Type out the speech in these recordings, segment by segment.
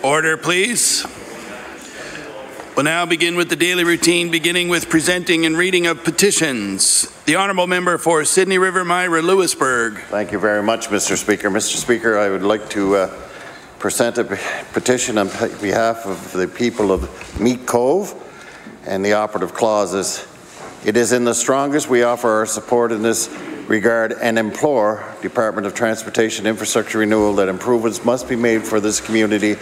Order, please. We'll now begin with the daily routine, beginning with presenting and reading of petitions. The Honourable Member for Sydney River, Myra, Lewisburg. Thank you very much, Mr. Speaker. Mr. Speaker, I would like to present a petition on behalf of the people of Meat Cove, and the operative clause is, it is in the strongest we offer our support in this regard and implore Department of Transportation Infrastructure Renewal that improvements must be made for this community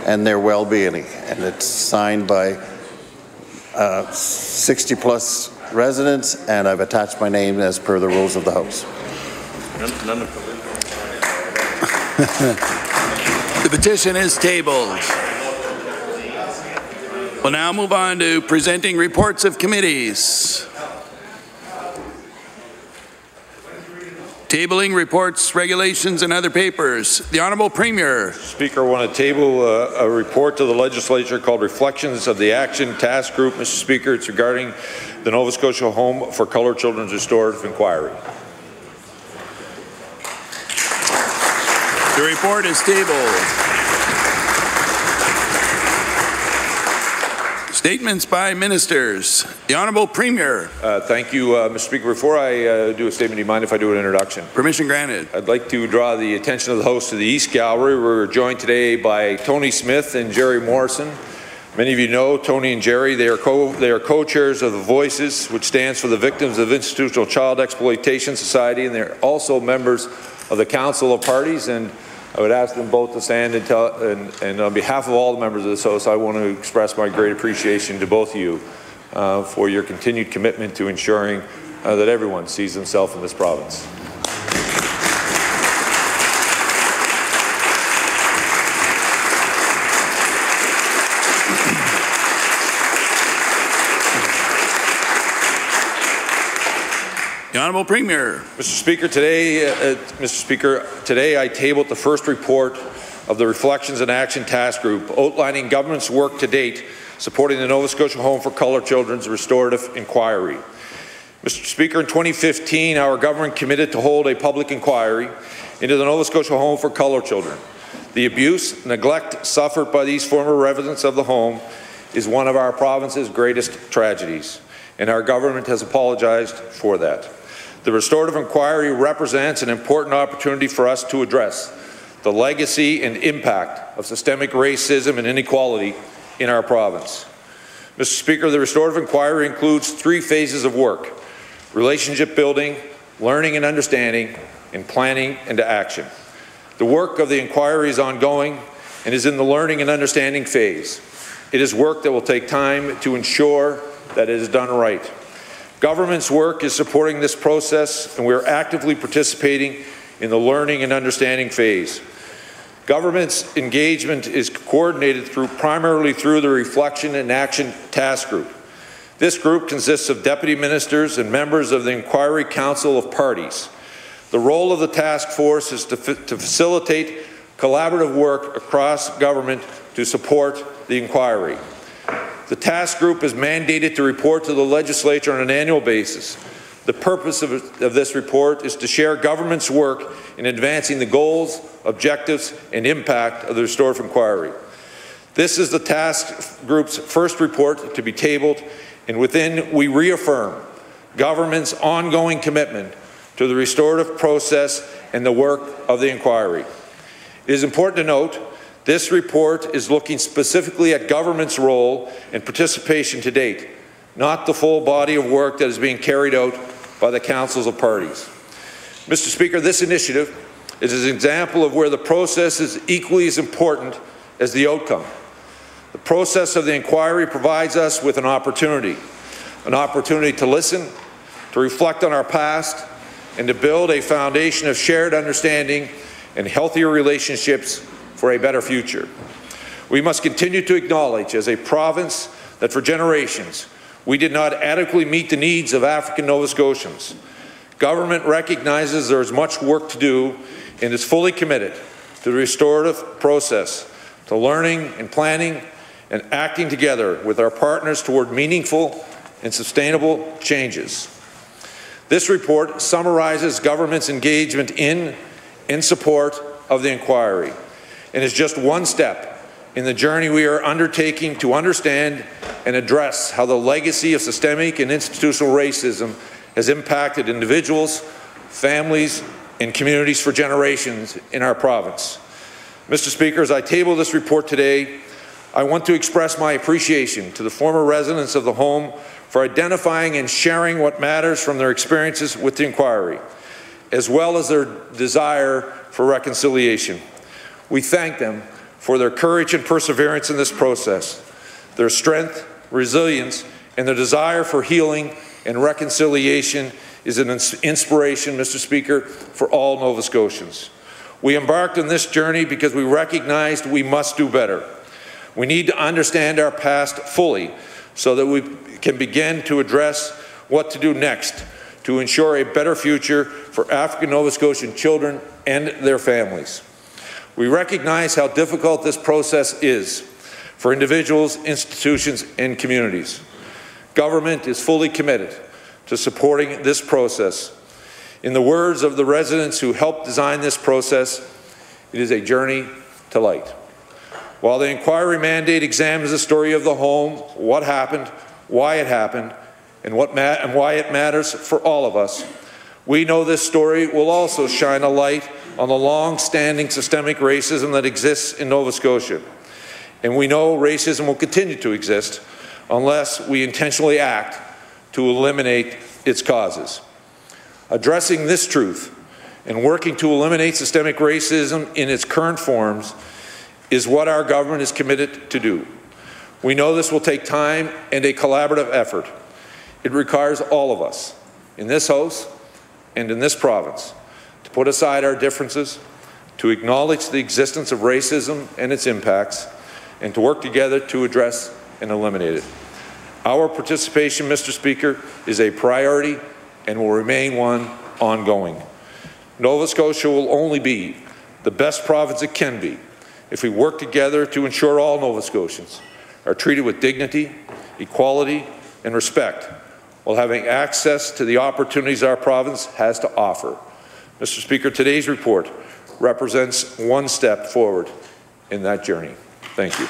and their well-being. And it's signed by 60+ residents, and I've attached my name as per the rules of the House. The petition is tabled. We'll now move on to presenting reports of committees. Tabling reports, regulations, and other papers. The Honourable Premier. Speaker, I want to table a report to the Legislature called Reflections of the Action Task Group. Mr. Speaker, it's regarding the Nova Scotia Home for Coloured Children's Restorative Inquiry. The report is tabled. Statements by ministers. The Honourable Premier. Thank you, Mr. Speaker. Before I do a statement, do you mind if I do an introduction? Permission granted. I'd like to draw the attention of the host to the East Gallery. We're joined today by Tony Smith and Jerry Morrison. Many of you know Tony and Jerry. They are co-chairs of the Voices, which stands for the Victims of Institutional Child Exploitation Society, and they're also members of the Council of Parties. And I would ask them both to stand and on behalf of all the members of this House, I want to express my great appreciation to both of you for your continued commitment to ensuring that everyone sees themselves in this province. The Honourable Premier. Mr. Speaker, today I tabled the first report of the Reflections and Action Task Group outlining government's work to date supporting the Nova Scotia Home for Coloured Children's Restorative Inquiry. Mr. Speaker, in 2015, our government committed to hold a public inquiry into the Nova Scotia Home for Coloured Children. The abuse, neglect suffered by these former residents of the home is one of our province's greatest tragedies, and our government has apologized for that. The restorative inquiry represents an important opportunity for us to address the legacy and impact of systemic racism and inequality in our province. Mr. Speaker, the restorative inquiry includes 3 phases of work: relationship building, learning and understanding, and planning into action. The work of the inquiry is ongoing and is in the learning and understanding phase. It is work that will take time to ensure that it is done right. Government's work is supporting this process, and we are actively participating in the learning and understanding phase. Government's engagement is coordinated primarily through the Reflection and Action Task Group. This group consists of deputy ministers and members of the Inquiry Council of Parties. The role of the task force is to facilitate collaborative work across government to support the inquiry. The task group is mandated to report to the Legislature on an annual basis. The purpose of this report is to share government's work in advancing the goals, objectives, and impact of the restorative inquiry. This is the task group's first report to be tabled, and within we reaffirm government's ongoing commitment to the restorative process and the work of the inquiry. It is important to note this report is looking specifically at government's role and participation to date, not the full body of work that is being carried out by the councils of parties. Mr. Speaker, this initiative is an example of where the process is equally as important as the outcome. The process of the inquiry provides us with an opportunity to listen, to reflect on our past, and to build a foundation of shared understanding and healthier relationships for a better future. We must continue to acknowledge as a province that for generations we did not adequately meet the needs of African Nova Scotians. Government recognizes there is much work to do and is fully committed to the restorative process, to learning and planning and acting together with our partners toward meaningful and sustainable changes. This report summarizes government's engagement in support of the inquiry and is just one step in the journey we are undertaking to understand and address how the legacy of systemic and institutional racism has impacted individuals, families, and communities for generations in our province. Mr. Speaker, as I table this report today, I want to express my appreciation to the former residents of the home for identifying and sharing what matters from their experiences with the inquiry, as well as their desire for reconciliation. We thank them for their courage and perseverance in this process, their strength, resilience, and their desire for healing and reconciliation is an inspiration, Mr. Speaker, for all Nova Scotians. We embarked on this journey because we recognized we must do better. We need to understand our past fully so that we can begin to address what to do next to ensure a better future for African Nova Scotian children and their families. We recognize how difficult this process is for individuals, institutions, and communities. Government is fully committed to supporting this process. In the words of the residents who helped design this process, it is a journey to light. While the inquiry mandate examines the story of the home, what happened, why it happened, and why it matters for all of us, we know this story will also shine a light on the long-standing systemic racism that exists in Nova Scotia. And we know racism will continue to exist unless we intentionally act to eliminate its causes. Addressing this truth and working to eliminate systemic racism in its current forms is what our government is committed to do. We know this will take time and a collaborative effort. It requires all of us in this House and in this province to put aside our differences, to acknowledge the existence of racism and its impacts, and to work together to address and eliminate it. Our participation, Mr. Speaker, is a priority and will remain one ongoing. Nova Scotia will only be the best province it can be if we work together to ensure all Nova Scotians are treated with dignity, equality, and respect while having access to the opportunities our province has to offer. Mr. Speaker, today's report represents one step forward in that journey. Thank you.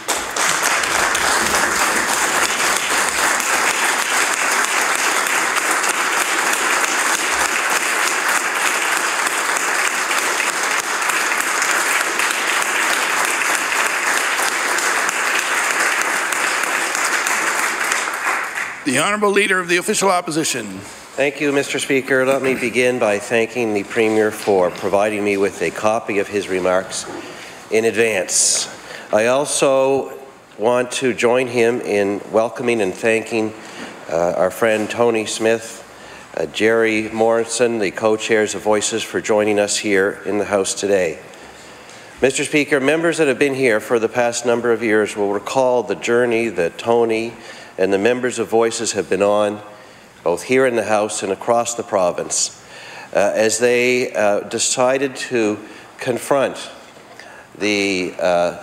The Honourable Leader of the Official Opposition. Thank you, Mr. Speaker. Let me begin by thanking the Premier for providing me with a copy of his remarks in advance. I also want to join him in welcoming and thanking our friend Tony Smith, Jerry Morrison, the co-chairs of Voices, for joining us here in the House today. Mr. Speaker, members that have been here for the past number of years will recall the journey that Tony and the members of Voices have been on, both here in the House and across the province, as they decided to confront the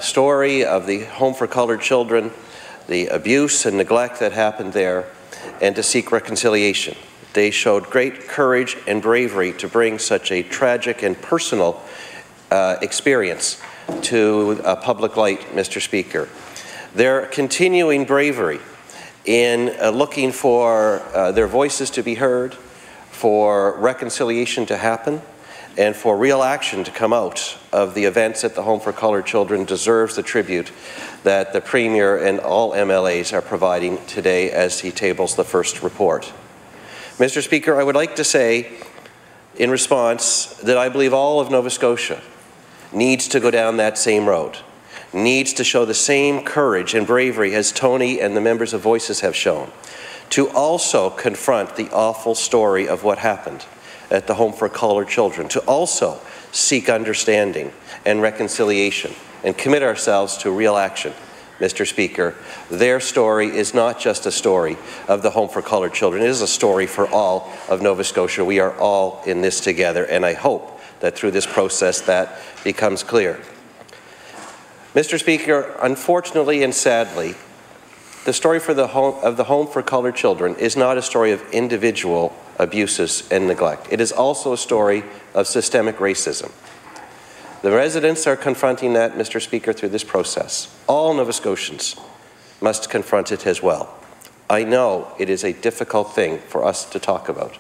story of the Home for Coloured Children, the abuse and neglect that happened there, and to seek reconciliation. They showed great courage and bravery to bring such a tragic and personal experience to public light, Mr. Speaker. Their continuing bravery in looking for their voices to be heard, for reconciliation to happen, and for real action to come out of the events at the Home for Coloured Children deserves the tribute that the Premier and all MLAs are providing today as he tables the first report. Mr. Speaker, I would like to say in response that I believe all of Nova Scotia needs to go down that same road, needs to show the same courage and bravery as Tony and the members of Voices have shown, to also confront the awful story of what happened at the Home for Coloured Children, to also seek understanding and reconciliation and commit ourselves to real action. Mr. Speaker, their story is not just a story of the Home for Coloured Children, it is a story for all of Nova Scotia. We are all in this together, and I hope that through this process that becomes clear. Mr. Speaker, unfortunately and sadly, the story of the Home for Coloured Children is not a story of individual abuses and neglect. It is also a story of systemic racism. The residents are confronting that, Mr. Speaker, through this process. All Nova Scotians must confront it as well. I know it is a difficult thing for us to talk about,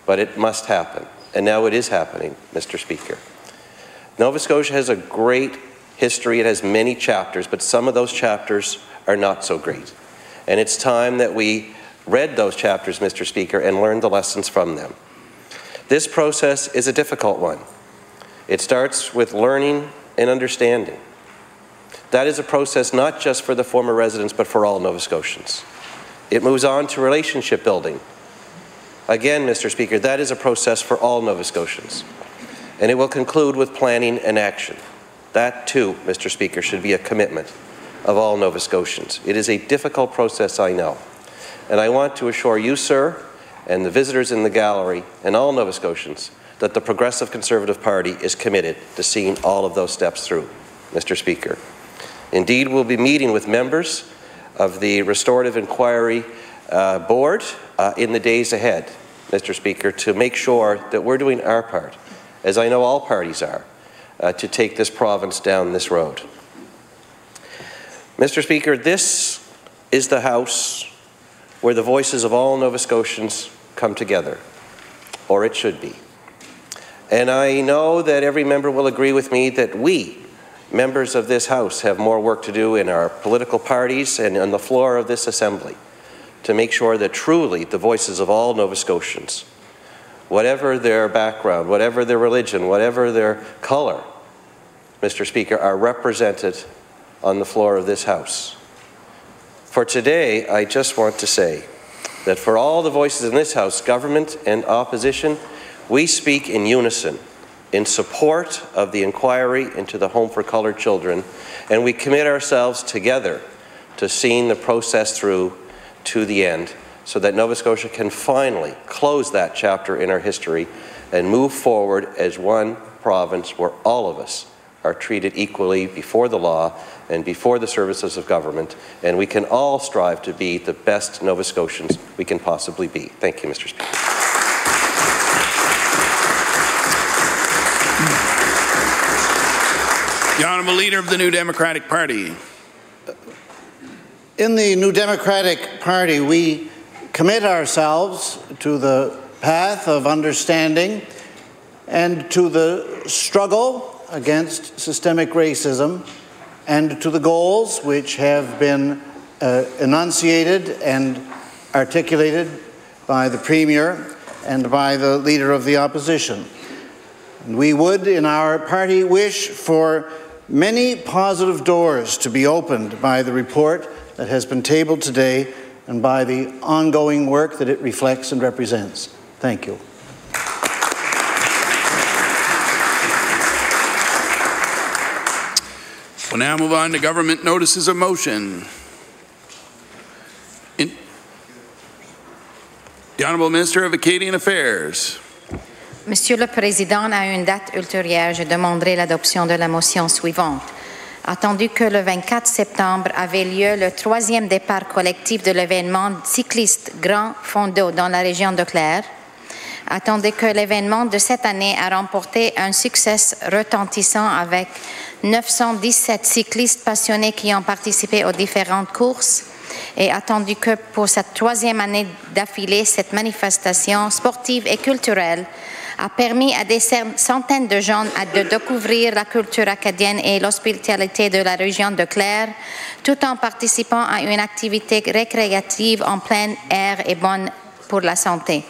but it must happen. And now it is happening, Mr. Speaker. Nova Scotia has a great history. It has many chapters, but some of those chapters are not so great. And it's time that we read those chapters, Mr. Speaker, and learned the lessons from them. This process is a difficult one. It starts with learning and understanding. That is a process not just for the former residents, but for all Nova Scotians. It moves on to relationship building. Again, Mr. Speaker, that is a process for all Nova Scotians. And it will conclude with planning and action. That, too, Mr. Speaker, should be a commitment of all Nova Scotians. It is a difficult process, I know. And I want to assure you, sir, and the visitors in the gallery, and all Nova Scotians, that the Progressive Conservative Party is committed to seeing all of those steps through, Mr. Speaker. Indeed, we'll be meeting with members of the Restorative Inquiry Board in the days ahead, Mr. Speaker, to make sure that we're doing our part, as I know all parties are, to take this province down this road. Mr. Speaker, this is the House where the voices of all Nova Scotians come together, or it should be. And I know that every member will agree with me that we, members of this House, have more work to do in our political parties and on the floor of this Assembly to make sure that truly the voices of all Nova Scotians, whatever their background, whatever their religion, whatever their colour, Mr. Speaker, are represented on the floor of this House. For today, I just want to say that for all the voices in this House, government and opposition, we speak in unison in support of the inquiry into the Home for Coloured Children, and we commit ourselves together to seeing the process through to the end so that Nova Scotia can finally close that chapter in our history and move forward as one province where all of us are treated equally before the law and before the services of government, and we can all strive to be the best Nova Scotians we can possibly be. Thank you, Mr. Speaker. The Honourable Leader of the New Democratic Party. In the New Democratic Party, we commit ourselves to the path of understanding and to the struggle against systemic racism and to the goals which have been enunciated and articulated by the Premier and by the Leader of the Opposition. And we would, in our party, wish for many positive doors to be opened by the report that has been tabled today and by the ongoing work that it reflects and represents. Thank you. We'll now move on to government notices of motion. The Honourable Minister of Acadian Affairs. Monsieur le Président, à une date ultérieure, je demanderai l'adoption de la motion suivante. Attendu que le 24 septembre avait lieu le 3e départ collectif de l'événement cycliste Grand Fond d'eau dans la région de Clare, attendu que l'événement de cette année a remporté un succès retentissant avec 917 cyclistes passionnés qui ont participé aux différentes courses, et attendu que pour cette 3e année d'affilée, cette manifestation sportive et culturelle a permis à des centaines de jeunes de découvrir la culture acadienne et l'hospitalité de la région de Clare, tout en participant à une activité récréative en plein air et bonne pour la santé.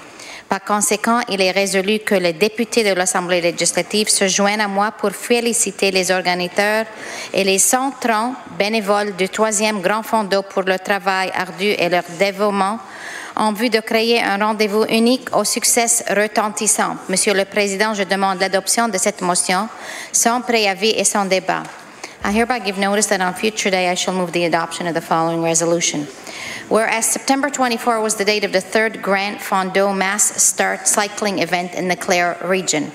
Par conséquent, il est résolu que les députés de l'Assemblée législative se joignent à moi pour féliciter les organisateurs et les 130 bénévoles du 3e Grand Fond d'eau pour leur travail ardu et leur dévouement en vue de créer un rendez-vous unique au succès retentissant. Monsieur le Président, je demande l'adoption de cette motion sans préavis et sans débat. I hereby give notice that on future day I shall move the adoption of the following resolution. Whereas September 24 was the date of the 3rd Grand Fond d'eau Mass Start cycling event in the Clare region,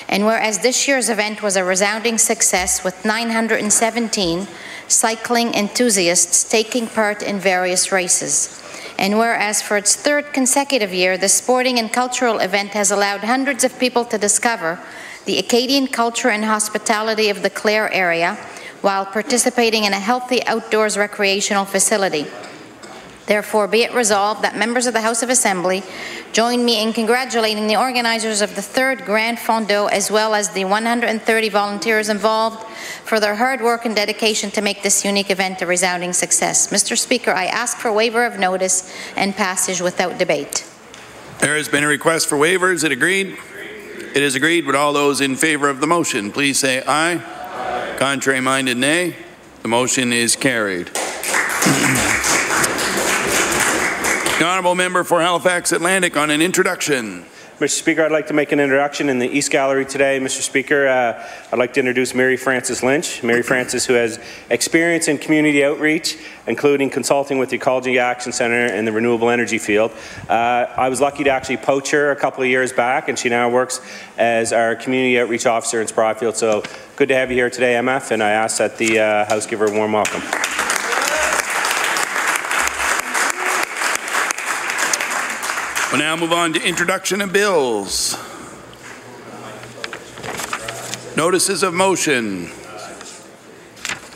and whereas this year's event was a resounding success with 917 cycling enthusiasts taking part in various races, and whereas for its 3rd consecutive year, the sporting and cultural event has allowed hundreds of people to discover the Acadian culture and hospitality of the Clare area while participating in a healthy outdoors recreational facility. Therefore, be it resolved that members of the House of Assembly join me in congratulating the organizers of the 3rd Grand Fondo as well as the 130 volunteers involved for their hard work and dedication to make this unique event a resounding success. Mr. Speaker, I ask for waiver of notice and passage without debate. There has been a request for waivers. Is it agreed? It is agreed. Would all those in favour of the motion please say aye. Aye. Contrary-minded, nay. The motion is carried. The Honourable Member for Halifax Atlantic on an introduction. Mr. Speaker, I'd like to make an introduction in the East Gallery today. Mr. Speaker, I'd like to introduce Mary Frances Lynch. Mary Frances, who has experience in community outreach, including consulting with the Ecology Action Centre in the renewable energy field. I was lucky to actually poach her a couple of years back, and she now works as our community outreach officer in Spryfield. So good to have you here today, MF, and I ask that the House give her a warm welcome. We'll now move on to introduction of bills. Notices of motion.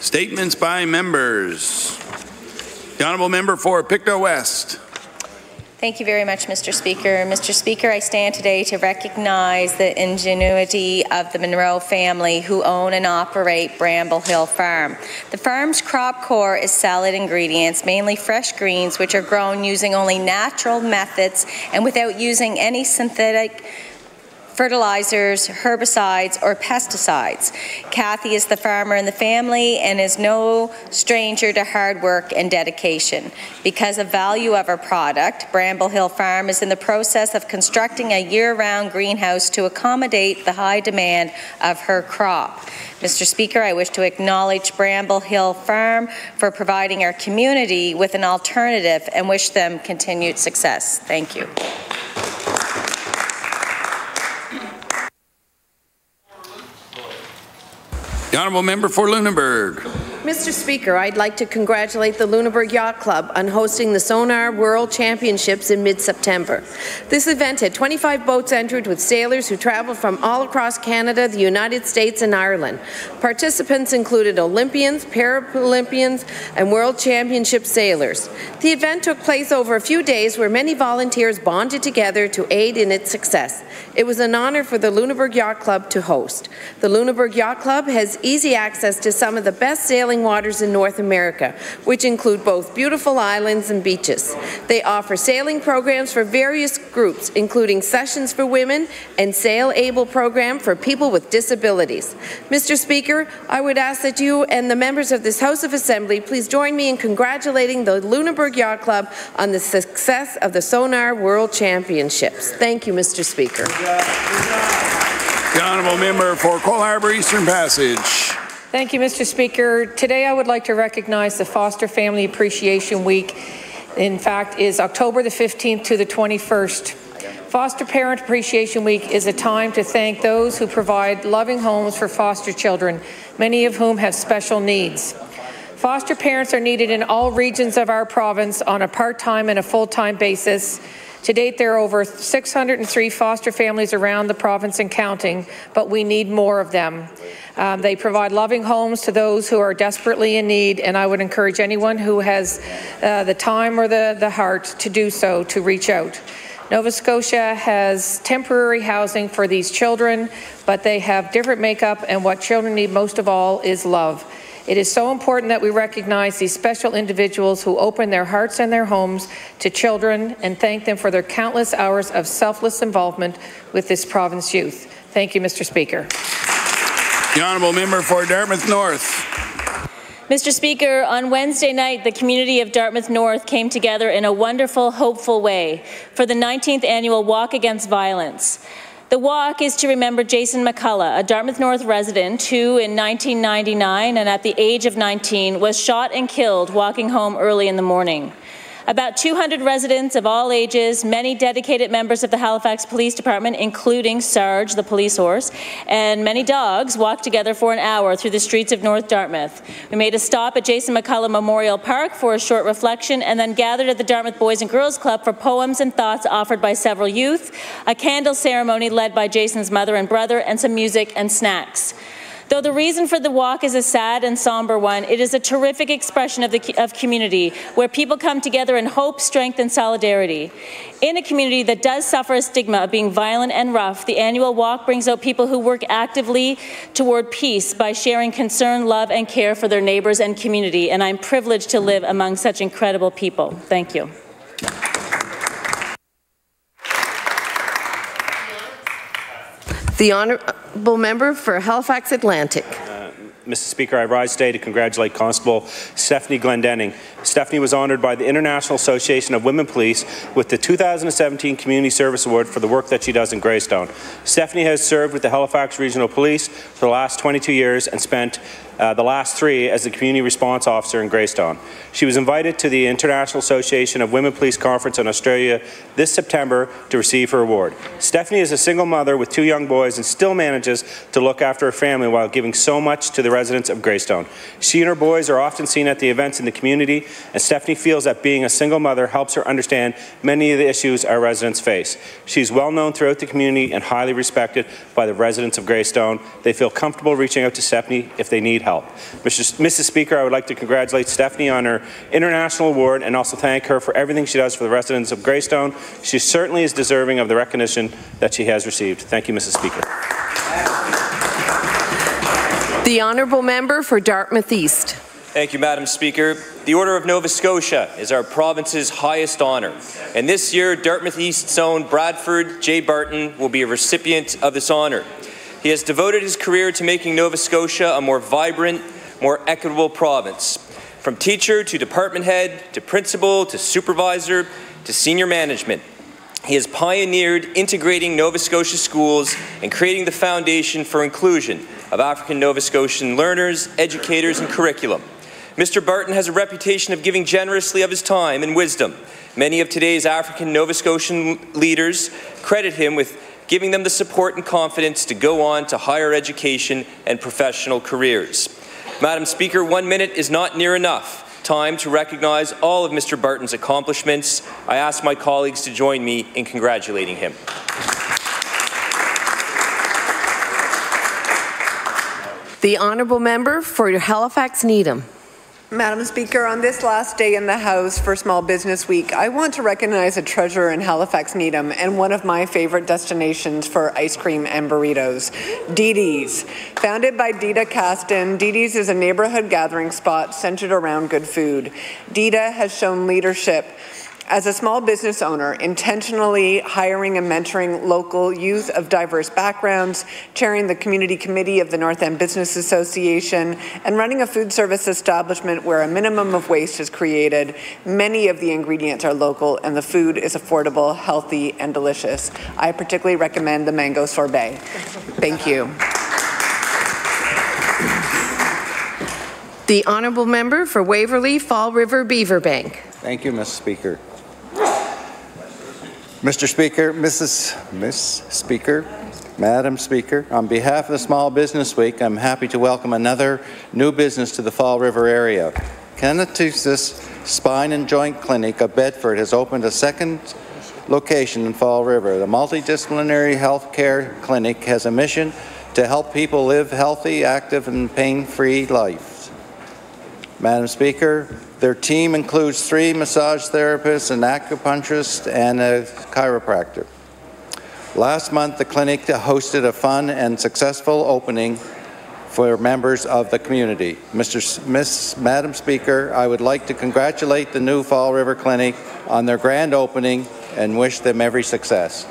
Statements by members. The Honourable Member for Pictou West. Thank you very much, Mr. Speaker. Mr. Speaker, I stand today to recognize the ingenuity of the Monroe family who own and operate Bramble Hill Farm. The farm's crop core is salad ingredients, mainly fresh greens, which are grown using only natural methods and without using any synthetic fertilizers, herbicides, or pesticides. Kathy is the farmer in the family and is no stranger to hard work and dedication. Because of value of her product, Bramble Hill Farm is in the process of constructing a year-round greenhouse to accommodate the high demand of her crop. Mr. Speaker, I wish to acknowledge Bramble Hill Farm for providing our community with an alternative and wish them continued success. Thank you. The Honourable Member for Lunenburg. Mr. Speaker, I'd like to congratulate the Lunenburg Yacht Club on hosting the Sonar World Championships in mid-September. This event had 25 boats entered with sailors who traveled from all across Canada, the United States and Ireland. Participants included Olympians, Paralympians and World Championship sailors. The event took place over a few days where many volunteers bonded together to aid in its success. It was an honour for the Lunenburg Yacht Club to host. The Lunenburg Yacht Club has easy access to some of the best sailing waters in North America, which include both beautiful islands and beaches. They offer sailing programs for various groups, including sessions for women and Sail Able program for people with disabilities. Mr. Speaker, I would ask that you and the members of this House of Assembly please join me in congratulating the Lunenburg Yacht Club on the success of the Sonar World Championships. Thank you, Mr. Speaker. The Honourable Member for Cole Harbour Eastern Passage. Thank you, Mr. Speaker. Today I would like to recognize the Foster Family Appreciation Week. In fact, is October the 15th to the 21st. Foster Parent Appreciation Week is a time to thank those who provide loving homes for foster children, many of whom have special needs. Foster parents are needed in all regions of our province on a part-time and a full-time basis. To date, there are over 603 foster families around the province and counting, but we need more of them. They provide loving homes to those who are desperately in need, and I would encourage anyone who has the time or the heart to do so to reach out. Nova Scotia has temporary housing for these children, but they have different makeup, and what children need most of all is love. It is so important that we recognize these special individuals who open their hearts and their homes to children and thank them for their countless hours of selfless involvement with this province youth. Thank you, Mr. Speaker. The Honourable Member for Dartmouth North. Mr. Speaker, on Wednesday night, the community of Dartmouth North came together in a wonderful, hopeful way for the 19th annual Walk Against Violence. The walk is to remember Jason McCullough, a Dartmouth North resident who in 1999 and at the age of 19 was shot and killed walking home early in the morning. About 200 residents of all ages, many dedicated members of the Halifax Police Department, including Sarge, the police horse, and many dogs walked together for an hour through the streets of North Dartmouth. We made a stop at Jason McCullough Memorial Park for a short reflection and then gathered at the Dartmouth Boys and Girls Club for poems and thoughts offered by several youth, a candle ceremony led by Jason's mother and brother, and some music and snacks. Though the reason for the walk is a sad and somber one, it is a terrific expression of community, where people come together in hope, strength, and solidarity. In a community that does suffer a stigma of being violent and rough, the annual walk brings out people who work actively toward peace by sharing concern, love, and care for their neighbours and community, and I'm privileged to live among such incredible people. Thank you. The honourable member for Halifax Atlantic. Mr. Speaker, I rise today to congratulate Constable Stephanie Glendenning. Stephanie was honoured by the International Association of Women Police with the 2017 Community Service Award for the work that she does in Greystone. Stephanie has served with the Halifax Regional Police for the last 22 years and spent the last 3 as the Community Response Officer in Greystone. She was invited to the International Association of Women Police Conference in Australia this September to receive her award. Stephanie is a single mother with 2 young boys and still manages to look after her family while giving so much to the residents of Greystone. She and her boys are often seen at the events in the community, and Stephanie feels that being a single mother helps her understand many of the issues our residents face. She is well known throughout the community and highly respected by the residents of Greystone. They feel comfortable reaching out to Stephanie if they need help. Mrs. Speaker, I would like to congratulate Stephanie on her international award and also thank her for everything she does for the residents of Greystone. She certainly is deserving of the recognition that she has received. Thank you, Mrs. Speaker. The honourable member for Dartmouth East. Thank you, Madam Speaker. The Order of Nova Scotia is our province's highest honour, and this year Dartmouth East's own Bradford J. Barton will be a recipient of this honour. He has devoted his career to making Nova Scotia a more vibrant, more equitable province. From teacher to department head, to principal, to supervisor, to senior management, he has pioneered integrating Nova Scotia schools and creating the foundation for inclusion of African Nova Scotian learners, educators, and curriculum. Mr. Barton has a reputation of giving generously of his time and wisdom. Many of today's African Nova Scotian leaders credit him with giving them the support and confidence to go on to higher education and professional careers. Madam Speaker, 1 minute is not near enough time to recognize all of Mr. Barton's accomplishments. I ask my colleagues to join me in congratulating him. The honourable member for Halifax Needham. Madam Speaker, on this last day in the House for Small Business Week, I want to recognize a treasure in Halifax Needham and one of my favorite destinations for ice cream and burritos, Dee Dee's. Founded by Dita Caston, Dee Dee's is a neighborhood gathering spot centered around good food. Dita has shown leadership as a small business owner, intentionally hiring and mentoring local youth of diverse backgrounds, chairing the community committee of the North End Business Association, and running a food service establishment where a minimum of waste is created. Many of the ingredients are local and the food is affordable, healthy, and delicious. I particularly recommend the mango sorbet. Thank you. The honourable member for Waverley, Fall River, Beaverbank. Thank you, Mr. Speaker. Mr. Speaker, Miss Speaker, Madam Speaker, on behalf of the Small Business Week, I'm happy to welcome another new business to the Fall River area. Canatusis Spine and Joint Clinic of Bedford has opened a second location in Fall River. The multidisciplinary health care clinic has a mission to help people live healthy, active, and pain-free lives. Madam Speaker, their team includes 3 massage therapists, an acupuncturist, and a chiropractor. Last month, the clinic hosted a fun and successful opening for members of the community. Madam Speaker, I would like to congratulate the new Fall River Clinic on their grand opening and wish them every success.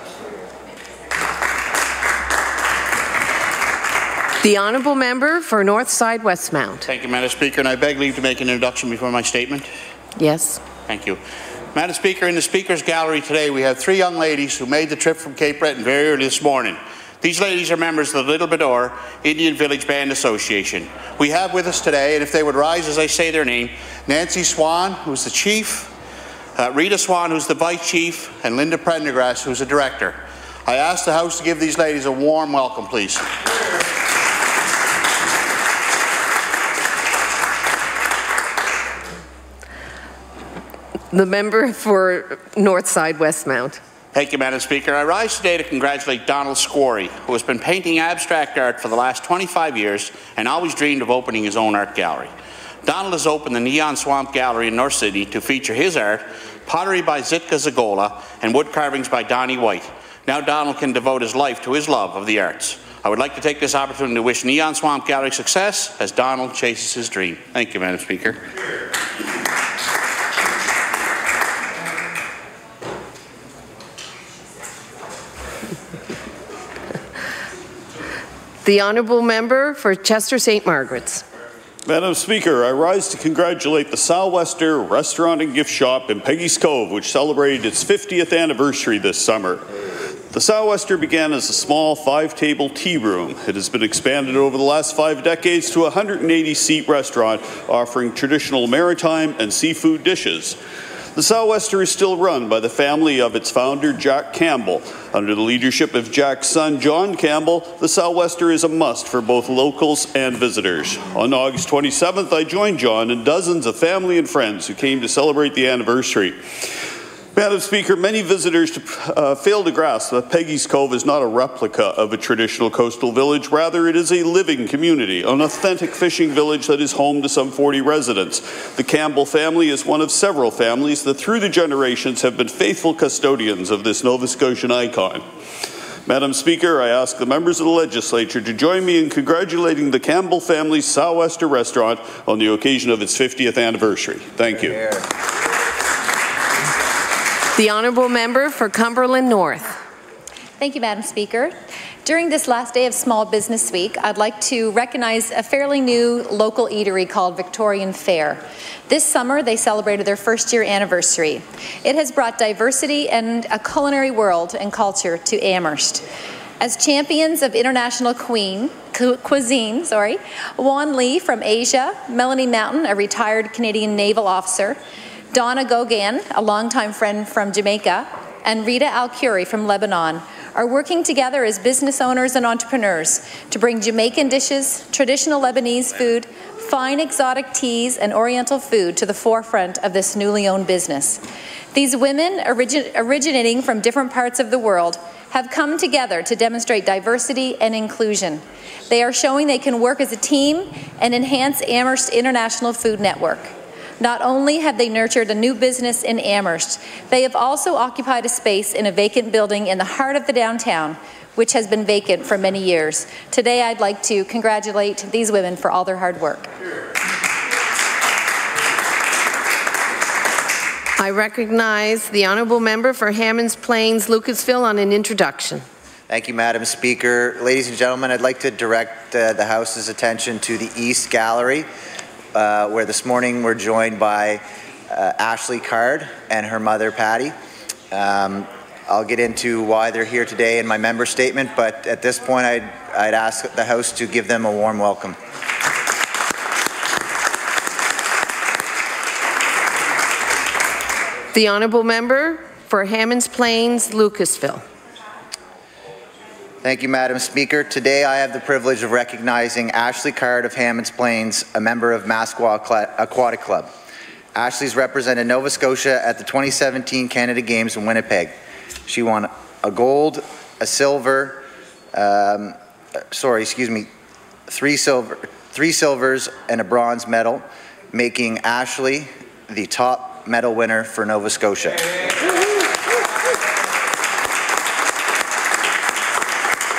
The honourable member for Northside Westmount. Thank you, Madam Speaker, and I beg leave to make an introduction before my statement. Yes. Thank you. Madam Speaker, in the Speaker's Gallery today we have 3 young ladies who made the trip from Cape Breton very early this morning. These ladies are members of the Little Bedore Indian Village Band Association. We have with us today, and if they would rise as I say their name, Nancy Swan, who's the chief, Rita Swan, who's the Vice Chief, and Linda Prendergrass, who's a Director. I ask the House to give these ladies a warm welcome, please. The member for Northside Westmount. Thank you, Madam Speaker. I rise today to congratulate Donald Squarey, who has been painting abstract art for the last 25 years and always dreamed of opening his own art gallery. Donald has opened the Neon Swamp Gallery in North Sydney to feature his art, pottery by Zitka Zagola, and wood carvings by Donnie White. Now Donald can devote his life to his love of the arts. I would like to take this opportunity to wish Neon Swamp Gallery success as Donald chases his dream. Thank you, Madam Speaker. The Honourable Member for Chester St. Margaret's. Madam Speaker, I rise to congratulate the Sou'wester Restaurant and Gift Shop in Peggy's Cove, which celebrated its 50th anniversary this summer. The Sou'wester began as a small 5-table tea room. It has been expanded over the last 5 decades to a 180-seat restaurant offering traditional maritime and seafood dishes. The Sou'wester is still run by the family of its founder, Jack Campbell. Under the leadership of Jack's son, John Campbell, the Sou'wester is a must for both locals and visitors. On August 27th, I joined John and dozens of family and friends who came to celebrate the anniversary. Madam Speaker, many visitors fail to grasp that Peggy's Cove is not a replica of a traditional coastal village. Rather, it is a living community, an authentic fishing village that is home to some 40 residents. The Campbell family is one of several families that through the generations have been faithful custodians of this Nova Scotian icon. Madam Speaker, I ask the members of the Legislature to join me in congratulating the Campbell family's Sou'wester restaurant on the occasion of its 50th anniversary. Thank you. The Honourable Member for Cumberland North. Thank you, Madam Speaker. During this last day of Small Business Week, I'd like to recognize a fairly new local eatery called Victorian Fare. This summer, they celebrated their first-year anniversary. It has brought diversity and a culinary world and culture to Amherst. As champions of international cuisine, Juan Lee from Asia, Melanie Mountain, a retired Canadian naval officer, Donna Gogan, a longtime friend from Jamaica, and Rita Al-Khoury from Lebanon are working together as business owners and entrepreneurs to bring Jamaican dishes, traditional Lebanese food, fine exotic teas, and Oriental food to the forefront of this newly owned business. These women, originating from different parts of the world, have come together to demonstrate diversity and inclusion. They are showing they can work as a team and enhance Amherst International Food Network. Not only have they nurtured a new business in Amherst, they have also occupied a space in a vacant building in the heart of the downtown, which has been vacant for many years. Today, I'd like to congratulate these women for all their hard work. I recognize the Honourable Member for Hammonds Plains Lucasville on an introduction. Thank you, Madam Speaker. Ladies and gentlemen, I'd like to direct the House's attention to the East Gallery, where this morning we're joined by Ashley Card and her mother, Patty. I'll get into why they're here today in my member statement, but at this point I'd ask the House to give them a warm welcome. The Honourable Member for Hammonds Plains Lucasville. Thank you, Madam Speaker. Today I have the privilege of recognizing Ashley Card of Hammonds Plains, a member of Masqua Aquatic Club. Ashley's represented Nova Scotia at the 2017 Canada Games in Winnipeg. She won a gold, a silver, three silvers and a bronze medal, making Ashley the top medal winner for Nova Scotia.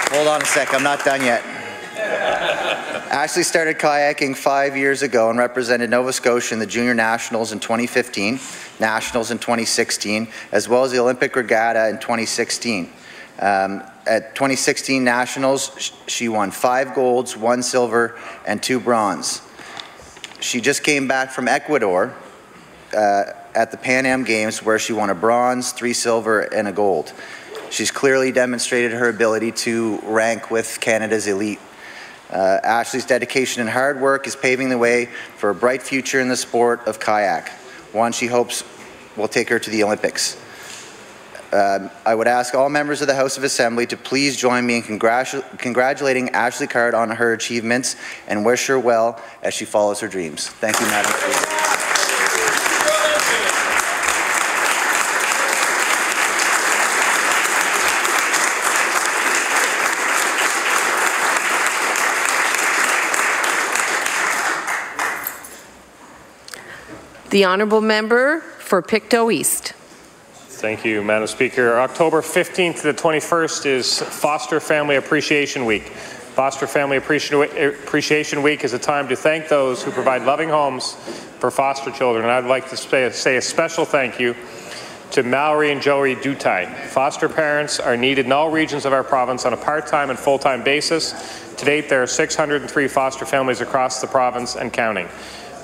Hold on a sec, I'm not done yet. Ashley started kayaking 5 years ago and represented Nova Scotia in the Junior Nationals in 2015, Nationals in 2016, as well as the Olympic Regatta in 2016. At 2016 Nationals, she won 5 golds, 1 silver, and 2 bronze. She just came back from Ecuador at the Pan Am Games, where she won a bronze, 3 silver, and a gold. She's clearly demonstrated her ability to rank with Canada's elite. Ashley's dedication and hard work is paving the way for a bright future in the sport of kayak, one she hopes will take her to the Olympics. I would ask all members of the House of Assembly to please join me in congratulating Ashley Card on her achievements and wish her well as she follows her dreams. Thank you, Madam Speaker. The Honourable Member for Pictou East. Thank you, Madam Speaker. October 15th to the 21st is Foster Family Appreciation Week. Foster Family Appreciation Week is a time to thank those who provide loving homes for foster children. And I'd like to say a special thank you to Mallory and Joey Dutai. Foster parents are needed in all regions of our province on a part-time and full-time basis. To date, there are 603 foster families across the province and counting.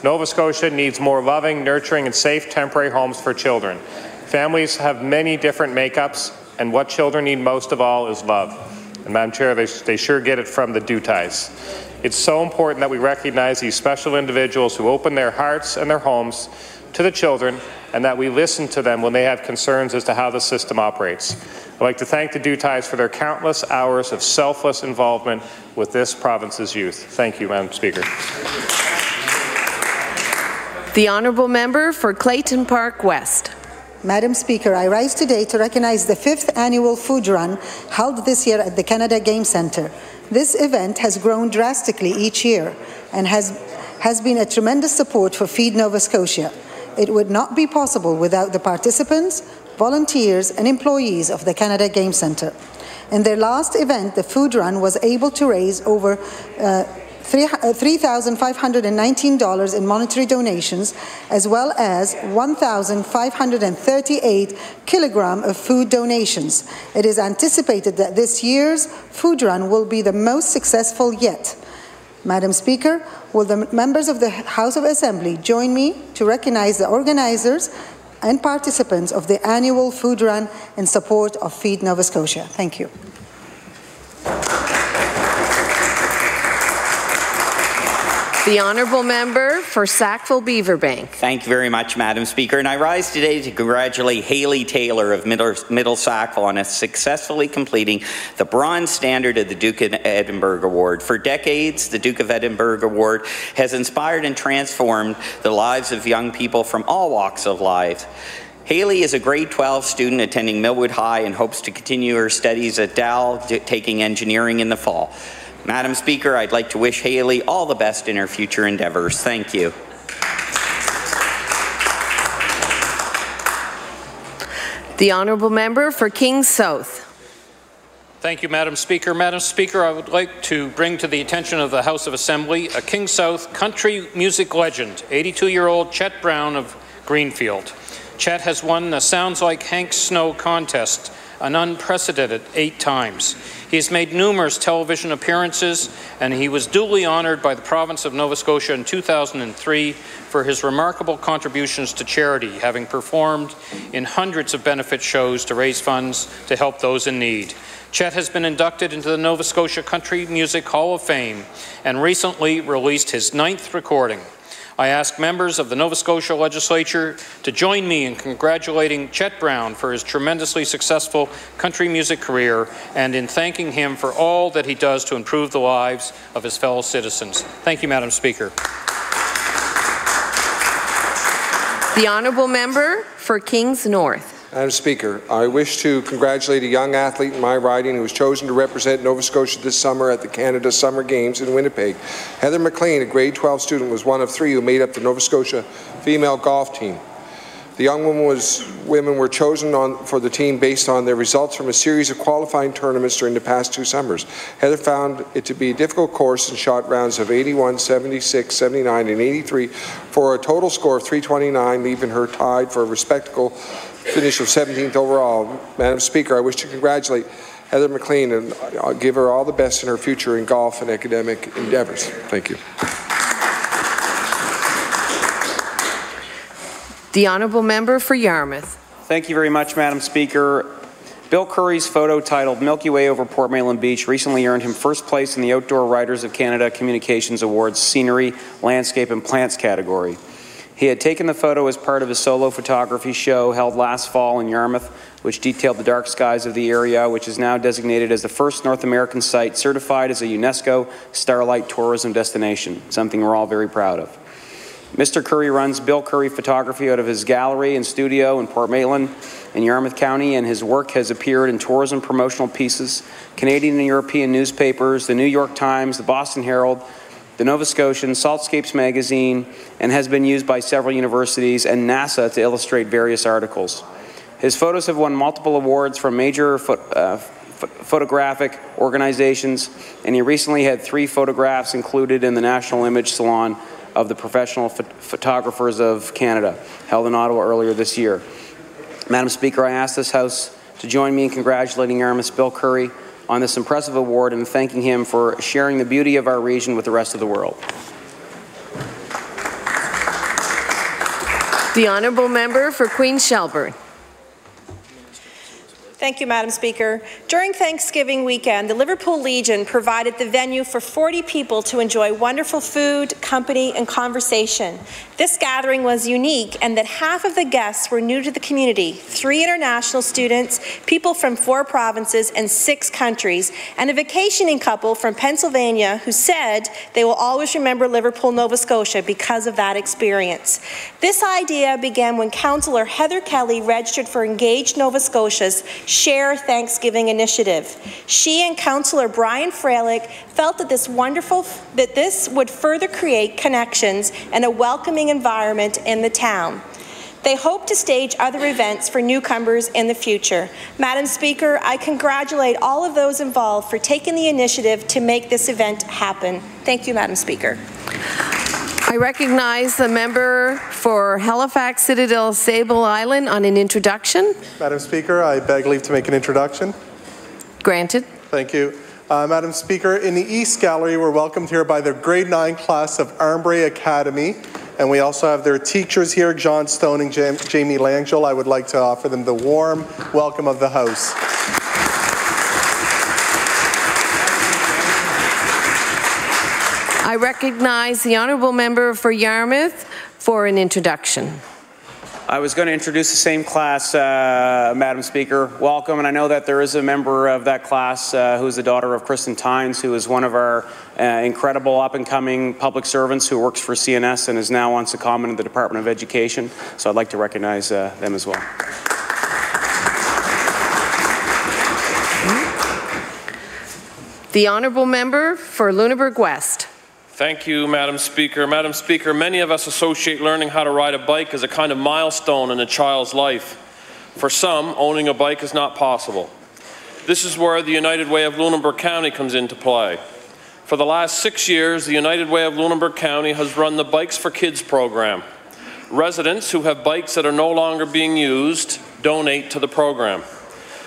Nova Scotia needs more loving, nurturing, and safe temporary homes for children. Families have many different makeups, and what children need most of all is love. And Madam Chair, they sure get it from the Dutais. It's so important that we recognize these special individuals who open their hearts and their homes to the children, and that we listen to them when they have concerns as to how the system operates. I'd like to thank the Dutais for their countless hours of selfless involvement with this province's youth. Thank you, Madam Speaker. The Honourable Member for Clayton Park West. Madam Speaker, I rise today to recognize the 5th annual food run held this year at the Canada Game Centre. This event has grown drastically each year and has been a tremendous support for Feed Nova Scotia. It would not be possible without the participants, volunteers and employees of the Canada Game Centre. In their last event, the food run was able to raise over $3,519 in monetary donations, as well as 1,538 kilograms of food donations. It is anticipated that this year's food run will be the most successful yet. Madam Speaker, will the members of the House of Assembly join me to recognize the organizers and participants of the annual food run in support of Feed Nova Scotia? Thank you. The Honourable Member for Sackville-Beaverbank. Thank you very much, Madam Speaker. And I rise today to congratulate Haley Taylor of Middle Sackville on successfully completing the bronze standard of the Duke of Edinburgh Award. For decades, the Duke of Edinburgh Award has inspired and transformed the lives of young people from all walks of life. Haley is a grade 12 student attending Millwood High and hopes to continue her studies at Dal, taking engineering in the fall. Madam Speaker, I'd like to wish Haley all the best in her future endeavours. Thank you. The Honourable Member for Kings South. Thank you, Madam Speaker. Madam Speaker, I would like to bring to the attention of the House of Assembly a Kings South country music legend, 82-year-old Chet Brown of Greenfield. Chet has won the Sounds Like Hank Snow contest an unprecedented 8 times. He has made numerous television appearances, and he was duly honoured by the province of Nova Scotia in 2003 for his remarkable contributions to charity, having performed in hundreds of benefit shows to raise funds to help those in need. Chet has been inducted into the Nova Scotia Country Music Hall of Fame and recently released his 9th recording. I ask members of the Nova Scotia Legislature to join me in congratulating Chet Brown for his tremendously successful country music career and in thanking him for all that he does to improve the lives of his fellow citizens. Thank you, Madam Speaker. The Honourable Member for Kings North. Madam Speaker, I wish to congratulate a young athlete in my riding who was chosen to represent Nova Scotia this summer at the Canada Summer Games in Winnipeg. Heather McLean, a grade 12 student, was one of 3 who made up the Nova Scotia female golf team. The young women were chosen for the team based on their results from a series of qualifying tournaments during the past 2 summers. Heather found it to be a difficult course and shot rounds of 81, 76, 79, and 83 for a total score of 329, leaving her tied for a respectable finish of 17th overall. Madam Speaker, I wish to congratulate Heather McLean and I'll give her all the best in her future in golf and academic endeavours. Thank you. The Honourable Member for Yarmouth. Thank you very much, Madam Speaker. Bill Curry's photo titled Milky Way over Port Maitland Beach recently earned him first place in the Outdoor Writers of Canada Communications Awards Scenery, Landscape and Plants category. He had taken the photo as part of his solo photography show held last fall in Yarmouth, which detailed the dark skies of the area, which is now designated as the first North American site certified as a UNESCO Starlight tourism destination, something we're all very proud of. Mr. Curry runs Bill Curry Photography out of his gallery and studio in Port Maitland in Yarmouth County, and his work has appeared in tourism promotional pieces, Canadian and European newspapers, the New York Times, the Boston Herald, the Nova Scotian, Saltscapes magazine, and has been used by several universities and NASA to illustrate various articles. His photos have won multiple awards from major photographic organizations, and he recently had 3 photographs included in the National Image Salon of the Professional Photographers of Canada, held in Ottawa earlier this year. Madam Speaker, I ask this House to join me in congratulating Yarmouth's Bill Curry on this impressive award and thanking him for sharing the beauty of our region with the rest of the world. The Honourable Member for Queens Shelburne. Thank you, Madam Speaker. During Thanksgiving weekend, the Liverpool Legion provided the venue for 40 people to enjoy wonderful food, company, and conversation. This gathering was unique in that half of the guests were new to the community, 3 international students, people from 4 provinces and 6 countries, and a vacationing couple from Pennsylvania who said they will always remember Liverpool, Nova Scotia because of that experience. This idea began when Councillor Heather Kelly registered for Engage Nova Scotia's Share Thanksgiving initiative. She and Councillor Brian Freilich felt that this would further create connections and a welcoming environment in the town. They hope to stage other events for newcomers in the future. Madam Speaker, I congratulate all of those involved for taking the initiative to make this event happen. Thank you, Madam Speaker. I recognize the member for Halifax Citadel Sable Island on an introduction. Madam Speaker, I beg leave to make an introduction. Granted. Thank you. Madam Speaker, in the East Gallery, we're welcomed here by the grade 9 class of Armbray Academy, and we also have their teachers here, John Stone and Jamie Langell. I would like to offer them the warm welcome of the House. I recognize the Honourable Member for Yarmouth for an introduction. I was going to introduce the same class, Madam Speaker. Welcome, and I know that there is a member of that class who is the daughter of Kristen Tynes, who is one of our incredible up-and-coming public servants who works for CNS and is now on secondment in the Department of Education. So I'd like to recognize them as well. The Honourable Member for Lunenburg West. Thank you, Madam Speaker. Madam Speaker, many of us associate learning how to ride a bike as a kind of milestone in a child's life. For some, owning a bike is not possible. This is where the United Way of Lunenburg County comes into play. For the last 6 years, the United Way of Lunenburg County has run the Bikes for Kids program. Residents who have bikes that are no longer being used donate to the program.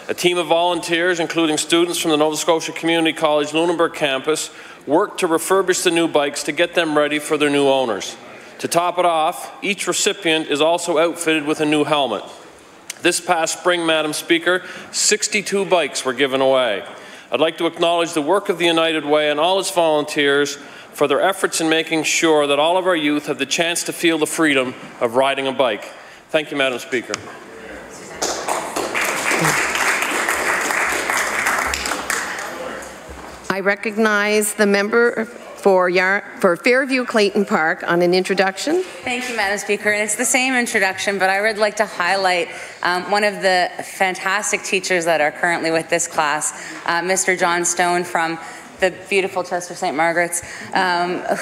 A team of volunteers, including students from the Nova Scotia Community College Lunenburg campus, work to refurbish the new bikes to get them ready for their new owners. To top it off, each recipient is also outfitted with a new helmet. This past spring, Madam Speaker, 62 bikes were given away. I'd like to acknowledge the work of the United Way and all its volunteers for their efforts in making sure that all of our youth have the chance to feel the freedom of riding a bike. Thank you, Madam Speaker. I recognize the member for Fairview Clayton Park on an introduction. Thank you, Madam Speaker. And it's the same introduction, but I would like to highlight one of the fantastic teachers that are currently with this class, Mr. John Stone from the beautiful Chester St. Margaret's,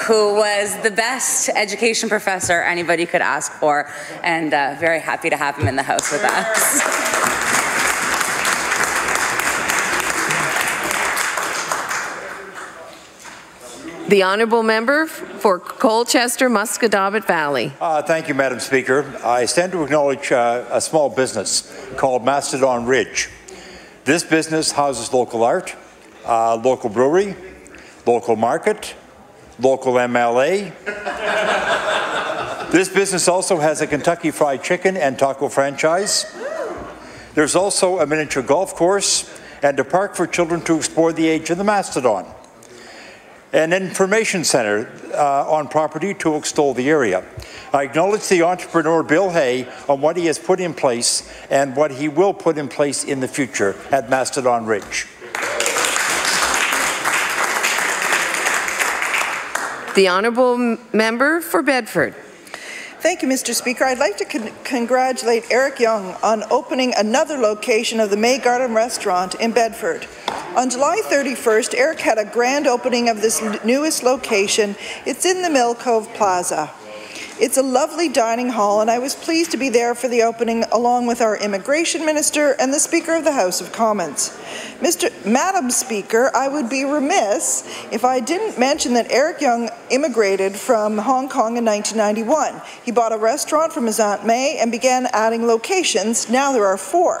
who was the best education professor anybody could ask for, and very happy to have him in the House with us. The Honourable Member for Colchester, Musquodoboit Valley. Thank you, Madam Speaker. I stand to acknowledge a small business called Mastodon Ridge. This business houses local art, local brewery, local market, local MLA. This business also has a Kentucky Fried Chicken and taco franchise. There's also a miniature golf course and a park for children to explore the age of the mastodon. An information centre on property to extol the area. I acknowledge the entrepreneur Bill Hay on what he has put in place and what he will put in place in the future at Mastodon Ridge. The Honourable Member for Bedford. Thank you, Mr. Speaker. I'd like to congratulate Eric Young on opening another location of the May Garden Restaurant in Bedford. On July 31st, Eric had a grand opening of this newest location. It's in the Mill Cove Plaza. It's a lovely dining hall, and I was pleased to be there for the opening along with our Immigration Minister and the Speaker of the House of Commons. Madam Speaker, I would be remiss if I didn't mention that Eric Young immigrated from Hong Kong in 1991. He bought a restaurant from his Aunt May and began adding locations. Now there are 4.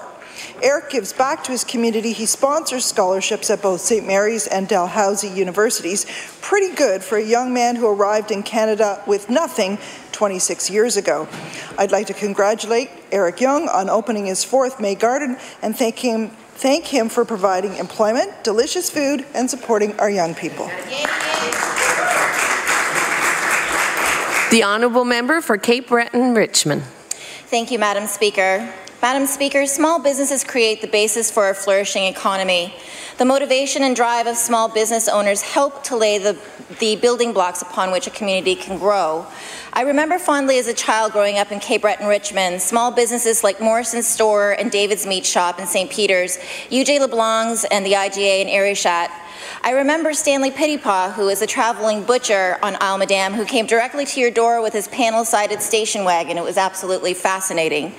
Eric gives back to his community. He sponsors scholarships at both St. Mary's and Dalhousie universities. Pretty good for a young man who arrived in Canada with nothing 26 years ago. I'd like to congratulate Eric Young on opening his 4th May Garden and thank him for providing employment, delicious food, and supporting our young people. The Honourable Member for Cape Breton, Richmond. Thank you, Madam Speaker. Madam Speaker, small businesses create the basis for a flourishing economy. The motivation and drive of small business owners help to lay the building blocks upon which a community can grow. I remember fondly as a child growing up in Cape Breton, Richmond, small businesses like Morrison's Store and David's Meat Shop in St. Peter's, UJ LeBlanc's and the IGA in Arishat. I remember Stanley Pettipaw, who is a traveling butcher on Isle Madame, who came directly to your door with his panel-sided station wagon. It was absolutely fascinating.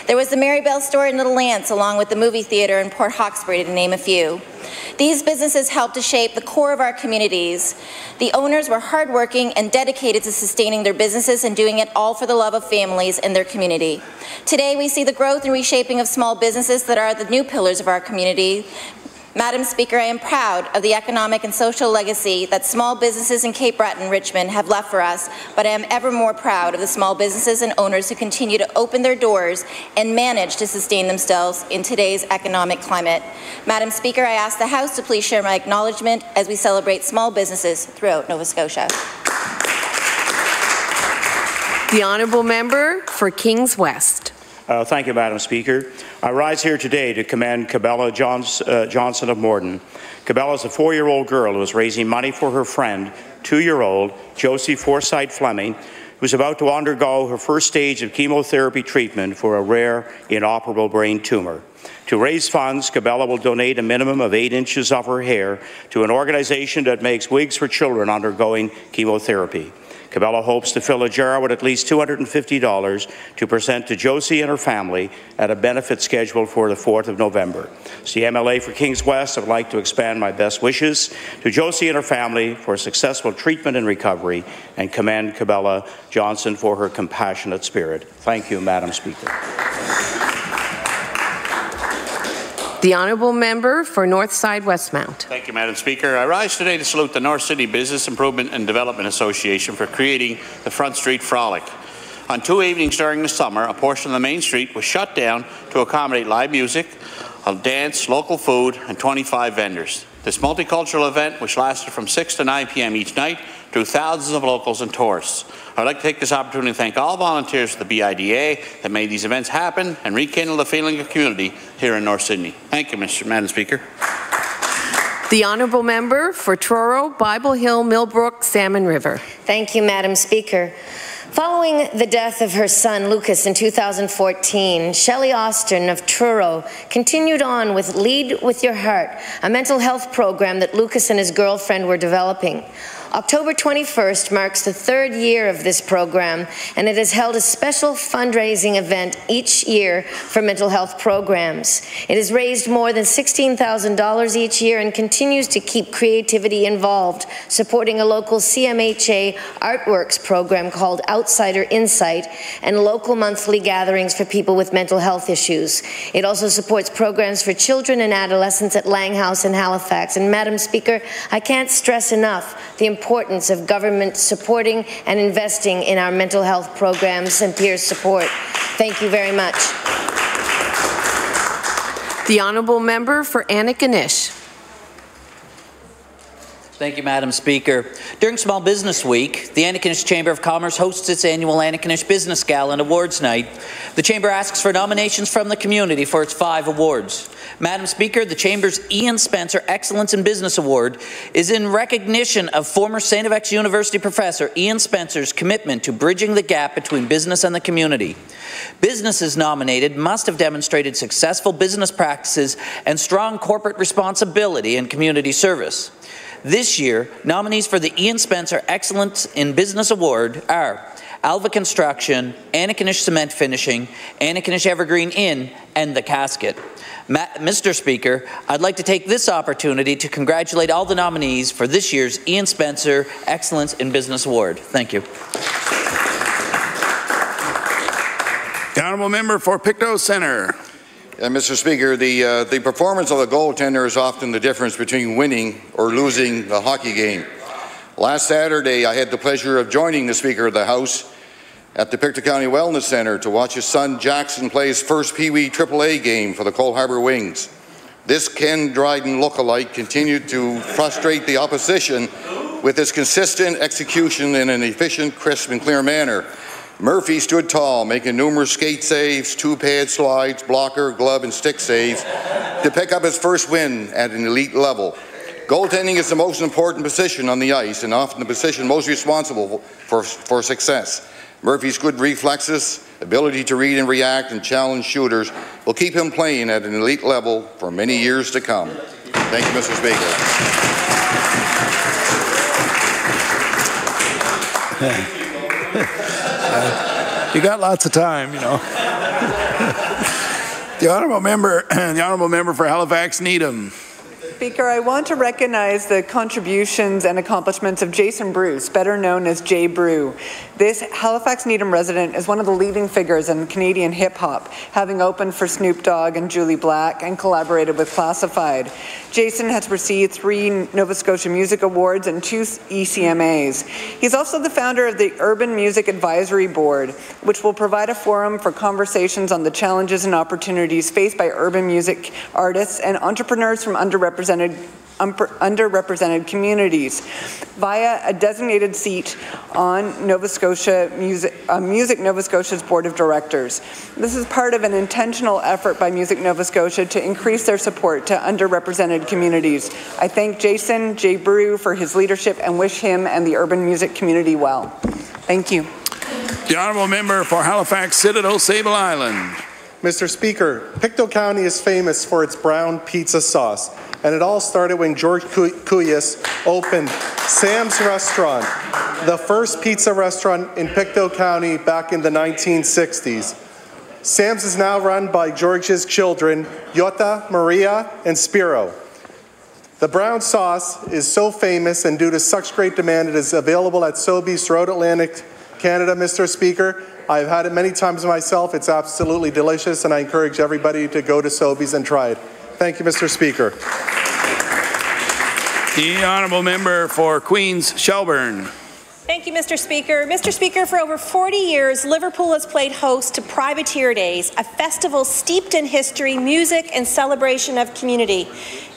There was the Marybelle Store in Little Lance, along with the movie theatre in Port Hawkesbury, to name a few. These businesses helped to shape the core of our communities. The owners were hardworking and dedicated to sustaining their businesses and doing it all for the love of families and their community. Today, we see the growth and reshaping of small businesses that are the new pillars of our community. Madam Speaker, I am proud of the economic and social legacy that small businesses in Cape Breton, Richmond have left for us, but I am ever more proud of the small businesses and owners who continue to open their doors and manage to sustain themselves in today's economic climate. Madam Speaker, I ask the House to please share my acknowledgement as we celebrate small businesses throughout Nova Scotia. The Honourable Member for Kings West. Thank you, Madam Speaker. I rise here today to commend Cabela Johnson of Morden. Cabela is a 4-year-old girl who is raising money for her friend, 2-year-old Josie Forsyth Fleming, who is about to undergo her first stage of chemotherapy treatment for a rare, inoperable brain tumor. To raise funds, Cabela will donate a minimum of 8 inches of her hair to an organization that makes wigs for children undergoing chemotherapy. Cabela hopes to fill a jar with at least $250 to present to Josie and her family at a benefit scheduled for the 4th of November. As the MLA for Kings West, I would like to expand my best wishes to Josie and her family for successful treatment and recovery, and commend Cabela Johnson for her compassionate spirit. Thank you, Madam Speaker. The Honourable Member for Northside Westmount. Thank you, Madam Speaker. I rise today to salute the North City Business Improvement and Development Association for creating the Front Street Frolic. On 2 evenings during the summer, a portion of the main street was shut down to accommodate live music, a dance, local food, and 25 vendors. This multicultural event, which lasted from 6 to 9 p.m. each night, drew thousands of locals and tourists. I'd like to take this opportunity to thank all volunteers of the BIDA that made these events happen and rekindle the feeling of community here in North Sydney. Thank you, Madam Speaker. The Honourable Member for Truro, Bible Hill, Millbrook, Salmon River. Thank you, Madam Speaker. Following the death of her son, Lucas, in 2014, Shelley Austin of Truro continued on with Lead With Your Heart, a mental health program that Lucas and his girlfriend were developing. October 21st marks the 3rd year of this program, and it has held a special fundraising event each year for mental health programs. It has raised more than $16,000 each year and continues to keep creativity involved, supporting a local CMHA artworks program called Outsider Insight and local monthly gatherings for people with mental health issues. It also supports programs for children and adolescents at Lang House in Halifax. And Madam Speaker, I can't stress enough the importance of government supporting and investing in our mental health programs and peer support. Thank you very much. The Honourable Member for Antigonish. Thank you, Madam Speaker. During Small Business Week, the Antigonish Chamber of Commerce hosts its annual Antigonish Business Gala and Awards Night. The Chamber asks for nominations from the community for its 5 awards. Madam Speaker, the Chamber's Ian Spencer Excellence in Business Award is in recognition of former St. FX University professor Ian Spencer's commitment to bridging the gap between business and the community. Businesses nominated must have demonstrated successful business practices and strong corporate responsibility and community service. This year, nominees for the Ian Spencer Excellence in Business Award are Alva Construction, Antigonish Cement Finishing, Antigonish Evergreen Inn, and The Casket. Mr. Speaker, I'd like to take this opportunity to congratulate all the nominees for this year's Ian Spencer Excellence in Business Award. Thank you. The Honourable Member for Pictou Centre. Mr. Speaker, the performance of the goaltender is often the difference between winning or losing the hockey game. Last Saturday, I had the pleasure of joining the Speaker of the House at the Pictou County Wellness Centre to watch his son Jackson play his first Pee Wee AAA game for the Cole Harbour Wings. This Ken Dryden lookalike continued to frustrate the opposition with his consistent execution in an efficient, crisp and clear manner. Murphy stood tall, making numerous skate saves, 2-pad slides, blocker, glove and stick saves to pick up his first win at an elite level. Goaltending is the most important position on the ice and often the position most responsible for success. Murphy's good reflexes, ability to read and react and challenge shooters will keep him playing at an elite level for many years to come. Thank you, Mr. Speaker. You got lots of time, you know. The honourable member for Halifax Needham. Speaker, I want to recognize the contributions and accomplishments of Jason Bruce, better known as Jay Brew. This Halifax Needham resident is one of the leading figures in Canadian hip-hop, having opened for Snoop Dogg and Julie Black and collaborated with Classified. Jason has received 3 Nova Scotia Music Awards and 2 ECMAs. He's also the founder of the Urban Music Advisory Board, which will provide a forum for conversations on the challenges and opportunities faced by urban music artists and entrepreneurs from underrepresented communities via a designated seat on Nova Scotia Music Nova Scotia's Board of Directors. This is part of an intentional effort by Music Nova Scotia to increase their support to underrepresented communities. I thank Jason J. Brew for his leadership and wish him and the urban music community well. Thank you. The honourable member for Halifax Citadel Sable Island. Mr. Speaker, Pictou County is famous for its brown pizza sauce, and it all started when George Cuyas opened Sam's Restaurant, the first pizza restaurant in Pictou County back in the 1960s. Sam's is now run by George's children, Yota, Maria, and Spiro. The brown sauce is so famous, and due to such great demand, it is available at Sobeys throughout Atlantic Canada, Mr. Speaker. I've had it many times myself. It's absolutely delicious, and I encourage everybody to go to Sobeys and try it. Thank you, Mr. Speaker. The honourable member for Queens Shelburne. Thank you, Mr. Speaker. Mr. Speaker, for over 40 years, Liverpool has played host to Privateer Days, a festival steeped in history, music, and celebration of community.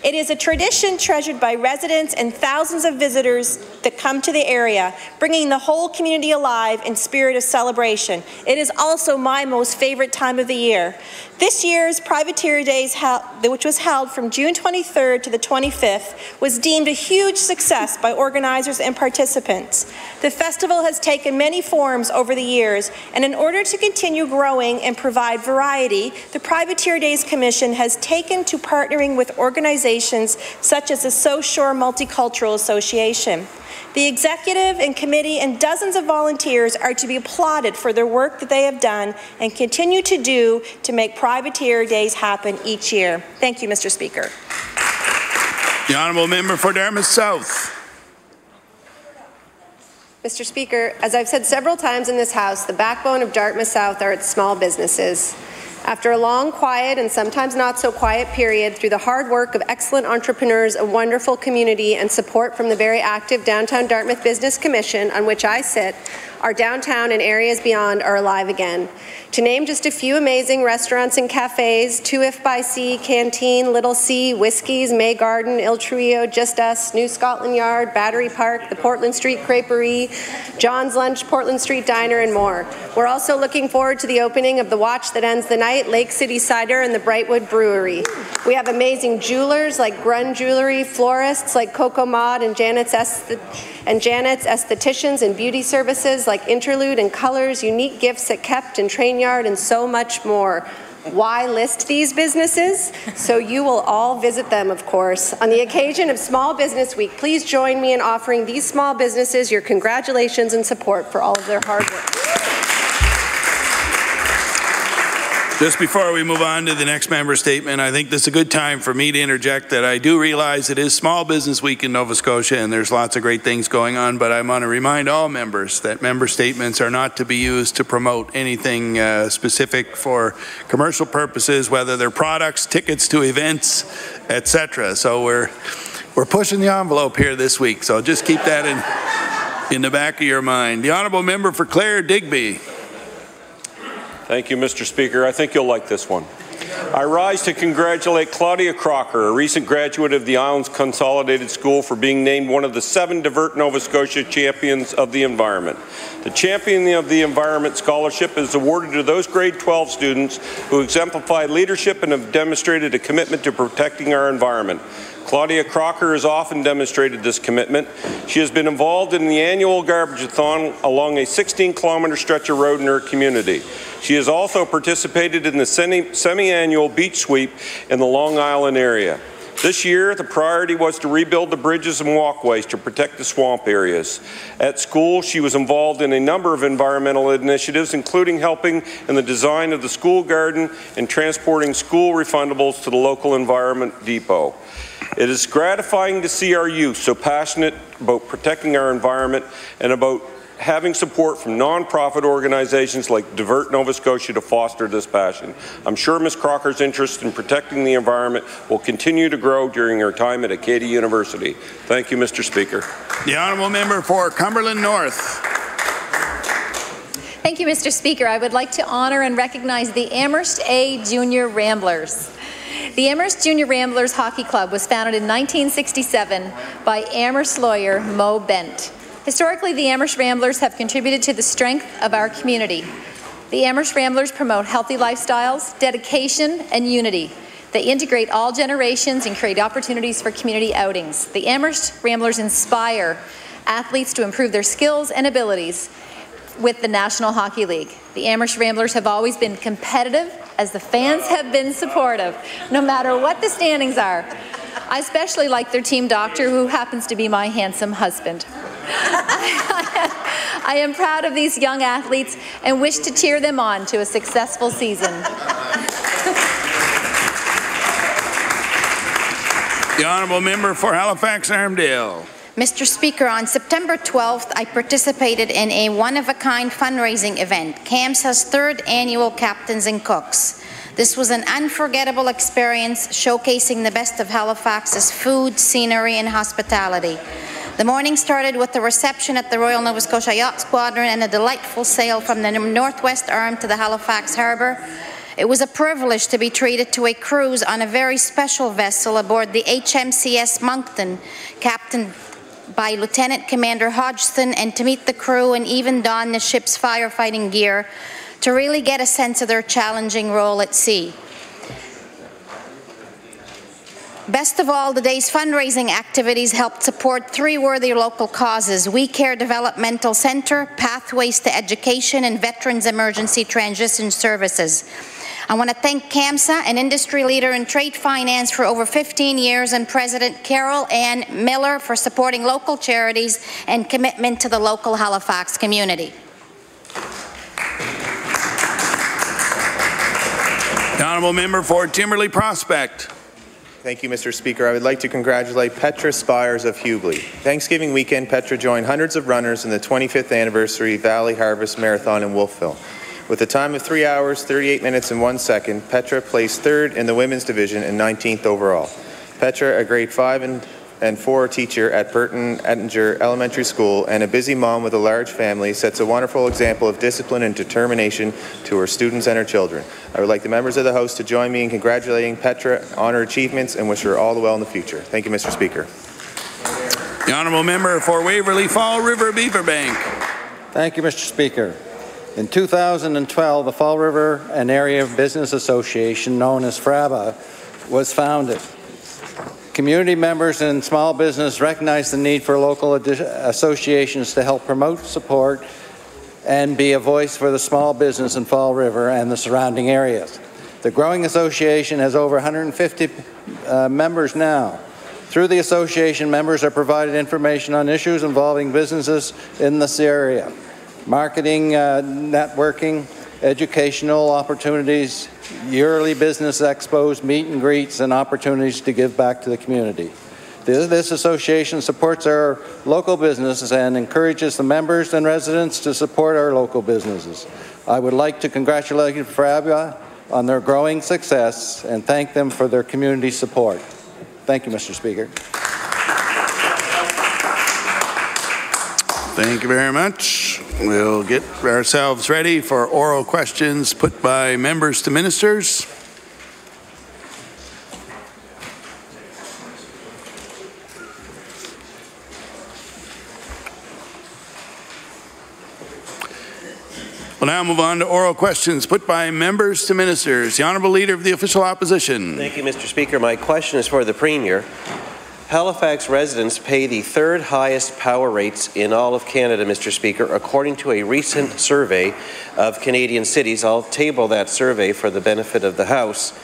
It is a tradition treasured by residents and thousands of visitors that come to the area, bringing the whole community alive in spirit of celebration. It is also my most favorite time of the year. This year's Privateer Days, which was held from June 23rd to the 25th, was deemed a huge success by organizers and participants. The festival has taken many forms over the years, and in order to continue growing and provide variety, the Privateer Days Commission has taken to partnering with organizations such as the South Shore Multicultural Association. The executive and committee and dozens of volunteers are to be applauded for their work that they have done and continue to do to make Privateer Days happen each year. Thank you, Mr. Speaker. The honourable member for Dartmouth South. Mr. Speaker, as I've said several times in this House, the backbone of Dartmouth South are its small businesses. After a long, quiet, and sometimes not so quiet period, through the hard work of excellent entrepreneurs, a wonderful community, and support from the very active Downtown Dartmouth Business Commission, on which I sit, our downtown and areas beyond are alive again. To name just a few amazing restaurants and cafes, 2 If by Sea, Canteen, Little C, Whiskies, May Garden, Il Trio, Just Us, New Scotland Yard, Battery Park, the Portland Street Creperie, John's Lunch, Portland Street Diner, and more. We're also looking forward to the opening of the Watch That Ends the Night, Lake City Cider, and the Brightwood Brewery. We have amazing jewelers like Grun Jewelry, florists like Coco Maud and Janet's estheticians and beauty services like Interlude and Colors, unique gifts at Kept and Train Yard, and so much more. Why list these businesses? So you will all visit them, of course. On the occasion of Small Business Week, please join me in offering these small businesses your congratulations and support for all of their hard work. Just before we move on to the next member statement, I think this is a good time for me to interject that I do realize it is Small Business Week in Nova Scotia and there's lots of great things going on, but I want to remind all members that member statements are not to be used to promote anything specific for commercial purposes, whether they're products, tickets to events, etc. So we're pushing the envelope here this week, so just keep that in the back of your mind. The Honourable Member for Clare Digby. Thank you, Mr. Speaker. I think you'll like this one. I rise to congratulate Claudia Crocker, a recent graduate of the Islands Consolidated School, for being named one of the 7 Divert Nova Scotia Champions of the Environment. The Champion of the Environment Scholarship is awarded to those grade 12 students who exemplify leadership and have demonstrated a commitment to protecting our environment. Claudia Crocker has often demonstrated this commitment. She has been involved in the annual garbage-a-thon along a 16-kilometer stretch of road in her community. She has also participated in the semi-annual beach sweep in the Long Island area. This year, the priority was to rebuild the bridges and walkways to protect the swamp areas. At school, she was involved in a number of environmental initiatives, including helping in the design of the school garden and transporting school refundables to the local environment depot. It is gratifying to see our youth so passionate about protecting our environment and about having support from non-profit organizations like Divert Nova Scotia to foster this passion. I'm sure Ms. Crocker's interest in protecting the environment will continue to grow during her time at Acadia University. Thank you, Mr. Speaker. The Honourable Member for Cumberland North. Thank you, Mr. Speaker. I would like to honour and recognize the Amherst A Junior Ramblers. The Amherst Junior Ramblers Hockey Club was founded in 1967 by Amherst lawyer Mo Bent. Historically, the Amherst Ramblers have contributed to the strength of our community. The Amherst Ramblers promote healthy lifestyles, dedication, and unity. They integrate all generations and create opportunities for community outings. The Amherst Ramblers inspire athletes to improve their skills and abilities with the National Hockey League. The Amherst Ramblers have always been competitive as the fans have been supportive, no matter what the standings are. I especially like their team doctor, who happens to be my handsome husband. I am proud of these young athletes and wish to cheer them on to a successful season. The Honourable Member for Halifax Armdale. Mr. Speaker, on September 12th, I participated in a one-of-a-kind fundraising event, CAMSA's 3rd annual Captains and Cooks. This was an unforgettable experience showcasing the best of Halifax's food, scenery, and hospitality. The morning started with a reception at the Royal Nova Scotia Yacht Squadron and a delightful sail from the Northwest Arm to the Halifax Harbour. It was a privilege to be treated to a cruise on a very special vessel aboard the HMCS Moncton, captained by Lieutenant Commander Hodgson, and to meet the crew and even don the ship's firefighting gear to really get a sense of their challenging role at sea. Best of all, the day's fundraising activities helped support 3 worthy local causes: We Care Developmental Centre, Pathways to Education, and Veterans Emergency Transition Services. I want to thank CAMSA, an industry leader in trade finance for over 15 years, and President Carol Ann Miller for supporting local charities and commitment to the local Halifax community. The Honourable Member for Timberley Prospect. Thank you, Mr. Speaker. I would like to congratulate Petra Spires of Hubli. Thanksgiving weekend, Petra joined hundreds of runners in the 25th anniversary Valley Harvest Marathon in Wolfville. With a time of 3 hours, 38 minutes and 1 second, Petra placed 3rd in the women's division and 19th overall. Petra, a grade 5 and and 4 teacher at Burton Ettinger Elementary School and a busy mom with a large family, sets a wonderful example of discipline and determination to her students and her children. I would like the members of the House to join me in congratulating Petra on her achievements and wish her all the well in the future. Thank you, Mr. Speaker. The Honourable Member for Waverley Fall River Beaverbank. Thank you, Mr. Speaker. In 2012, the Fall River and Area Business Association, known as FRABA, was founded. Community members and small business recognized the need for local associations to help promote, support, and be a voice for the small business in Fall River and the surrounding areas. The growing association has over 150 members now. Through the association, members are provided information on issues involving businesses in this area, marketing, networking, educational opportunities, yearly business expos, meet and greets, and opportunities to give back to the community. This association supports our local businesses and encourages the members and residents to support our local businesses. I would like to congratulate FRABA on their growing success and thank them for their community support. Thank you, Mr. Speaker. Thank you very much. We'll get ourselves ready for oral questions put by members to ministers. We'll now move on to oral questions put by members to ministers. The Honourable Leader of the Official Opposition. Thank you, Mr. Speaker. My question is for the Premier. Halifax residents pay the 3rd highest power rates in all of Canada, Mr. Speaker, according to a recent survey of Canadian cities. I'll table that survey for the benefit of the House.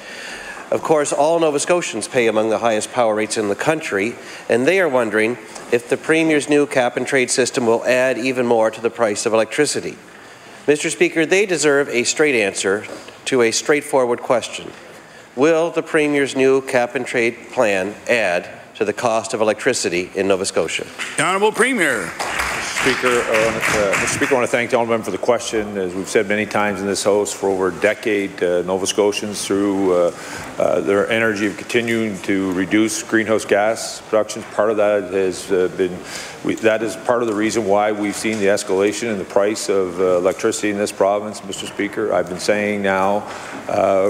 Of course, all Nova Scotians pay among the highest power rates in the country, and they are wondering if the Premier's new cap-and-trade system will add even more to the price of electricity. Mr. Speaker, they deserve a straight answer to a straightforward question. Will the Premier's new cap-and-trade plan add to the cost of electricity in Nova Scotia? The Honourable Premier. Mr. Speaker, I want to thank the Honourable Member for the question. As we've said many times in this House, for over a decade, Nova Scotians, through their energy, have continued to reduce greenhouse gas production. Part of that has that is part of the reason why we've seen the escalation in the price of electricity in this province, Mr. Speaker. I've been saying now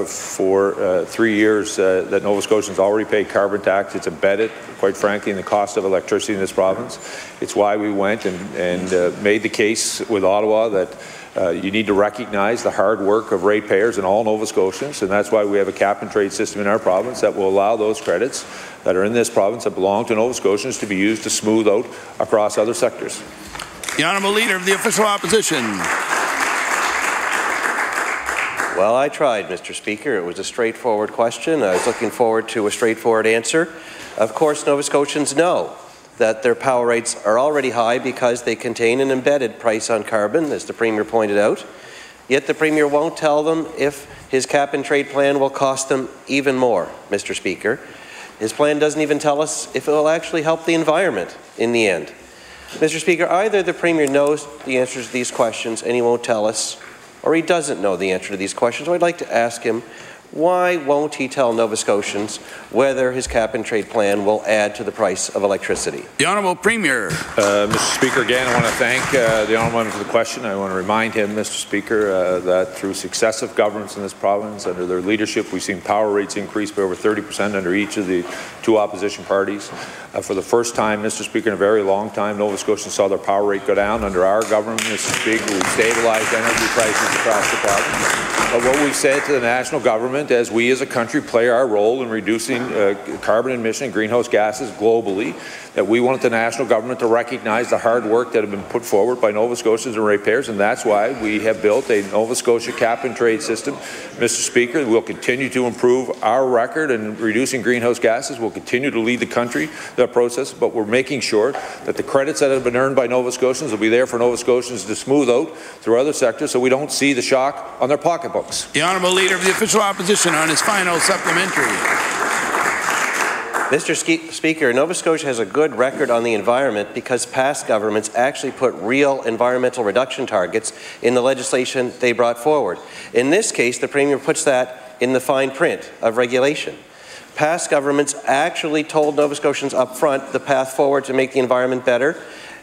for 3 years that Nova Scotians already pay carbon tax. It's embedded, quite frankly, in the cost of electricity in this province. It's why we went and made the case with Ottawa that you need to recognize the hard work of ratepayers and all Nova Scotians, and that's why we have a cap-and-trade system in our province that will allow those credits that are in this province that belong to Nova Scotians to be used to smooth out across other sectors. The Honourable Leader of the Official Opposition. Well, I tried, Mr. Speaker. It was a straightforward question. I was looking forward to a straightforward answer. Of course, Nova Scotians know that their power rates are already high because they contain an embedded price on carbon, as the Premier pointed out. Yet the Premier won't tell them if his cap-and-trade plan will cost them even more, Mr. Speaker. His plan doesn't even tell us if it will actually help the environment in the end. Mr. Speaker, either the Premier knows the answers to these questions and he won't tell us, or he doesn't know the answer to these questions. So I'd like to ask him, why won't he tell Nova Scotians whether his cap-and-trade plan will add to the price of electricity? The Honourable Premier. Mr. Speaker, again, I want to thank the Honourable Member for the question. I want to remind him, Mr. Speaker, that through successive governments in this province, under their leadership, we've seen power rates increase by over 30% under each of the 2 opposition parties. For the first time, Mr. Speaker, in a very long time, Nova Scotians saw their power rate go down. Under our government, Mr. Speaker, we've stabilized energy prices across the province. But what we've said to the national government, as we as a country play our role in reducing carbon emission and greenhouse gases globally, that we want the national government to recognize the hard work that has been put forward by Nova Scotians and ratepayers, and that's why we have built a Nova Scotia cap-and-trade system. Mr. Speaker, we'll continue to improve our record in reducing greenhouse gases. We'll continue to lead the country that process, but we're making sure that the credits that have been earned by Nova Scotians will be there for Nova Scotians to smooth out through other sectors so we don't see the shock on their pocketbooks. The Honourable Leader of the Official Opposition on his final supplementary. Mr. Speaker, Nova Scotia has a good record on the environment because past governments actually put real environmental reduction targets in the legislation they brought forward. In this case, the Premier puts that in the fine print of regulation. Past governments actually told Nova Scotians up front the path forward to make the environment better.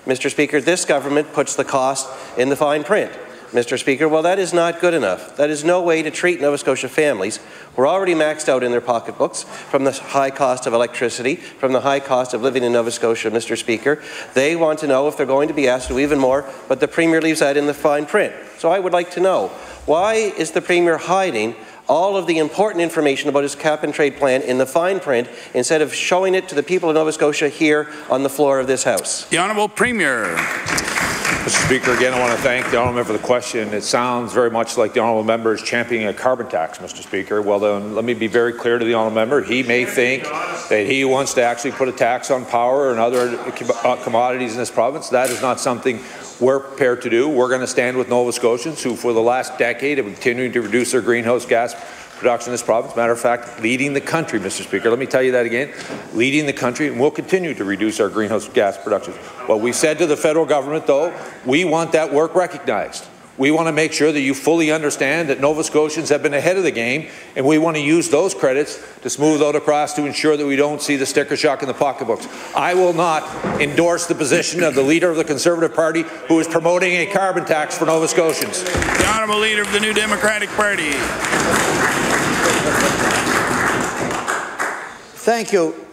Mr. Speaker, this government puts the cost in the fine print. Mr. Speaker, well, that is not good enough. That is no way to treat Nova Scotia families who are already maxed out in their pocketbooks from the high cost of electricity, from the high cost of living in Nova Scotia, Mr. Speaker. They want to know if they're going to be asked to do even more, but the Premier leaves that in the fine print. So I would like to know, why is the Premier hiding all of the important information about his cap-and-trade plan in the fine print instead of showing it to the people of Nova Scotia here on the floor of this House? The Honourable Premier. Mr. Speaker, again, I want to thank the Honourable Member for the question. It sounds very much like the Honourable Member is championing a carbon tax, Mr. Speaker. Well, then, let me be very clear to the Honourable Member. He may think that he wants to actually put a tax on power and other commodities in this province. That is not something we're prepared to do. We're going to stand with Nova Scotians who, for the last decade, have continued to reduce their greenhouse gas production in this province. Matter of fact, leading the country, Mr. Speaker. Let me tell you that again. Leading the country, and we'll continue to reduce our greenhouse gas production. What we said to the federal government, though, we want that work recognized. We want to make sure that you fully understand that Nova Scotians have been ahead of the game, and we want to use those credits to smooth out across to ensure that we don't see the sticker shock in the pocketbooks. I will not endorse the position of the Leader of the Conservative Party who is promoting a carbon tax for Nova Scotians. The Honourable Leader of the New Democratic Party. Thank you.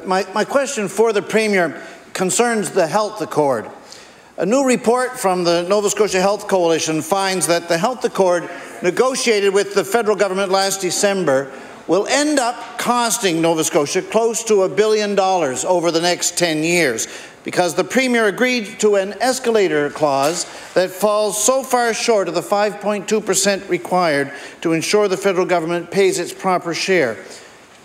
My question for the Premier concerns the health accord. A new report from the Nova Scotia Health Coalition finds that the health accord negotiated with the federal government last December will end up costing Nova Scotia close to $1 billion over the next 10 years because the Premier agreed to an escalator clause that falls so far short of the 5.2% required to ensure the federal government pays its proper share.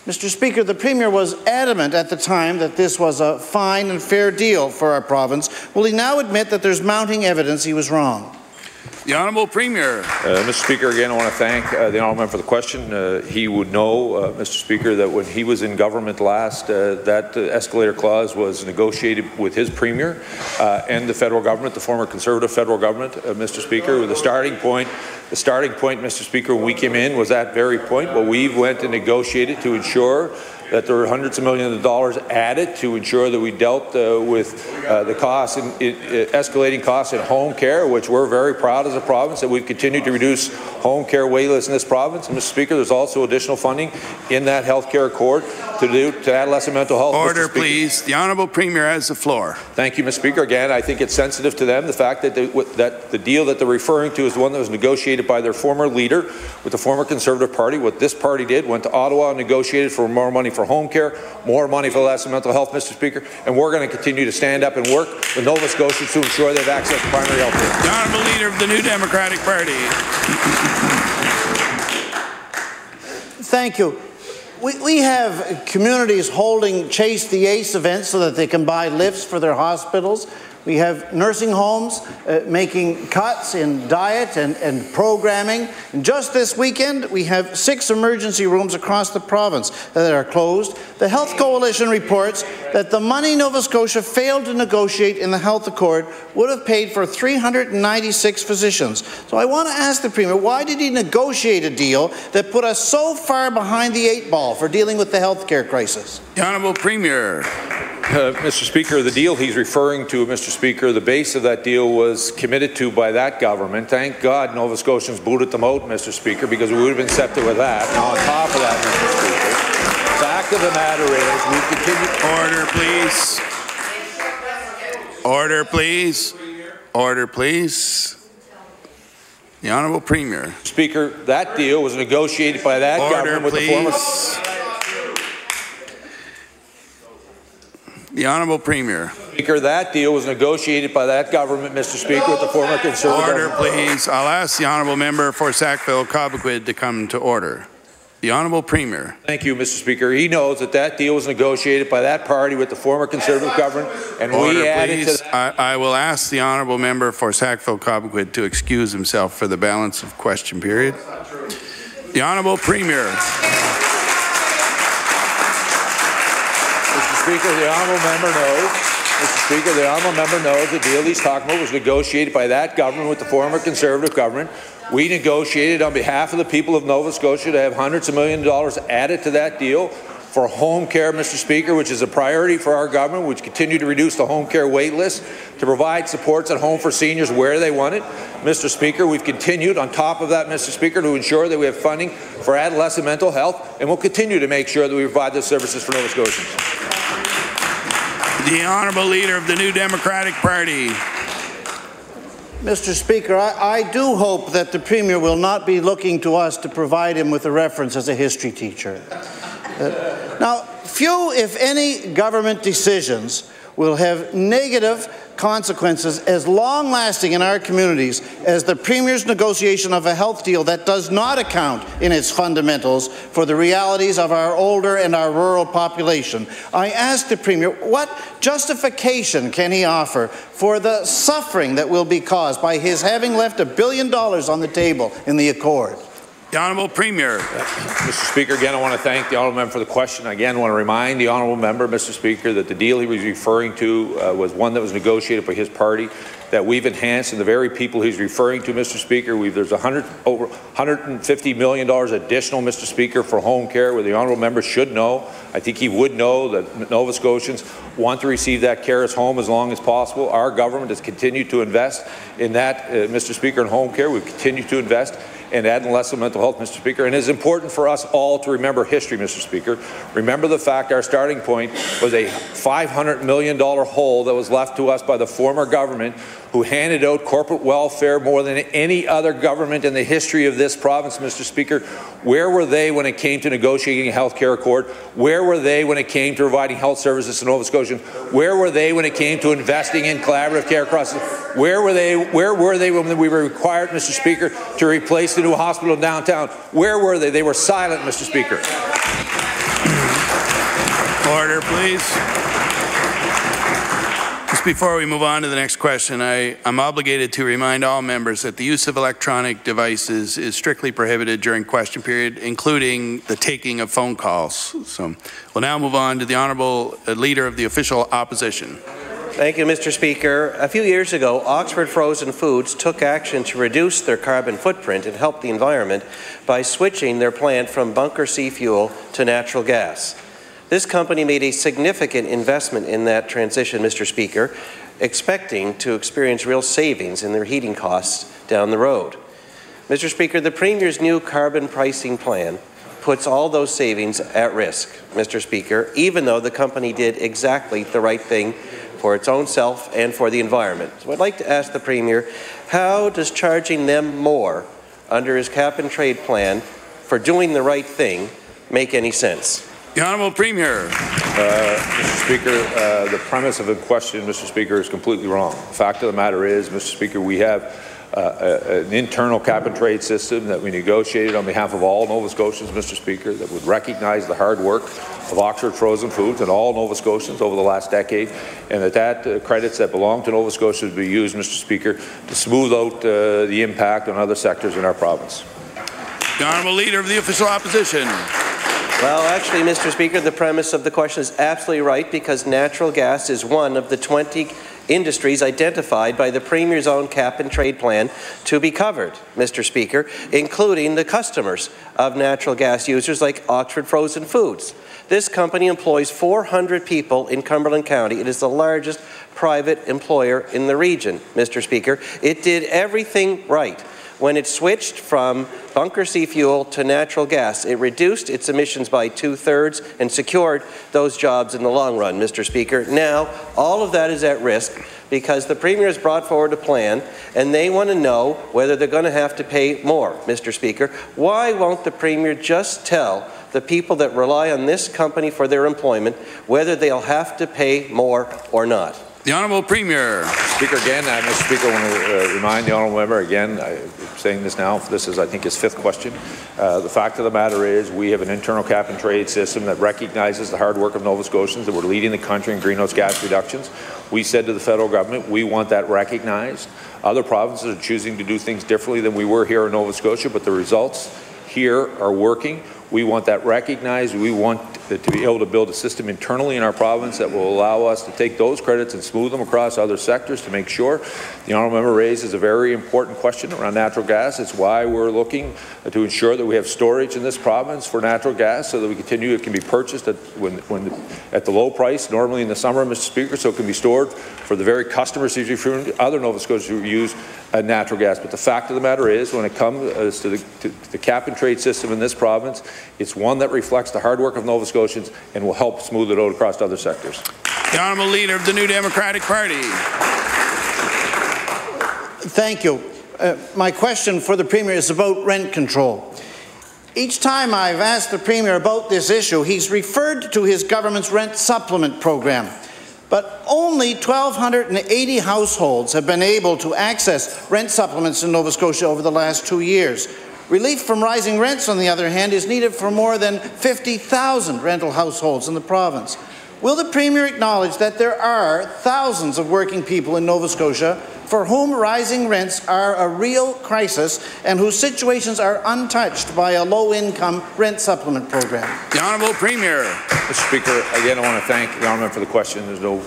Mr. Speaker, the Premier was adamant at the time that this was a fine and fair deal for our province. Will he now admit that there's mounting evidence he was wrong? The Honourable Premier. Mr. Speaker, again, I want to thank the Honourable Member for the question. He would know, Mr. Speaker, that when he was in government last, that escalator clause was negotiated with his Premier and the federal government, the former Conservative federal government, Mr. Speaker. The starting point, Mr. Speaker, when we came in was that very point. But we went and negotiated to ensure that there were hundreds of millions of dollars added to ensure that we dealt with the costs, escalating costs in home care, which we're very proud as a province that we've continued to reduce home care waitlists in this province. And Mr. Speaker, there's also additional funding in that health care accord to adolescent mental health. Order, please. The Honourable Premier has the floor. Thank you, Mr. Speaker. Again, I think it's sensitive to them, the fact that the deal that they're referring to is the one that was negotiated by their former leader with the former Conservative Party. What this party did, went to Ottawa and negotiated for more money for home care, more money for adolescent mental health, Mr. Speaker, and we're going to continue to stand up and work with Nova Scotians to ensure they have access to primary health care. The Honourable Leader of the New Democratic Party. Thank you. We have communities holding Chase the Ace events so that they can buy lifts for their hospitals. We have nursing homes making cuts in diet and programming. And just this weekend, we have 6 emergency rooms across the province that are closed. The Health Coalition reports that the money Nova Scotia failed to negotiate in the Health Accord would have paid for 396 physicians. So I want to ask the Premier, why did he negotiate a deal that put us so far behind the 8 ball for dealing with the health care crisis? The Honourable Premier. Mr. Speaker, the deal he's referring to, Mr. Speaker, the base of that deal was committed to by that government. Thank God Nova Scotians booted them out, Mr. Speaker, because we would have been accepted with that. Now, on top of that, Mr. Speaker, the fact of the matter is we continue... Order, please. Order, please. The Honourable Premier. Speaker, that deal was negotiated by that government with the former... The Honourable Premier. Speaker, that deal was negotiated by that government, Mr. Speaker, with the former Conservative government. Order, please. I'll ask the Honourable Member for Sackville-Cobequid to come to order. The Honourable Premier. Thank you, Mr. Speaker. He knows that that deal was negotiated by that party with the former Conservative government, and order, we added please. to... I will ask the Honourable Member for Sackville-Cobequid to excuse himself for the balance of question period. The Honourable Premier. Mr. Speaker, the Honourable Member knows. Mr. Speaker, the Honourable Member knows the deal he's talking about was negotiated by that government with the former Conservative government. We negotiated on behalf of the people of Nova Scotia to have hundreds of millions of dollars added to that deal for home care, Mr. Speaker, which is a priority for our government, which continue to reduce the home care wait list, to provide supports at home for seniors where they want it. Mr. Speaker, we've continued on top of that, Mr. Speaker, to ensure that we have funding for adolescent mental health, and we'll continue to make sure that we provide the services for Nova Scotians. The Honourable Leader of the New Democratic Party. Mr. Speaker, I do hope that the Premier will not be looking to us to provide him with a reference as a history teacher. Now, few, if any, government decisions will have negative consequences as long-lasting in our communities as the Premier's negotiation of a health deal that does not account in its fundamentals for the realities of our older and our rural population. I ask the Premier, what justification can he offer for the suffering that will be caused by his having left $1 billion on the table in the Accord? The Honourable Premier. Mr. Speaker, again, I want to thank the Honourable Member for the question. Again, I want to remind the Honourable Member, Mr. Speaker, that the deal he was referring to was one that was negotiated by his party, that we've enhanced, and the very people he's referring to, Mr. Speaker, there's over $150 million additional, Mr. Speaker, for home care, where the Honourable Member should know. I think he would know that Nova Scotians want to receive that care at home as long as possible. Our government has continued to invest in that, Mr. Speaker, in home care. We've continued to invest and adolescent mental health, Mr. Speaker. And it is important for us all to remember history, Mr. Speaker. Remember the fact our starting point was a $500 million hole that was left to us by the former government, who handed out corporate welfare more than any other government in the history of this province, Mr. Speaker. Where were they when it came to negotiating a health care accord? Where were they when it came to providing health services to Nova Scotians? Where were they when it came to investing in collaborative care across the... Where were they when we were required, Mr. Speaker, to replace the new hospital downtown? Where were they? They were silent, Mr. Speaker. Order, please. Just before we move on to the next question, I'm obligated to remind all members that the use of electronic devices is strictly prohibited during question period, including the taking of phone calls. So we'll now move on to the Honourable Leader of the Official Opposition. Thank you, Mr. Speaker. A few years ago, Oxford Frozen Foods took action to reduce their carbon footprint and help the environment by switching their plant from bunker C fuel to natural gas. This company made a significant investment in that transition, Mr. Speaker, expecting to experience real savings in their heating costs down the road. Mr. Speaker, the Premier's new carbon pricing plan puts all those savings at risk, Mr. Speaker, even though the company did exactly the right thing for its own self and for the environment. So I'd like to ask the Premier, how does charging them more under his cap-and-trade plan for doing the right thing make any sense? The Honourable Premier. Mr. Speaker, the premise of the question, Mr. Speaker, is completely wrong. The fact of the matter is, Mr. Speaker, we have an internal cap-and-trade system that we negotiated on behalf of all Nova Scotians, Mr. Speaker, that would recognize the hard work of Oxford Frozen Foods and all Nova Scotians over the last decade, and that credits that belong to Nova Scotia would be used, Mr. Speaker, to smooth out the impact on other sectors in our province. The Honourable Leader of the Official Opposition. Well, actually, Mr. Speaker, the premise of the question is absolutely right, because natural gas is one of the 20 industries identified by the Premier's own cap-and-trade plan to be covered, Mr. Speaker, including the customers of natural gas users like Oxford Frozen Foods. This company employs 400 people in Cumberland County. It is the largest private employer in the region, Mr. Speaker. It did everything right when it switched from bunker C fuel to natural gas. It reduced its emissions by 2/3 and secured those jobs in the long run, Mr. Speaker. Now, all of that is at risk because the Premier has brought forward a plan and they want to know whether they're going to have to pay more, Mr. Speaker. Why won't the Premier just tell the people that rely on this company for their employment whether they'll have to pay more or not? The Honourable Premier. Speaker, again, Mr. Speaker, I want to remind the Honourable Member again, I'm saying this now, this is, I think, his 5th question. The fact of the matter is we have an internal cap-and-trade system that recognizes the hard work of Nova Scotians, that we're leading the country in greenhouse gas reductions. We said to the federal government, we want that recognized. Other provinces are choosing to do things differently than we were here in Nova Scotia, but the results here are working. We want that recognized. We want to be able to build a system internally in our province that will allow us to take those credits and smooth them across other sectors to make sure. The honourable member raises a very important question around natural gas. It's why we're looking to ensure that we have storage in this province for natural gas so that we continue, it can be purchased at the low price, normally in the summer, Mr. Speaker, so it can be stored for the very customers usually from other Nova Scotians who use natural gas. But the fact of the matter is, when it comes to the cap and trade system in this province, it's one that reflects the hard work of Nova Scotians and will help smooth it out across other sectors. The Honourable Leader of the New Democratic Party. Thank you. My question for the Premier is about rent control. Each time I've asked the Premier about this issue, he's referred to his government's rent supplement program. But only 1,280 households have been able to access rent supplements in Nova Scotia over the last 2 years. Relief from rising rents, on the other hand, is needed for more than 50,000 rental households in the province. Will the Premier acknowledge that there are thousands of working people in Nova Scotia for whom rising rents are a real crisis and whose situations are untouched by a low-income rent supplement program? The Honourable Premier. Mr. Speaker, again, I want to thank the honourable for the question. There's no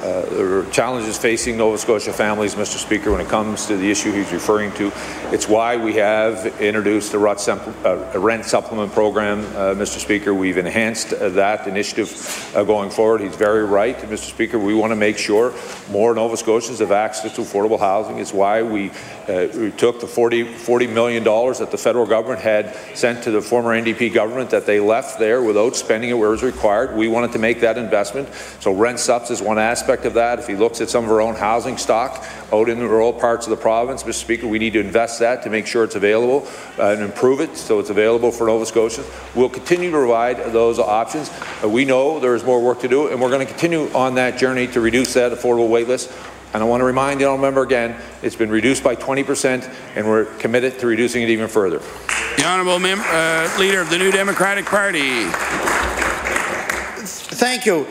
there are challenges facing Nova Scotia families, Mr. Speaker, when it comes to the issue he's referring to. It's why we have introduced the rent supplement program, Mr. Speaker. We've enhanced that initiative going forward. He's very right, Mr. Speaker. We want to make sure more Nova Scotians have access to affordable housing. It's why we took the $40 million that the federal government had sent to the former NDP government that they left there without spending it where it was required. We wanted to make that investment. So rent subs is one aspect of that. If he looks at some of our own housing stock out in the rural parts of the province, Mr. Speaker, we need to invest that to make sure it's available and improve it so it's available for Nova Scotians. We'll continue to provide those options. We know there is more work to do, and we're going to continue on that journey to reduce that affordable wait list. And I want to remind the honourable member again, it's been reduced by 20%, and we're committed to reducing it even further. The Honourable Leader of the New Democratic Party. Thank you.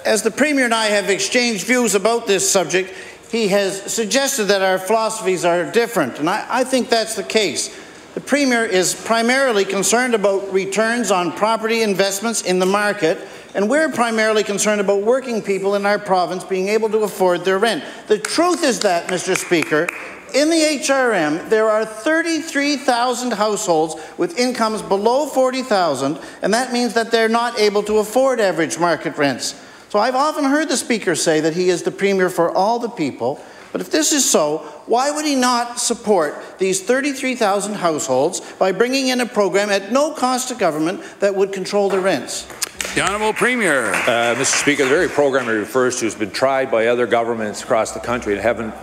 As the Premier and I have exchanged views about this subject, he has suggested that our philosophies are different, and I think that's the case. The Premier is primarily concerned about returns on property investments in the market, and we're primarily concerned about working people in our province being able to afford their rent. The truth is that, Mr. Speaker, in the HRM, there are 33,000 households with incomes below $40,000, and that means that they're not able to afford average market rents. So I've often heard the Speaker say that he is the Premier for all the people, but if this is so, why would he not support these 33,000 households by bringing in a program at no cost to government that would control the rents? The Honourable Premier. Mr. Speaker, the very program he refers to has been tried by other governments across the country and haven't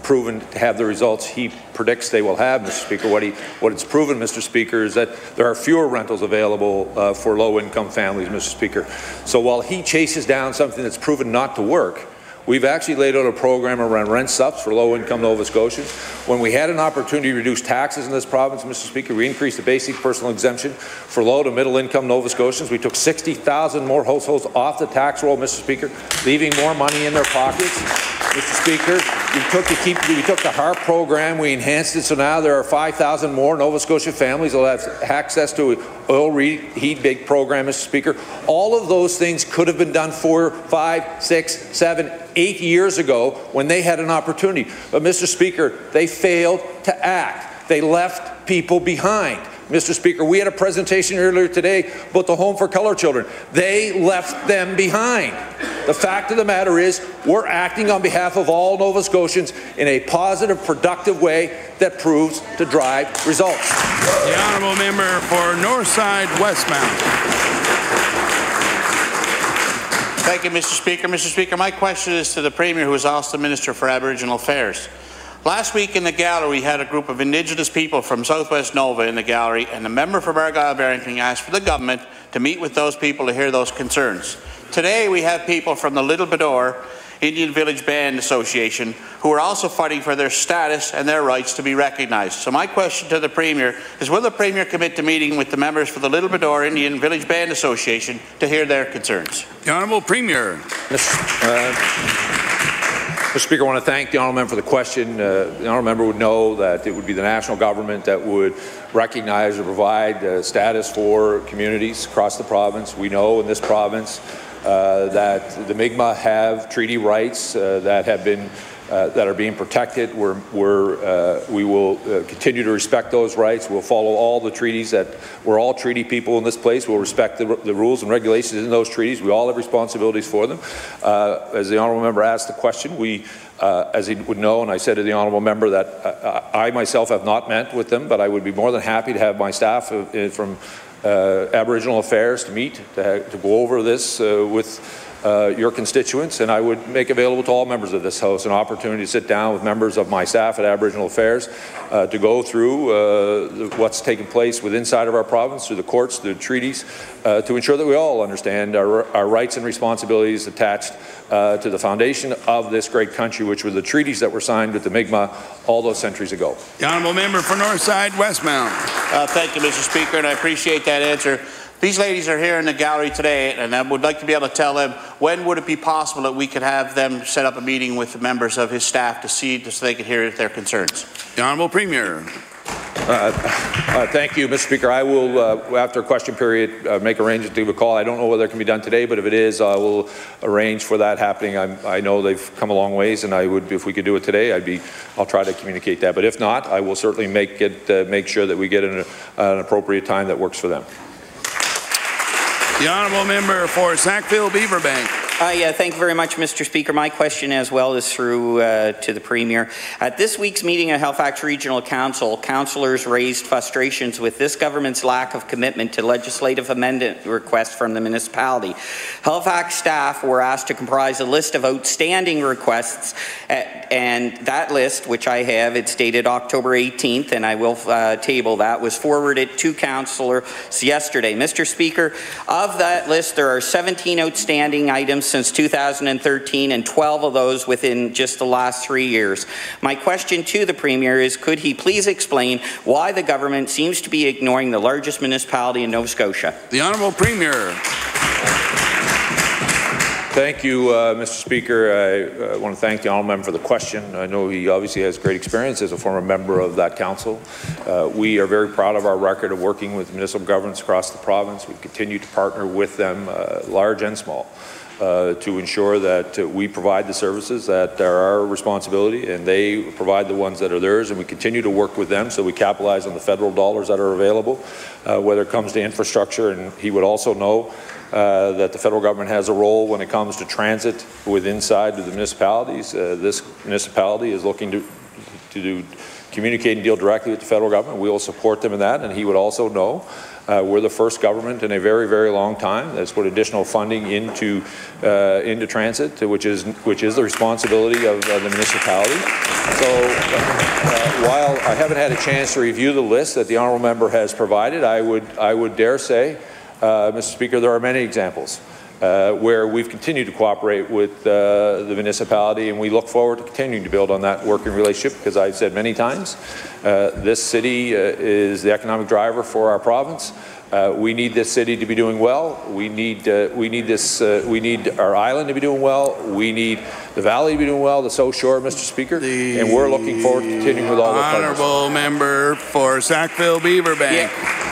proven to have the results he predicts they will have, Mr. Speaker. What it's proven, Mr. Speaker, is that there are fewer rentals available for low-income families, Mr. Speaker. So while he chases down something that's proven not to work, we've actually laid out a program around rent subs for low-income Nova Scotians. When we had an opportunity to reduce taxes in this province, Mr. Speaker, we increased the basic personal exemption for low to middle-income Nova Scotians. We took 60,000 more households off the tax roll, Mr. Speaker, leaving more money in their pockets. Mr. Speaker, we took the HARP program, we enhanced it, so now there are 5,000 more Nova Scotia families that will have access to oil heat big program, Mr. Speaker. All of those things could have been done 4, 5, 6, 7, 8 years ago when they had an opportunity. But, Mr. Speaker, they failed to act. They left people behind. Mr. Speaker, we had a presentation earlier today about the Home for Colour Children. They left them behind. The fact of the matter is we're acting on behalf of all Nova Scotians in a positive, productive way that proves to drive results. The Honourable Member for Northside Westmount. Thank you, Mr. Speaker. Mr. Speaker, my question is to the Premier, who is also the Minister for Aboriginal Affairs. Last week in the gallery, we had a group of Indigenous people from Southwest Nova in the gallery, and the member for Argyll-Barrington asked for the government to meet with those people to hear those concerns. Today, we have people from the Little Bedore Indian Village Band Association who are also fighting for their status and their rights to be recognized. So my question to the Premier is, will the Premier commit to meeting with the members for the Little Bedore Indian Village Band Association to hear their concerns? The Honourable Premier. Mr. Speaker, I want to thank the honourable member for the question. The honourable member would know that it would be the national government that would recognize or provide status for communities across the province. We know in this province that the Mi'kmaq have treaty rights that have been that are being protected. We will continue to respect those rights. We'll follow all the treaties. That we're all treaty people in this place. We'll respect the rules and regulations in those treaties. We all have responsibilities for them. As the honourable member asked the question, we, as he would know, and I said to the honourable member that I myself have not met with them, but I would be more than happy to have my staff from Aboriginal Affairs to meet, to go over this with your constituents, and I would make available to all members of this House an opportunity to sit down with members of my staff at Aboriginal Affairs to go through what's taking place within inside of our province, through the courts, through the treaties, to ensure that we all understand our rights and responsibilities attached to the foundation of this great country, which were the treaties that were signed with the Mi'kmaq all those centuries ago. The honourable member for Northside Westmount. Thank you, Mr. Speaker, and I appreciate that answer. These ladies are here in the gallery today, and I would like to be able to tell them, when would it be possible that we could have them set up a meeting with the members of his staff to see, so they could hear their concerns? The Honourable Premier. Thank you, Mr. Speaker. I will, after a question period, make arrangements to give a call. I don't know whether it can be done today, but if it is, I will arrange for that happening. I know they've come a long ways, and I would, if we could do it today, I'll try to communicate that. But if not, I will certainly make sure that we get an appropriate time that works for them. The honourable member for Sackville-Beaverbank. Yeah, thank you very much, Mr. Speaker. My question as well is through to the Premier. At this week's meeting of Halifax Regional Council, councillors raised frustrations with this government's lack of commitment to legislative amendment requests from the municipality. Halifax staff were asked to comprise a list of outstanding requests, and that list, which I have, it's dated October 18th, and I will table that, was forwarded to councillors yesterday. Mr. Speaker, of that list, there are 17 outstanding items since 2013, and 12 of those within just the last 3 years. My question to the Premier is, could he please explain why the government seems to be ignoring the largest municipality in Nova Scotia? The Honourable Premier. Thank you, Mr. Speaker. I want to thank the honourable member for the question. I know he obviously has great experience as a former member of that council. We are very proud of our record of working with municipal governments across the province. We continue to partner with them, large and small, to ensure that we provide the services that are our responsibility, and they provide the ones that are theirs, and we continue to work with them so we capitalize on the federal dollars that are available, whether it comes to infrastructure. And he would also know that the federal government has a role when it comes to transit inside of the municipalities. This municipality is looking to communicate and deal directly with the federal government. We will support them in that, and he would also know we're the first government in a very, very long time that's put additional funding into transit, which is the responsibility of the municipality. So while I haven't had a chance to review the list that the honourable member has provided, I would dare say, Mr. Speaker, there are many examples where we've continued to cooperate with the municipality, and we look forward to continuing to build on that working relationship, because I've said many times, this city is the economic driver for our province. We need this city to be doing well. We need our island to be doing well. We need the valley to be doing well, the South Shore, Mr. Speaker, and we're looking forward to continuing with all the honourable member for Sackville-Beaverbank. Yeah.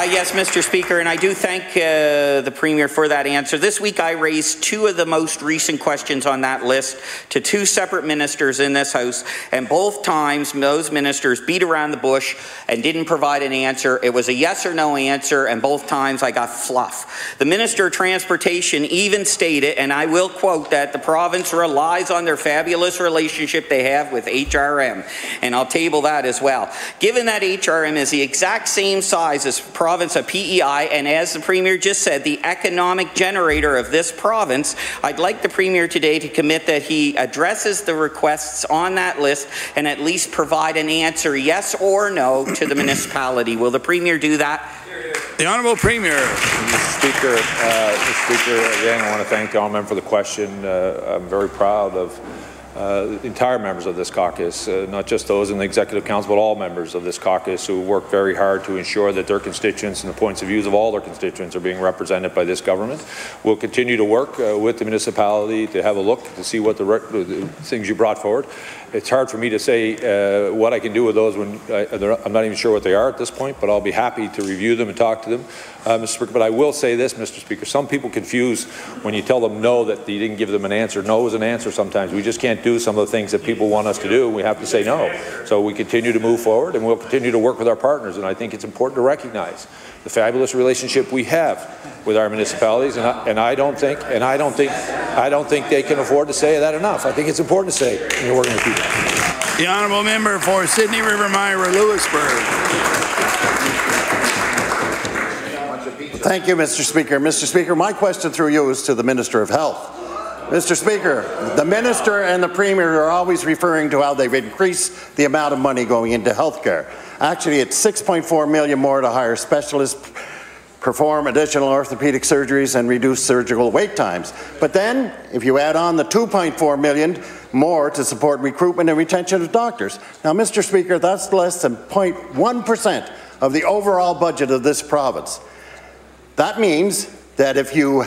Yes, Mr. Speaker, and I do thank the Premier for that answer. This week I raised two of the most recent questions on that list to two separate ministers in this House, and both times those ministers beat around the bush and didn't provide an answer. It was a yes or no answer, and both times I got fluff. The Minister of Transportation even stated, and I will quote, that the province relies on their fabulous relationship they have with HRM, and I'll table that as well. Given that HRM is the exact same size as province of PEI, and as the Premier just said, the economic generator of this province, I'd like the Premier today to commit that he addresses the requests on that list and at least provide an answer, yes or no, to the municipality. Will the Premier do that? The Honourable Premier. Mr. Speaker, again, I want to thank the honourable member for the question. I'm very proud of the entire members of this caucus, not just those in the Executive Council, but all members of this caucus who work very hard to ensure that their constituents and the points of views of all their constituents are being represented by this government. We'll continue to work with the municipality to have a look to see what the things you brought forward. It's hard for me to say what I can do with those when I'm not even sure what they are at this point, but I'll be happy to review them and talk to them, Mr. Speaker. But I will say this, Mr. Speaker, some people confuse when you tell them no that you didn't give them an answer. No is an answer sometimes. We just can't do some of the things that people want us to do. We have to say no. So we continue to move forward, and we'll continue to work with our partners. And I think it's important to recognize the fabulous relationship we have with our municipalities, and I don't think they can afford to say that enough. I think it's important to say when you're working with people. The honourable member for Sydney River Myra Lewisburg. Thank you, Mr. Speaker. Mr. Speaker, my question through you is to the Minister of Health. Mr. Speaker, the Minister and the Premier are always referring to how they've increased the amount of money going into health care. Actually, it's $6.4 million more to hire specialists, perform additional orthopedic surgeries, and reduce surgical wait times. But then, if you add on the $2.4 million more to support recruitment and retention of doctors. Now, Mr. Speaker, that's less than 0.1% of the overall budget of this province. That means that if you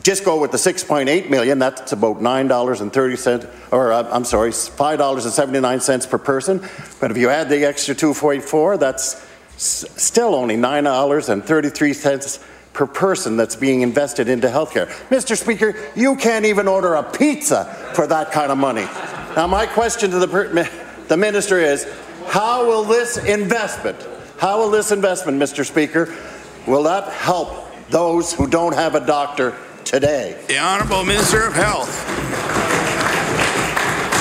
just go with the $6.8 million, that's about $9.30, or I'm sorry, $5.79 per person. But if you add the extra $2.4, that's still only $9.33 per person that's being invested into healthcare. Mr. Speaker, you can't even order a pizza for that kind of money. Now, my question to the Minister is, how will this investment, Mr. Speaker, will that help those who don't have a doctor today? The Honourable Minister of Health.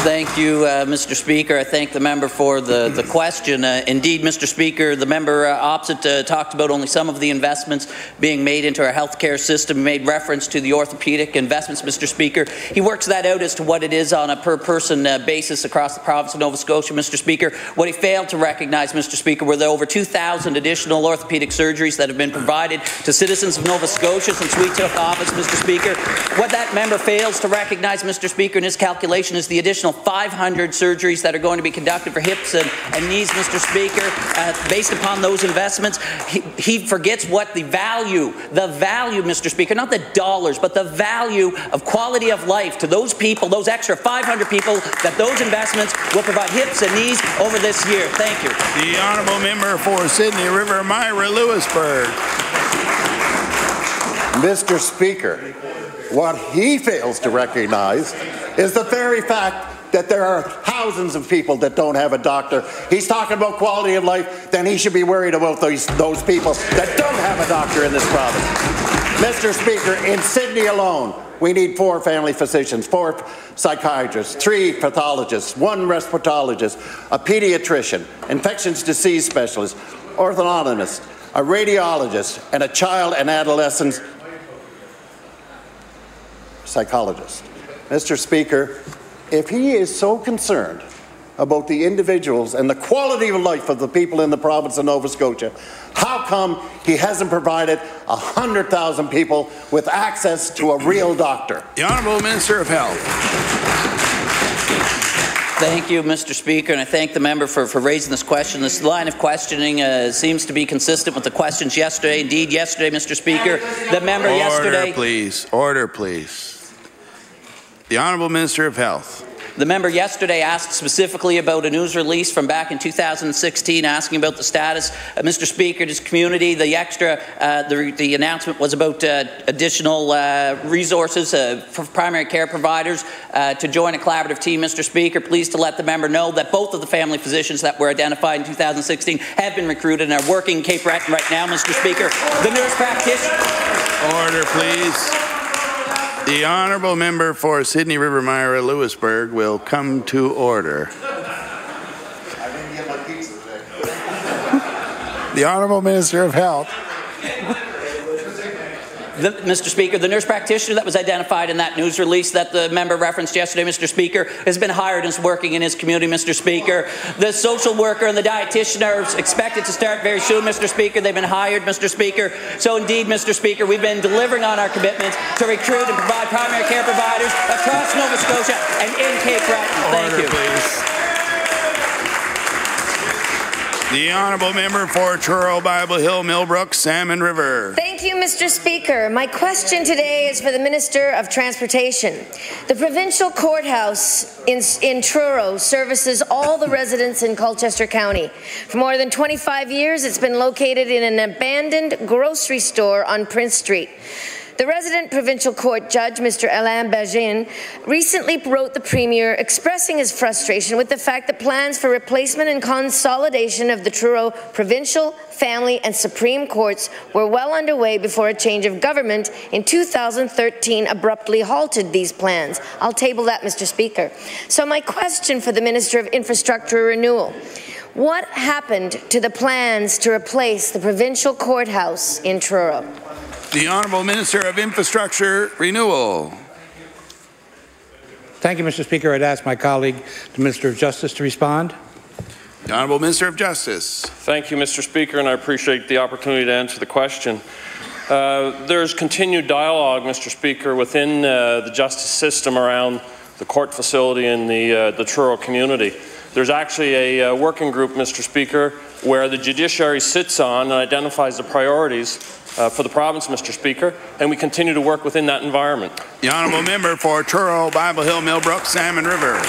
Thank you, Mr. Speaker. I thank the member for the question. Indeed, Mr. Speaker, the member opposite talked about only some of the investments being made into our healthcare system. He made reference to the orthopedic investments, Mr. Speaker. He works that out as to what it is on a per-person basis across the province of Nova Scotia, Mr. Speaker. What he failed to recognize, Mr. Speaker, were the over 2,000 additional orthopedic surgeries that have been provided to citizens of Nova Scotia since we took office, Mr. Speaker. What that member fails to recognize, Mr. Speaker, in his calculation is the additional 500 surgeries that are going to be conducted for hips and knees, Mr. Speaker, based upon those investments. He forgets what the value, Mr. Speaker, not the dollars, but the value of quality of life to those people, those extra 500 people that those investments will provide hips and knees over this year. Thank you. The honourable member for Sydney River Myra Lewisburg. Mr. Speaker, what he fails to recognize is the very fact that there are thousands of people that don't have a doctor. He's talking about quality of life, then he should be worried about those people that don't have a doctor in this province. Mr. Speaker, in Sydney alone, we need 4 family physicians, 4 psychiatrists, 3 pathologists, 1 respirologist, a pediatrician, infectious disease specialist, orthodontist, a radiologist, and a child and adolescent psychologist. Mr. Speaker, if he is so concerned about the individuals and the quality of life of the people in the province of Nova Scotia, how come he hasn't provided 100,000 people with access to a real doctor? The Honourable Minister of Health. Thank you, Mr. Speaker, and I thank the member for raising this question. This line of questioning seems to be consistent with the questions yesterday. Indeed, yesterday, Mr. Speaker, the member yesterday... Order, please. Order, please. The Honourable Minister of Health. The member yesterday asked specifically about a news release from back in 2016 asking about the status. Mr. Speaker, this community, the extra, the announcement was about additional resources for primary care providers to join a collaborative team. Mr. Speaker, pleased to let the member know that both of the family physicians that were identified in 2016 have been recruited and are working in Cape Breton right now, Mr. Speaker. The nurse practitioner. Order, please. The honourable member for Sydney River Myra Lewisburg will come to order. I didn't get my pizza today. The Honourable Minister of Health. Mr. Speaker, the nurse practitioner that was identified in that news release that the member referenced yesterday, Mr. Speaker, has been hired and is working in his community, Mr. Speaker. The social worker and the dietitian are expected to start very soon, Mr. Speaker. They've been hired, Mr. Speaker. So indeed, Mr. Speaker, we've been delivering on our commitments to recruit and provide primary care providers across Nova Scotia and in Cape Breton. Thank you. Please. The honourable member for Truro, Bible Hill, Millbrook, Salmon River. Thank you, Mr. Speaker. My question today is for the Minister of Transportation. The provincial courthouse in Truro services all the residents in Colchester County. For more than 25 years, it's been located in an abandoned grocery store on Prince Street. The resident provincial court judge, Mr. Alain Bagin, recently wrote the Premier expressing his frustration with the fact that plans for replacement and consolidation of the Truro Provincial, Family and Supreme Courts were well underway before a change of government in 2013 abruptly halted these plans. I'll table that, Mr. Speaker. So my question for the Minister of Infrastructure Renewal: what happened to the plans to replace the provincial courthouse in Truro? The Honourable Minister of Infrastructure Renewal. Thank you, Mr. Speaker. I'd ask my colleague, the Minister of Justice, to respond. The Honourable Minister of Justice. Thank you, Mr. Speaker, and I appreciate the opportunity to answer the question. There's continued dialogue, Mr. Speaker, within the justice system around the court facility in the Truro community. There's actually a working group, Mr. Speaker, where the judiciary sits on and identifies the priorities for the province, Mr. Speaker, and we continue to work within that environment. The honourable member for Truro, Bible Hill, Millbrook, Salmon River.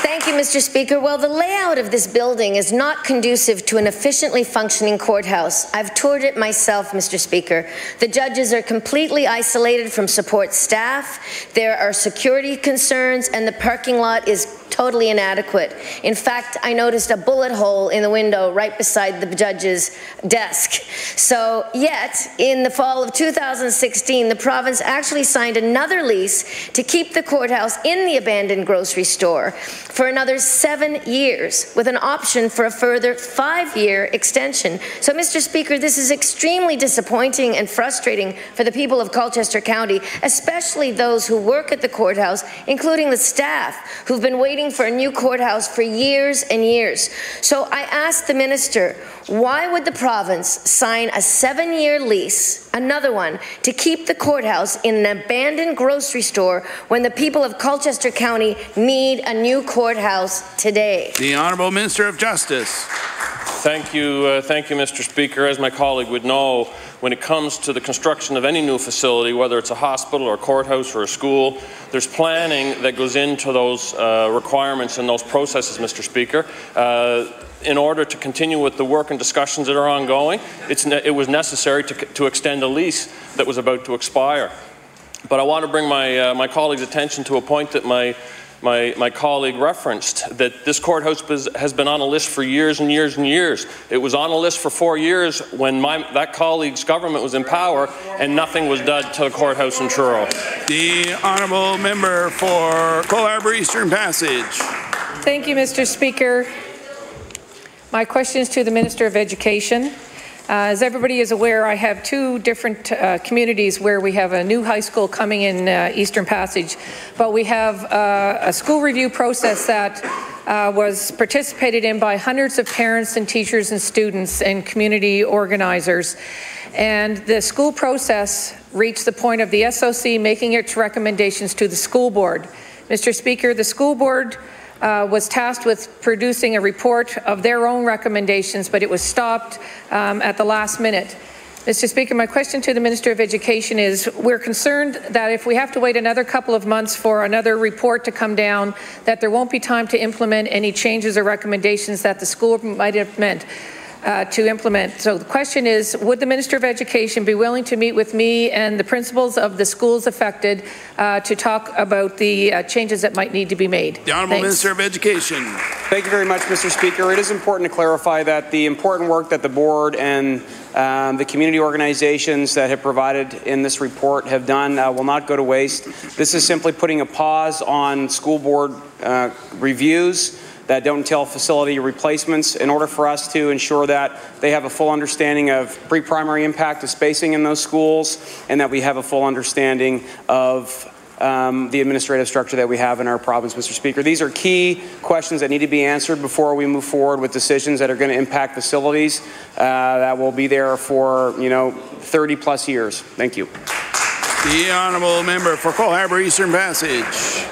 Thank you, Mr. Speaker. Well, the layout of this building is not conducive to an efficiently functioning courthouse. I've toured it myself, Mr. Speaker. The judges are completely isolated from support staff. There are security concerns, and the parking lot is totally inadequate. In fact, I noticed a bullet hole in the window right beside the judge's desk. So, yet, in the fall of 2016, the province actually signed another lease to keep the courthouse in the abandoned grocery store for another 7 years, with an option for a further 5-year extension. So, Mr. Speaker, this is extremely disappointing and frustrating for the people of Colchester County, especially those who work at the courthouse, including the staff, who've been waiting for a new courthouse for years and years. So I asked the minister, why would the province sign a 7-year lease, another one, to keep the courthouse in an abandoned grocery store when the people of Colchester County need a new courthouse today? The Honourable Minister of Justice. Thank you, Mr. Speaker. As my colleague would know, when it comes to the construction of any new facility, whether it's a hospital or a courthouse or a school, there's planning that goes into those requirements and those processes, Mr. Speaker. In order to continue with the work and discussions that are ongoing, it was necessary to extend a lease that was about to expire. But I want to bring my colleague's attention to a point that my colleague referenced, that this courthouse has been on a list for years and years and years. It was on a list for 4 years when that colleague's government was in power, and nothing was done to the courthouse in Truro. The honourable member for Cole Harbour Eastern Passage. Thank you, Mr. Speaker. My question is to the Minister of Education. As everybody is aware, I have 2 different communities where we have a new high school coming in Eastern Passage, but we have a school review process that was participated in by hundreds of parents and teachers and students and community organizers. And the school process reached the point of the SOC making its recommendations to the school board. Mr. Speaker, the school board was tasked with producing a report of their own recommendations, but it was stopped at the last minute. Mr. Speaker, my question to the Minister of Education is, we're concerned that if we have to wait another couple of months for another report to come down, that there won't be time to implement any changes or recommendations that the school might have meant to implement. So the question is, would the Minister of Education be willing to meet with me and the principals of the schools affected to talk about the changes that might need to be made? The Honourable Minister of Education. Thank you very much, Mr. Speaker. It is important to clarify that the important work that the board and the community organizations that have provided in this report have done will not go to waste. This is simply putting a pause on school board reviews that don't entail facility replacements in order for us to ensure that they have a full understanding of pre-primary impact of spacing in those schools, and that we have a full understanding of the administrative structure that we have in our province, Mr. Speaker. These are key questions that need to be answered before we move forward with decisions that are going to impact facilities that will be there for, 30 plus years. Thank you. The honourable member for Cole Harbour Eastern Passage.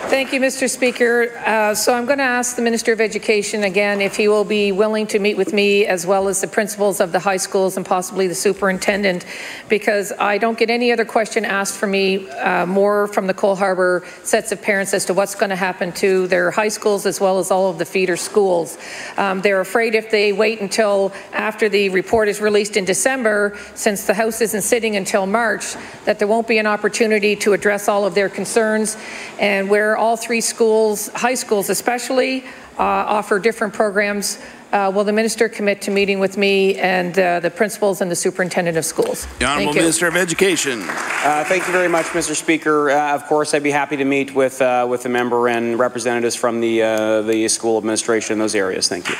Thank you, Mr. Speaker. So I'm going to ask the Minister of Education again if he will be willing to meet with me as well as the principals of the high schools and possibly the superintendent, because I don't get any other question asked for me more from the Cole Harbour sets of parents as to what's going to happen to their high schools as well as all of the feeder schools. They're afraid if they wait until after the report is released in December, since the House isn't sitting until March, that there won't be an opportunity to address all of their concerns, and where all three schools, high schools especially, offer different programs. Will the minister commit to meeting with me and the principals and the superintendent of schools? The Honourable Minister of Education. Thank you very much, Mr. Speaker. Of course, I'd be happy to meet with the member and representatives from the school administration in those areas. Thank you.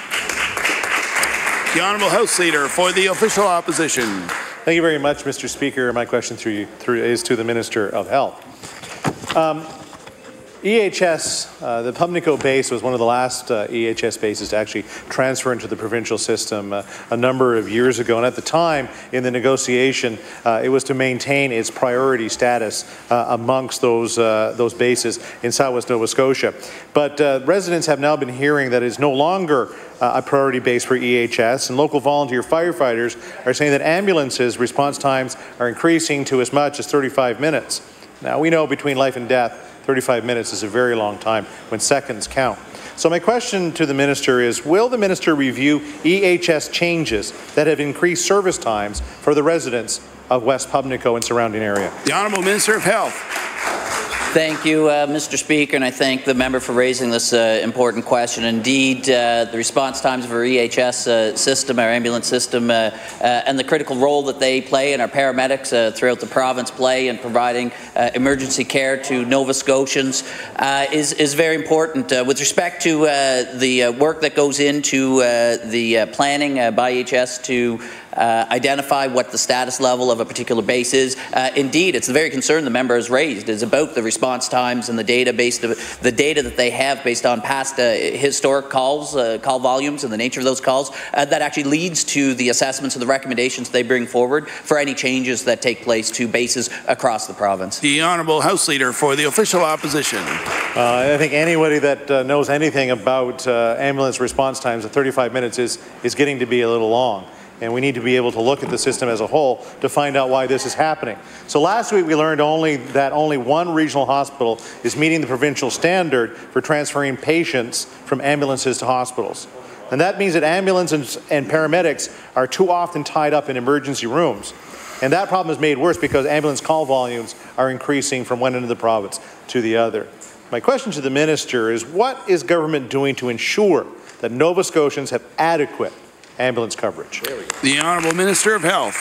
The Honourable House Leader for the Official Opposition. Thank you very much, Mr. Speaker. My question is to the Minister of Health. EHS, the Pubnico base was one of the last EHS bases to actually transfer into the provincial system a number of years ago. And at the time, in the negotiation, it was to maintain its priority status amongst those bases in southwest Nova Scotia. But residents have now been hearing that it's no longer a priority base for EHS, and local volunteer firefighters are saying that ambulances' response times are increasing to as much as 35 minutes. Now, we know between life and death, 35 minutes is a very long time when seconds count. So my question to the minister is, will the minister review EHS changes that have increased service times for the residents of West Pubnico and surrounding area? The Honourable Minister of Health. Thank you, Mr. Speaker, and I thank the member for raising this important question. Indeed, the response times of our EHS system, our ambulance system, and the critical role that they play and our paramedics throughout the province play in providing emergency care to Nova Scotians is very important. With respect to the work that goes into the planning by EHS to identify what the status level of a particular base is. Indeed, it's the very concern the member has raised is about the response times and the data that they have based on past historic calls, call volumes and the nature of those calls that actually leads to the assessments and the recommendations they bring forward for any changes that take place to bases across the province. The Honourable House Leader for the Official Opposition. I think anybody that knows anything about ambulance response times at 35 minutes is getting to be a little long. And we need to be able to look at the system as a whole to find out why this is happening. So last week we learned that only one regional hospital is meeting the provincial standard for transferring patients from ambulances to hospitals. And that means that ambulances and paramedics are too often tied up in emergency rooms. And that problem is made worse because ambulance call volumes are increasing from one end of the province to the other. My question to the minister is, what is government doing to ensure that Nova Scotians have adequate ambulance coverage? The Honourable Minister of Health.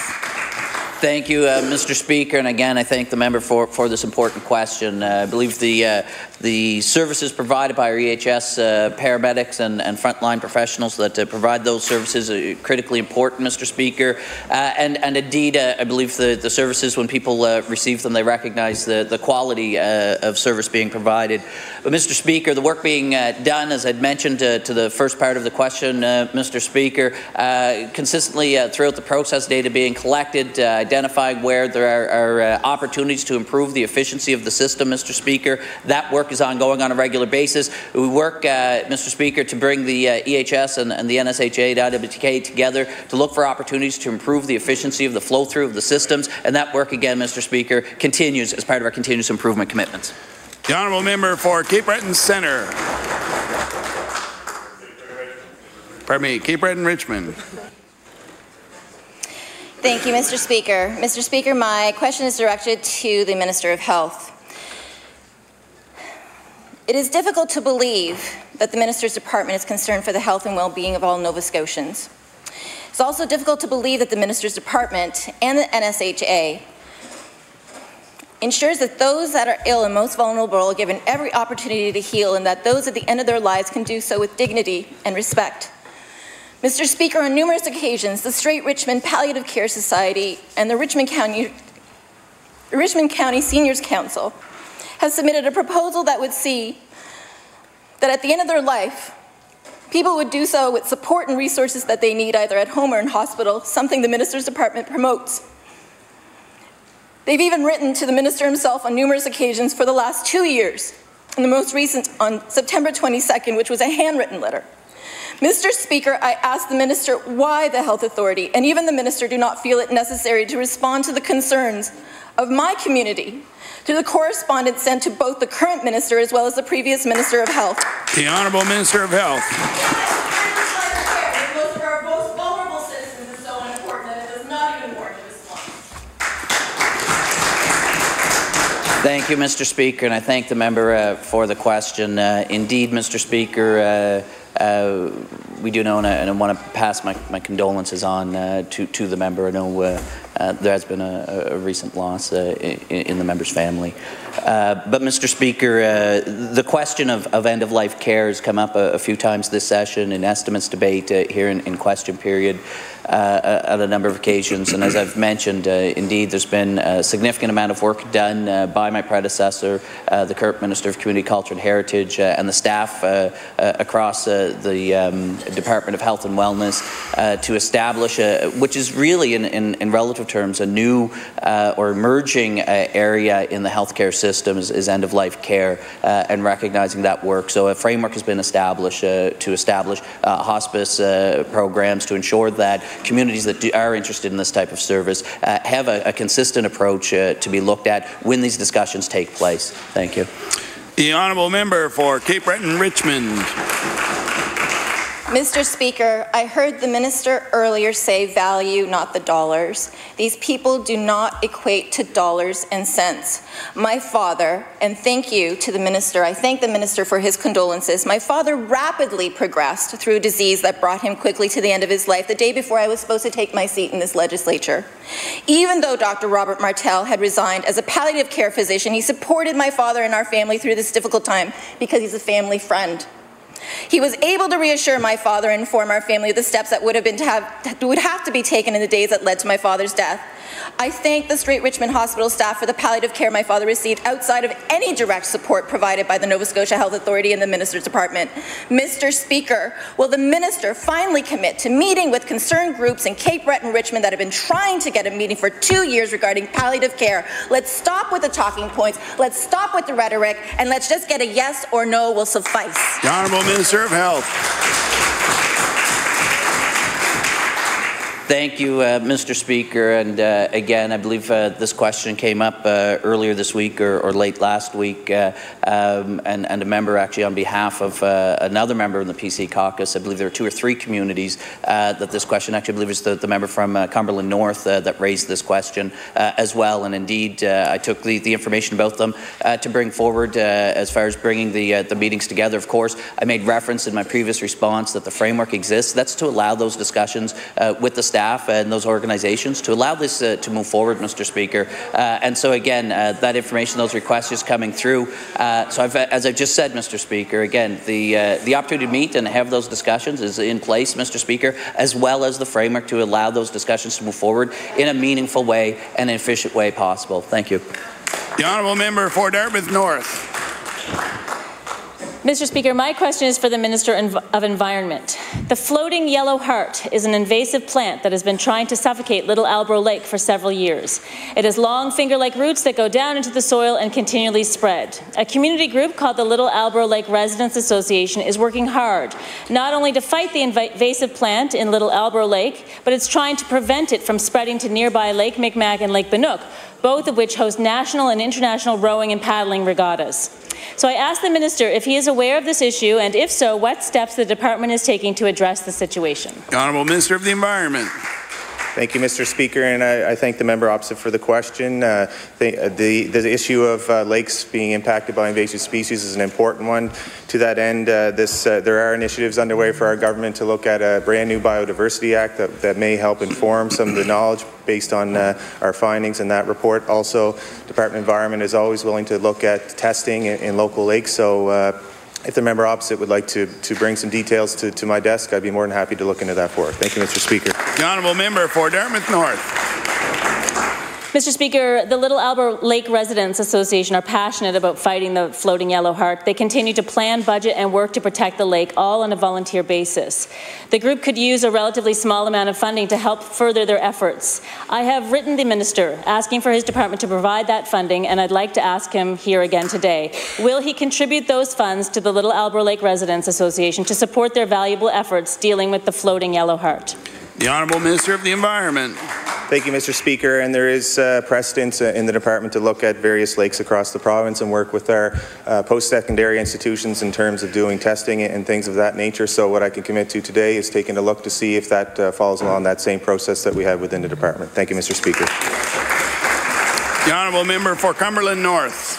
Thank you, Mr. Speaker, and again, I thank the member for this important question. I believe the services provided by our EHS paramedics and frontline professionals that provide those services are critically important, Mr. Speaker. And indeed, I believe the services, when people receive them, they recognize the quality of service being provided. But, Mr. Speaker, the work being done, as I'd mentioned to the first part of the question, Mr. Speaker, consistently throughout the process, data being collected, identifying where there are opportunities to improve the efficiency of the system, Mr. Speaker. That work is ongoing on a regular basis. We work, Mr. Speaker, to bring the EHS and the NSHA, the IWTK together to look for opportunities to improve the efficiency of the flow-through of the systems, and that work, again, Mr. Speaker, continues as part of our continuous improvement commitments. The Honourable Member for Cape Breton Centre. Pardon me, Cape Breton Richmond. Thank you, Mr. Speaker. Mr. Speaker, my question is directed to the Minister of Health. It is difficult to believe that the Minister's Department is concerned for the health and well-being of all Nova Scotians. It's also difficult to believe that the Minister's Department and the NSHA ensures that those that are ill and most vulnerable are given every opportunity to heal, and that those at the end of their lives can do so with dignity and respect. Mr. Speaker, on numerous occasions, the Straight Richmond Palliative Care Society and the Richmond County Seniors Council has submitted a proposal that would see that at the end of their life, people would do so with support and resources that they need either at home or in hospital, something the Minister's Department promotes. They've even written to the Minister himself on numerous occasions for the last 2 years, and the most recent on September 22nd, which was a handwritten letter. Mr. Speaker, I ask the Minister why the Health Authority and even the Minister do not feel it necessary to respond to the concerns of my community through the correspondence sent to both the current Minister as well as the previous Minister of Health. The Honourable Minister of Health. Most of our most vulnerable citizens is so unimportant that it does not even warrant a response. Thank you, Mr. Speaker, and I thank the member for the question. Indeed, Mr. Speaker, we do know, and I want to pass my condolences on to the member. I know there has been a recent loss in the member's family. But, Mr. Speaker, the question of end-of-life care has come up a few times this session in estimates debate here in question period at a number of occasions. And as I've mentioned, indeed, there's been a significant amount of work done by my predecessor, the current Minister of Community Culture and Heritage, and the staff across the Department of Health and Wellness to establish, which is really in relative terms, a new or emerging area in the healthcare system is end-of-life care and recognizing that work. So a framework has been established to establish hospice programs to ensure that communities that are interested in this type of service have a consistent approach to be looked at when these discussions take place. Thank you. The Honourable Member for Cape Breton-Richmond. Mr. Speaker, I heard the Minister earlier say value, not the dollars. These people do not equate to dollars and cents. My father, and thank you to the Minister, I thank the Minister for his condolences. My father rapidly progressed through a disease that brought him quickly to the end of his life the day before I was supposed to take my seat in this legislature. Even though Dr. Robert Martel had resigned as a palliative care physician, he supported my father and our family through this difficult time because he's a family friend. He was able to reassure my father and inform our family of the steps that would have to be taken in the days that led to my father's death. I thank the Straight Richmond Hospital staff for the palliative care my father received outside of any direct support provided by the Nova Scotia Health Authority and the Minister's Department. Mr. Speaker, will the Minister finally commit to meeting with concerned groups in Cape Breton-Richmond that have been trying to get a meeting for 2 years regarding palliative care? Let's stop with the talking points, let's stop with the rhetoric, and let's just get a yes or no will suffice. The Honourable Minister of Health. Thank you, Mr. Speaker. And again, I believe this question came up earlier this week or late last week, and a member actually on behalf of another member in the PC caucus. I believe there are 2 or 3 communities that this question, actually I believe it was the member from Cumberland North that raised this question as well. And indeed, I took the information about them to bring forward as far as bringing the meetings together. Of course, I made reference in my previous response that the framework exists. That's to allow those discussions with the staff and those organizations to allow this to move forward, Mr. Speaker. And so again, that information, those requests is coming through. So as I've just said, Mr. Speaker, again, the opportunity to meet and have those discussions is in place, Mr. Speaker, as well as the framework to allow those discussions to move forward in a meaningful way and an efficient way possible. Thank you. The Honourable Member for Dartmouth North. Mr. Speaker, my question is for the Minister of Environment. The floating yellow heart is an invasive plant that has been trying to suffocate Little Albro Lake for several years. It has long finger-like roots that go down into the soil and continually spread. A community group called the Little Albro Lake Residents Association is working hard, not only to fight the invasive plant in Little Albro Lake, but it's trying to prevent it from spreading to nearby Lake Micmac and Lake Bannock, both of which host national and international rowing and paddling regattas. So I asked the Minister if he is aware of this issue, and if so, what steps the Department is taking to address the situation. The Honourable Minister of the Environment. Thank you, Mr. Speaker, and I thank the member opposite for the question. The issue of lakes being impacted by invasive species is an important one. To that end, there are initiatives underway for our government to look at a brand new Biodiversity Act that may help inform some of the knowledge based on our findings in that report. Also, Department of Environment is always willing to look at testing in local lakes, so if the member opposite would like to bring some details to my desk, I'd be more than happy to look into that for her. Thank you, Mr. Speaker. The honourable member for Dartmouth North. Mr. Speaker, the Little Albro Lake Residents Association are passionate about fighting the floating yellow heart. They continue to plan, budget and work to protect the lake, all on a volunteer basis. The group could use a relatively small amount of funding to help further their efforts. I have written the minister asking for his department to provide that funding, and I'd like to ask him here again today. Will he contribute those funds to the Little Albro Lake Residents Association to support their valuable efforts dealing with the floating yellow heart? The Honourable Minister of the Environment. Thank you, Mr. Speaker. And there is precedent in the department to look at various lakes across the province and work with our post-secondary institutions in terms of doing testing and things of that nature. So what I can commit to today is taking a look to see if that follows along that same process that we have within the department. Thank you, Mr. Speaker. The Honourable Member for Cumberland North.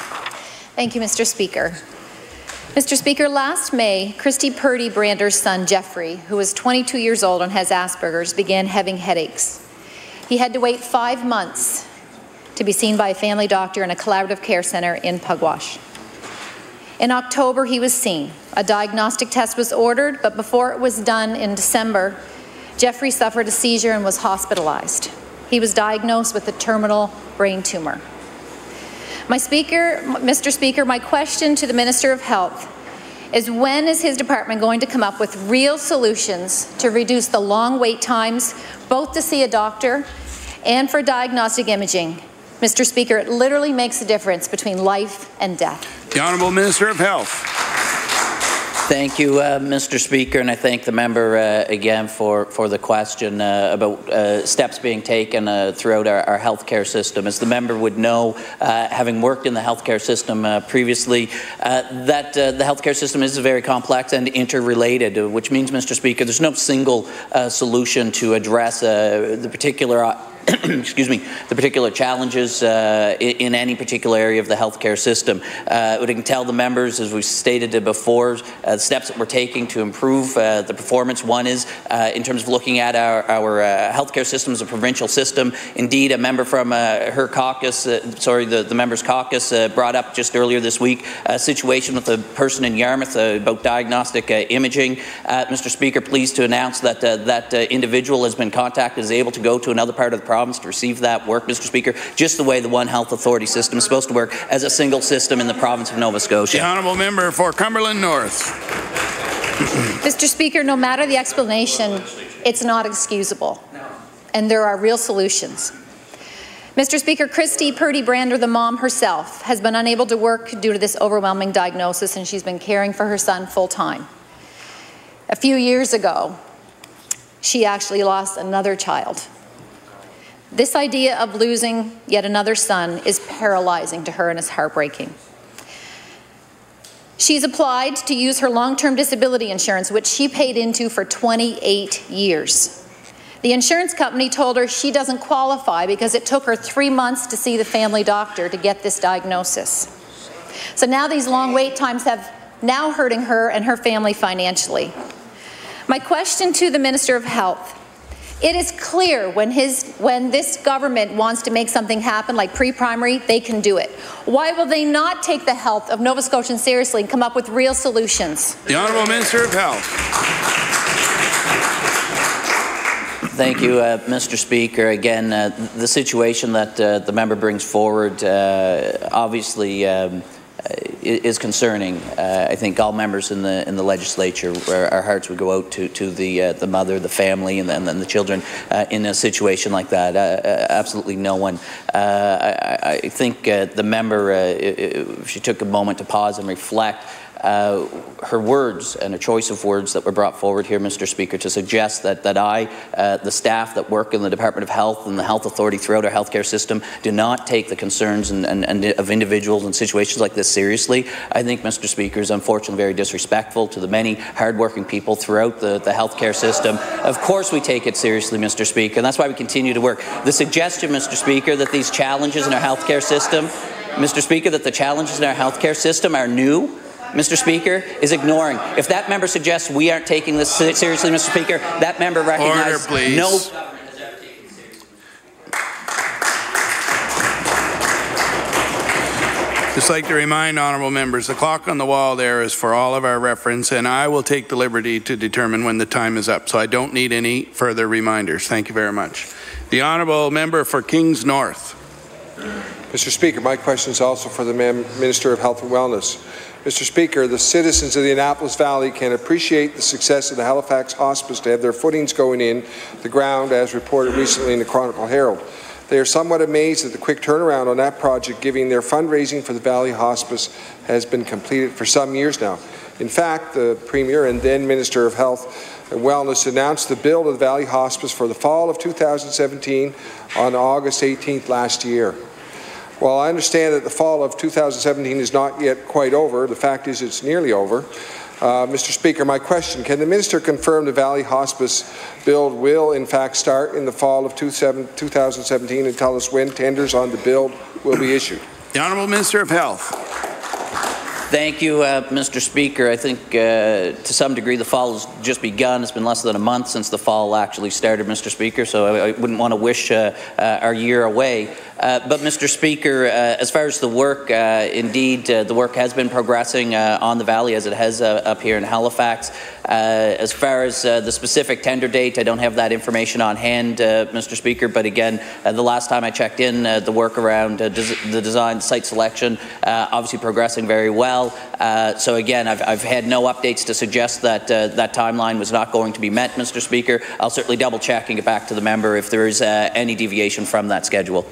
Thank you, Mr. Speaker. Mr. Speaker, last May, Christy Purdy Brander's son, Jeffrey, who is 22 years old and has Asperger's, began having headaches. He had to wait 5 months to be seen by a family doctor in a collaborative care centre in Pugwash. In October, he was seen. A diagnostic test was ordered, but before it was done in December, Jeffrey suffered a seizure and was hospitalized. He was diagnosed with a terminal brain tumor. Mr. Speaker, my question to the Minister of Health is, when is his department going to come up with real solutions to reduce the long wait times, both to see a doctor and for diagnostic imaging? Mr. Speaker, it literally makes a difference between life and death. The Honourable Minister of Health. Thank you, Mr. Speaker, and I thank the member again for the question about steps being taken throughout our healthcare system. As the member would know, having worked in the healthcare system previously, that the healthcare system is very complex and interrelated, which means, Mr. Speaker, there's no single solution to address the particular excuse me, the particular challenges in any particular area of the healthcare system. What I can tell the members, as we've stated before, the steps that we're taking to improve the performance. One is in terms of looking at our healthcare system as a provincial system. Indeed, a member from her caucus, the member's caucus, brought up just earlier this week a situation with a person in Yarmouth about diagnostic imaging. Mr. Speaker, pleased to announce that that individual has been contacted, is able to go to another part of the province to receive that work, Mr. Speaker, just the way the One Health Authority system is supposed to work as a single system in the province of Nova Scotia. The Honourable Member for Cumberland North. Mr. Speaker, no matter the explanation, it's not excusable, and there are real solutions. Mr. Speaker, Christy Purdy Brander, the mom herself, has been unable to work due to this overwhelming diagnosis, and she's been caring for her son full-time. A few years ago, she actually lost another child. This idea of losing yet another son is paralyzing to her and is heartbreaking. She's applied to use her long-term disability insurance, which she paid into for 28 years. The insurance company told her she doesn't qualify because it took her 3 months to see the family doctor to get this diagnosis. So now these long wait times have now hurting her and her family financially. My question to the Minister of Health: it is clear when this government wants to make something happen, like pre-primary, they can do it. Why will they not take the health of Nova Scotians seriously and come up with real solutions? The Honourable Minister of Health. Thank you, Mr. Speaker. Again, the situation that the member brings forward obviously is concerning. I think all members in the legislature, our hearts would go out to the mother, the family, and then the children in a situation like that. Absolutely no one. I think the member, if she took a moment to pause and reflect, her words and a choice of words that were brought forward here, Mr. Speaker, to suggest that the staff that work in the Department of Health and the Health Authority throughout our healthcare system do not take the concerns of individuals in situations like this seriously. seriously. I think, Mr. Speaker, is unfortunately very disrespectful to the many hardworking people throughout the healthcare system. Of course we take it seriously, Mr. Speaker, and that's why we continue to work. The suggestion, Mr. Speaker, that these challenges in our healthcare system, Mr. Speaker, that the challenges in our healthcare system are new, Mr. Speaker, is ignoring. If that member suggests we aren't taking this seriously, Mr. Speaker, that member recognizes no. Just like to remind honourable members, the clock on the wall there is for all of our reference, and I will take the liberty to determine when the time is up, so I don't need any further reminders. Thank you very much. The honourable member for Kings North. Mr. Speaker, my question is also for the Minister of Health and Wellness. Mr. Speaker, the citizens of the Annapolis Valley can appreciate the success of the Halifax Hospice to have their footings going in the ground, as reported recently in the Chronicle Herald. They are somewhat amazed at the quick turnaround on that project, given their fundraising for the Valley Hospice has been completed for some years now. In fact, the Premier and then Minister of Health and Wellness announced the build of the Valley Hospice for the fall of 2017 on August 18th last year. While I understand that the fall of 2017 is not yet quite over, the fact is it's nearly over. Mr. Speaker, my question, can the Minister confirm the Valley Hospice build will in fact start in the fall of 2017 and tell us when tenders on the build will be issued? The Honourable Minister of Health. Thank you, Mr. Speaker. I think to some degree the fall has just begun. It's been less than a month since the fall actually started, Mr. Speaker, so I wouldn't want to wish our year away. But, Mr. Speaker, as far as the work, indeed, the work has been progressing on the Valley as it has up here in Halifax. As far as the specific tender date, I don't have that information on hand, Mr. Speaker, but again, the last time I checked in, the work around the design, site selection, obviously progressing very well. So again, I've had no updates to suggest that that timeline was not going to be met, Mr. Speaker. I'll certainly double check and get back to the member if there is any deviation from that schedule.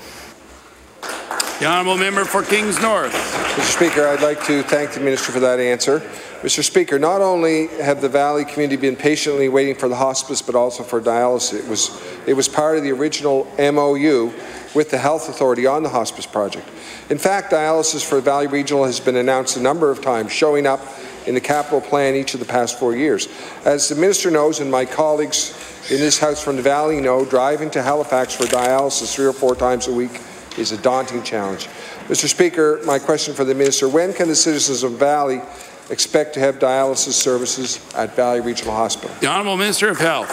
The Honourable Member for Kings North. Mr. Speaker, I'd like to thank the Minister for that answer. Mr. Speaker, not only have the Valley community been patiently waiting for the hospice, but also for dialysis. It was part of the original MOU with the Health Authority on the hospice project. In fact, dialysis for Valley Regional has been announced a number of times, showing up in the capital plan each of the past 4 years. As the Minister knows, and my colleagues in this House from the Valley know, driving to Halifax for dialysis 3 or 4 times a week is a daunting challenge. Mr. Speaker, my question for the Minister, when can the citizens of Valley expect to have dialysis services at Valley Regional Hospital? The Honourable Minister of Health.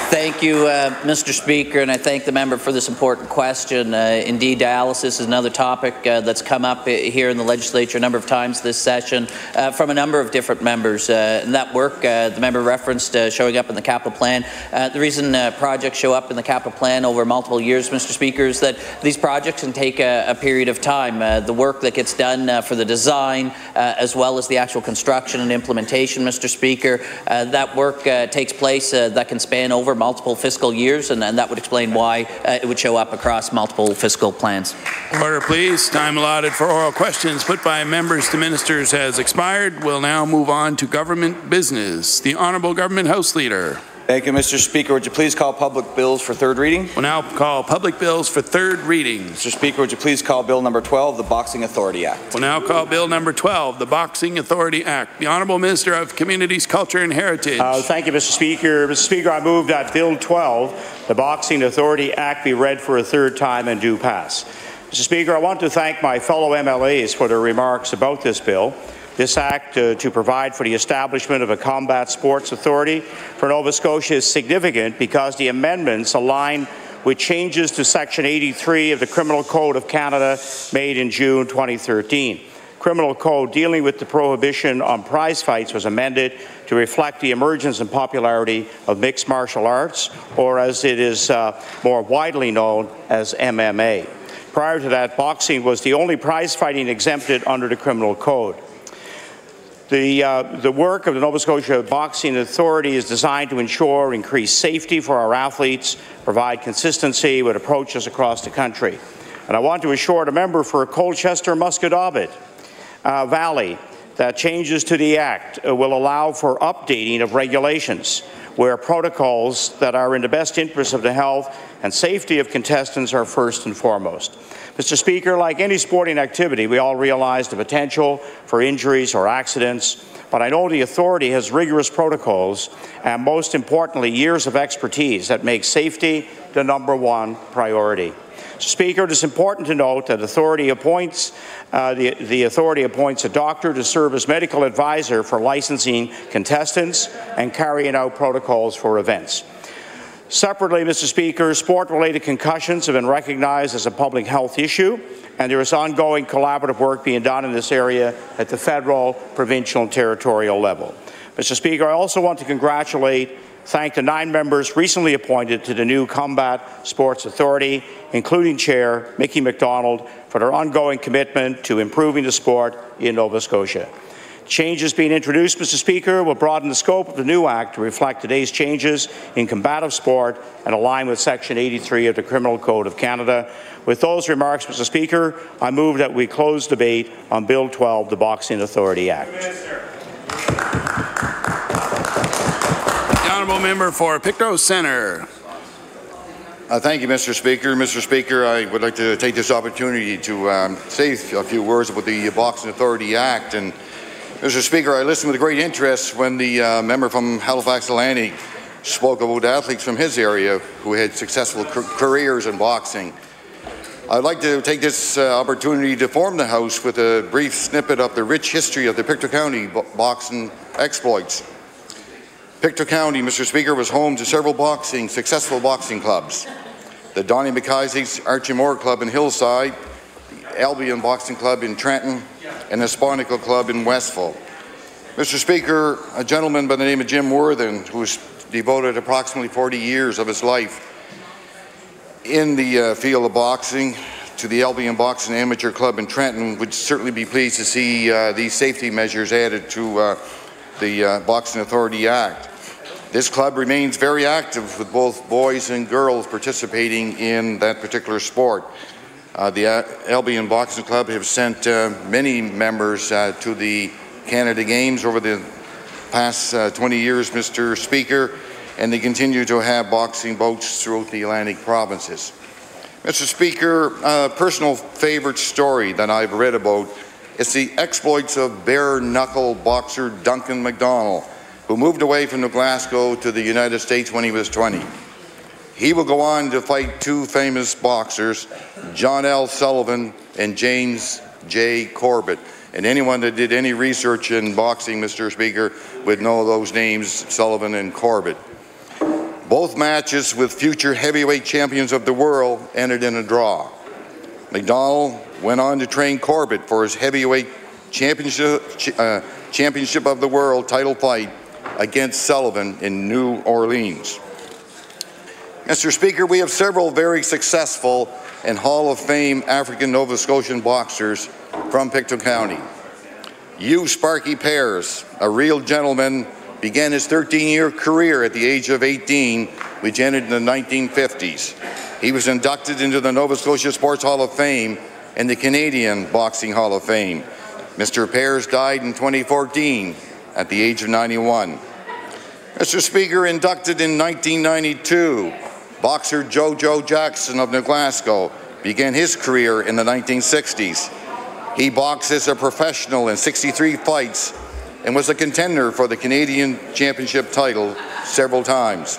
Thank you, Mr. Speaker, and I thank the member for this important question. Indeed, dialysis is another topic that's come up here in the Legislature a number of times this session from a number of different members. And that work, the member referenced showing up in the capital plan. The reason projects show up in the capital plan over multiple years, Mr. Speaker, is that these projects can take a period of time. The work that gets done for the design as well as the actual construction and implementation, Mr. Speaker, that work takes place that can span over multiple fiscal years, and that would explain why it would show up across multiple fiscal plans. Order, please. Time allotted for oral questions put by members to ministers has expired. We'll now move on to government business. The Honourable Government House Leader. Thank you, Mr. Speaker. Would you please call public bills for third reading? We'll now call public bills for third reading. Mr. Speaker, would you please call Bill number 12, the Boxing Authority Act? We'll now call Bill number 12, the Boxing Authority Act. The Honourable Minister of Communities, Culture and Heritage. Thank you, Mr. Speaker. Mr. Speaker, I move that Bill 12, the Boxing Authority Act, be read for a third time and do pass. Mr. Speaker, I want to thank my fellow MLAs for their remarks about this bill. This act to provide for the establishment of a combat sports authority for Nova Scotia is significant because the amendments align with changes to Section 83 of the Criminal Code of Canada made in June 2013. Criminal Code dealing with the prohibition on prize fights was amended to reflect the emergence and popularity of mixed martial arts, or as it is more widely known as MMA. Prior to that, boxing was the only prize fighting exempted under the Criminal Code. The work of the Nova Scotia Boxing Authority is designed to ensure increased safety for our athletes, provide consistency with approaches across the country. And I want to assure the member for Colchester-Musquodoboit Valley that changes to the Act will allow for updating of regulations where protocols that are in the best interest of the health and safety of contestants are first and foremost. Mr. Speaker, like any sporting activity, we all realize the potential for injuries or accidents, but I know the authority has rigorous protocols and, most importantly, years of expertise that make safety the #1 priority. Speaker, it is important to note that the authority appoints a doctor to serve as medical advisor for licensing contestants and carrying out protocols for events. Separately, Mr. Speaker, sport-related concussions have been recognized as a public health issue, and there is ongoing collaborative work being done in this area at the federal, provincial, and territorial level. Mr. Speaker, I also want to thank the 9 members recently appointed to the new Combat Sports Authority, including Chair Mickey MacDonald, for their ongoing commitment to improving the sport in Nova Scotia. Changes being introduced, Mr. Speaker, will broaden the scope of the new Act to reflect today's changes in combative sport and align with Section 83 of the Criminal Code of Canada. With those remarks, Mr. Speaker, I move that we close debate on Bill 12, the Boxing Authority Act. The honourable member for Pictou Centre. Thank you, Mr. Speaker. Mr. Speaker, I would like to take this opportunity to say a few words about the Boxing Authority Act. And Mr. Speaker, I listened with great interest when the member from Halifax Atlantic spoke about athletes from his area who had successful careers in boxing. I'd like to take this opportunity to inform the House with a brief snippet of the rich history of the Pictou County boxing exploits. Pictou County, Mr. Speaker, was home to several successful boxing clubs. The Donnie McIsaac's Archie Moore Club in Hillside, the Albion Boxing Club in Trenton, and the Sponicle Club in Westville. Mr. Speaker, a gentleman by the name of Jim Worthen, who has devoted approximately 40 years of his life in the field of boxing to the Albion Boxing Amateur Club in Trenton, would certainly be pleased to see these safety measures added to the Boxing Authority Act. This club remains very active with both boys and girls participating in that particular sport. The Albion Boxing Club have sent many members to the Canada Games over the past 20 years, Mr. Speaker, and they continue to have boxing bouts throughout the Atlantic provinces. Mr. Speaker, a personal favourite story that I've read about is the exploits of bare-knuckle boxer Duncan MacDonald, who moved away from Glasgow to the United States when he was 20. He will go on to fight 2 famous boxers, John L. Sullivan and James J. Corbett. And anyone that did any research in boxing, Mr. Speaker, would know those names, Sullivan and Corbett. Both matches with future heavyweight champions of the world ended in a draw. MacDonald went on to train Corbett for his heavyweight championship of the world title fight against Sullivan in New Orleans. Mr. Speaker, we have several very successful and Hall of Fame African Nova Scotian boxers from Pictou County. Hugh Sparky Pears, a real gentleman, began his 13-year career at the age of 18, which ended in the 1950s. He was inducted into the Nova Scotia Sports Hall of Fame and the Canadian Boxing Hall of Fame. Mr. Pears died in 2014 at the age of 91. Mr. Speaker, inducted in 1992, boxer Jojo Jackson of New Glasgow began his career in the 1960s. He boxed as a professional in 63 fights and was a contender for the Canadian Championship title several times.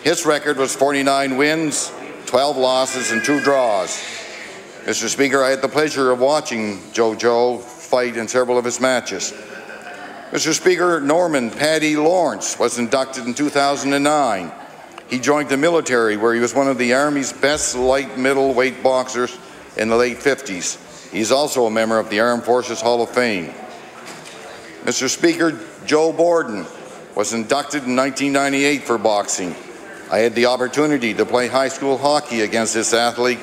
His record was 49 wins, 12 losses, and 2 draws. Mr. Speaker, I had the pleasure of watching Jojo fight in several of his matches. Mr. Speaker, Norman Paddy Lawrence was inducted in 2009. He joined the military, where he was one of the Army's best light middleweight boxers in the late 50s. He's also a member of the Armed Forces Hall of Fame. Mr. Speaker, Joe Borden was inducted in 1998 for boxing. I had the opportunity to play high school hockey against this athlete,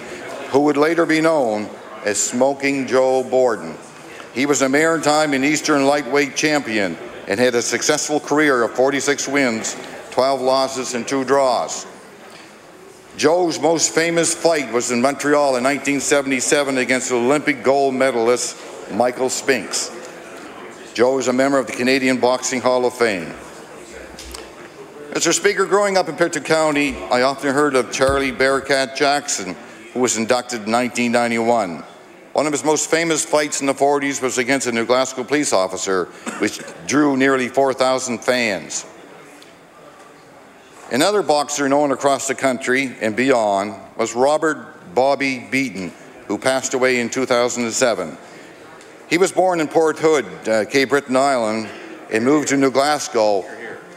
who would later be known as Smoking Joe Borden. He was a maritime and Eastern lightweight champion and had a successful career of 46 wins, 12 losses, and 2 draws. Joe's most famous fight was in Montreal in 1977 against Olympic gold medalist Michael Spinks. Joe is a member of the Canadian Boxing Hall of Fame. Mr. Speaker, growing up in Pictou County, I often heard of Charlie Bearcat Jackson, who was inducted in 1991. One of his most famous fights in the 40s was against a New Glasgow police officer, which drew nearly 4,000 fans. Another boxer known across the country and beyond was Robert Bobby Beaton, who passed away in 2007. He was born in Port Hood, Cape Breton Island, and moved to New Glasgow.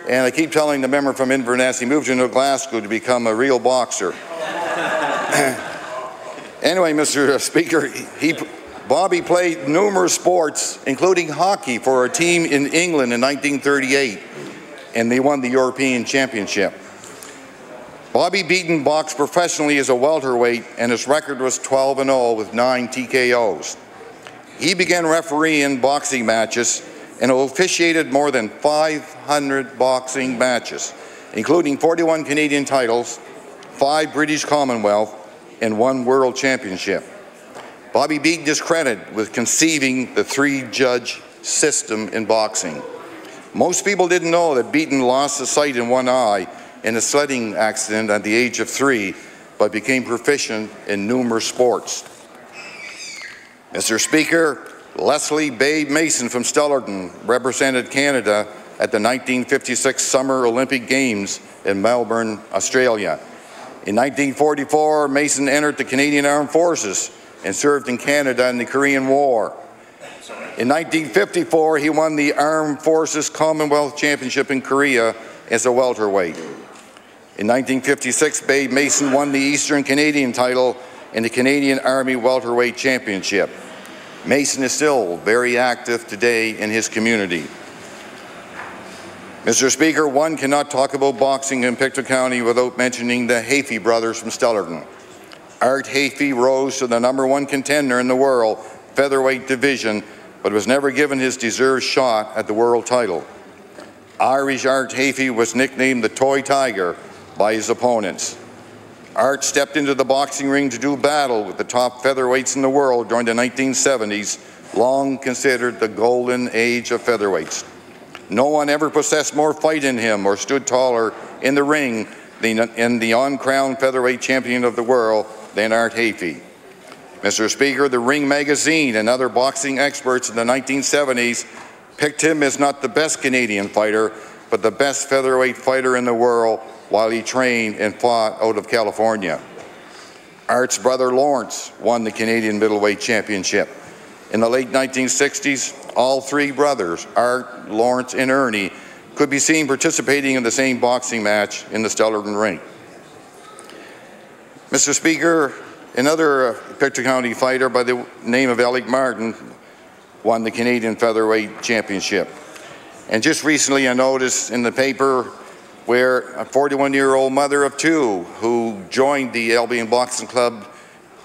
And I keep telling the member from Inverness, he moved to New Glasgow to become a real boxer. Anyway, Mr. Speaker, Bobby played numerous sports, including hockey, for a team in England in 1938, and they won the European Championship. Bobby Beaton boxed professionally as a welterweight, and his record was 12-0 with 9 TKOs. He began refereeing boxing matches and officiated more than 500 boxing matches, including 41 Canadian titles, 5 British Commonwealth, and 1 World Championship. Bobby Beaton is credited with conceiving the 3-judge system in boxing. Most people didn't know that Beaton lost his sight in one eye in a sledding accident at the age of 3, but became proficient in numerous sports. Mr. Speaker, Leslie Babe Mason from Stellarton represented Canada at the 1956 Summer Olympic Games in Melbourne, Australia. In 1944, Mason entered the Canadian Armed Forces and served in Canada in the Korean War. In 1954, he won the Armed Forces Commonwealth Championship in Korea as a welterweight. In 1956, Babe Mason won the Eastern Canadian title in the Canadian Army Welterweight Championship. Mason is still very active today in his community. Mr. Speaker, one cannot talk about boxing in Pictou County without mentioning the Hafey brothers from Stellarton. Art Hafey rose to the #1 contender in the world featherweight division, but was never given his deserved shot at the world title. Irish Art Hafey was nicknamed the Toy Tiger by his opponents. Art stepped into the boxing ring to do battle with the top featherweights in the world during the 1970s, long considered the golden age of featherweights. No one ever possessed more fight in him or stood taller in the ring than the uncrowned featherweight champion of the world than Art Hafey. Mr. Speaker, the Ring magazine and other boxing experts in the 1970s picked him as not the best Canadian fighter, but the best featherweight fighter in the world while he trained and fought out of California. Art's brother Lawrence won the Canadian middleweight championship. In the late 1960s, all 3 brothers, Art, Lawrence, and Ernie, could be seen participating in the same boxing match in the Stellarton ring. Mr. Speaker, another Pictou County fighter by the name of Alec Martin won the Canadian featherweight championship. And just recently I noticed in the paper where a 41-year-old mother of 2 who joined the Albion Boxing Club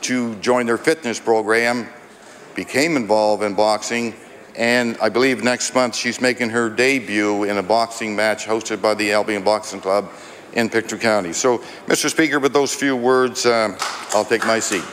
to join their fitness program became involved in boxing, and I believe next month she's making her debut in a boxing match hosted by the Albion Boxing Club in Pictou County. So, Mr. Speaker, with those few words, I'll take my seat.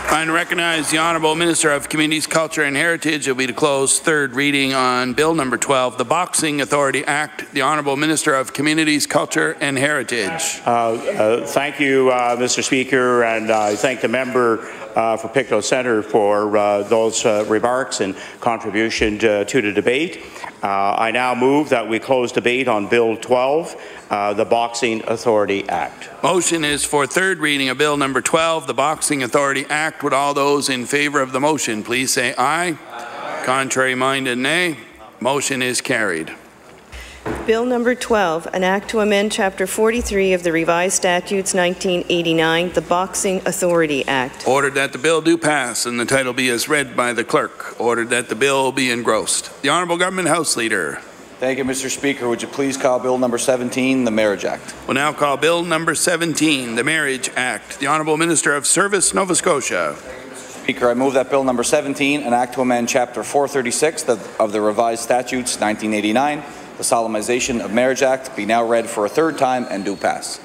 I recognize the Honourable Minister of Communities, Culture and Heritage. It will be to close 3rd reading on Bill number 12, the Boxing Authority Act. The Honourable Minister of Communities, Culture and Heritage. Thank you, Mr. Speaker, and I thank the member for Pictou Centre for those remarks and contribution to the debate. I now move that we close debate on Bill 12, the Boxing Authority Act. Motion is for 3rd reading of Bill number 12, the Boxing Authority Act. Would all those in favour of the motion please say aye. Aye. Contrary minded, nay. Motion is carried. Bill number 12, an act to amend Chapter 43 of the Revised Statutes 1989, the Boxing Authority Act. Ordered that the bill do pass and the title be as read by the clerk. Ordered that the bill be engrossed. The Honourable Government House Leader. Thank you, Mr. Speaker. Would you please call Bill number 17, the Marriage Act? We'll now call Bill number 17, the Marriage Act. The Honourable Minister of Service, Nova Scotia. Speaker, I move that Bill number 17, an act to amend Chapter 436 of the Revised Statutes 1989, the Solemnization of Marriage Act, be now read for a 3rd time and do pass.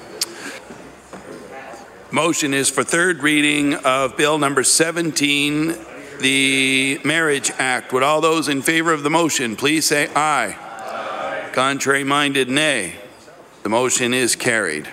Motion is for 3rd reading of Bill number 17, the Marriage Act. Would all those in favour of the motion please say aye. Aye. Contrary minded, nay. The motion is carried.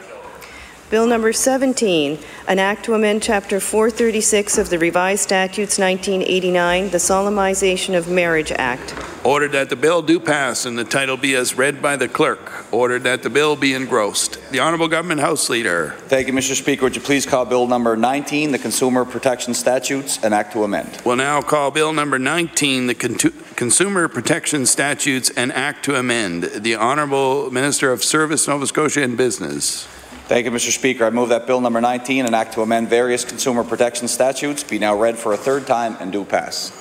Bill number 17, an act to amend Chapter 436 of the Revised Statutes 1989, the Solemnization of Marriage Act. Ordered that the bill do pass and the title be as read by the clerk. Ordered that the bill be engrossed. The Honourable Government House Leader. Thank you, Mr. Speaker. Would you please call Bill number 19, the Consumer Protection Statutes, an act to amend? We'll now call Bill number 19, the Consumer Protection Statutes, an act to amend. The Honourable Minister of Service, Nova Scotia and Business. Thank you, Mr. Speaker. I move that Bill number 19, an act to amend various consumer protection statutes, be now read for a third time and do pass.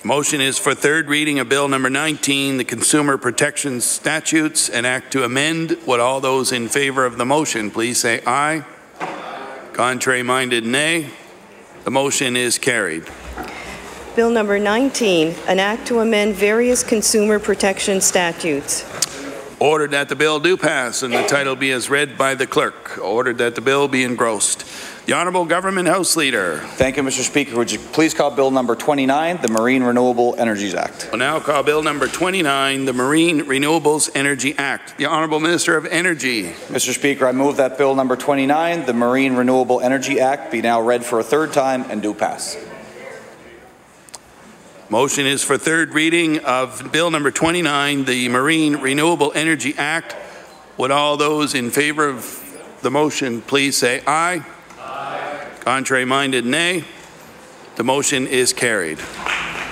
Motion is for third reading of Bill number 19, the Consumer Protection Statutes, an act to amend. Would all those in favour of the motion please say aye. Contrary-minded, nay. The motion is carried. Bill number 19, an act to amend various consumer protection statutes. Ordered that the bill do pass and the title be as read by the clerk. Ordered that the bill be engrossed. The Honourable Government House Leader. Thank you, Mr. Speaker. Would you please call Bill number 29, the Marine Renewable Energies Act? We'll now call Bill number 29, the Marine Renewables Energy Act. The Honourable Minister of Energy. Mr. Speaker, I move that Bill number 29, the Marine Renewable Energy Act, be now read for a third time and do pass. Motion is for third reading of Bill number 29, the Marine Renewable Energy Act. Would all those in favour of the motion please say aye. Aye. Contrary-minded, nay. The motion is carried.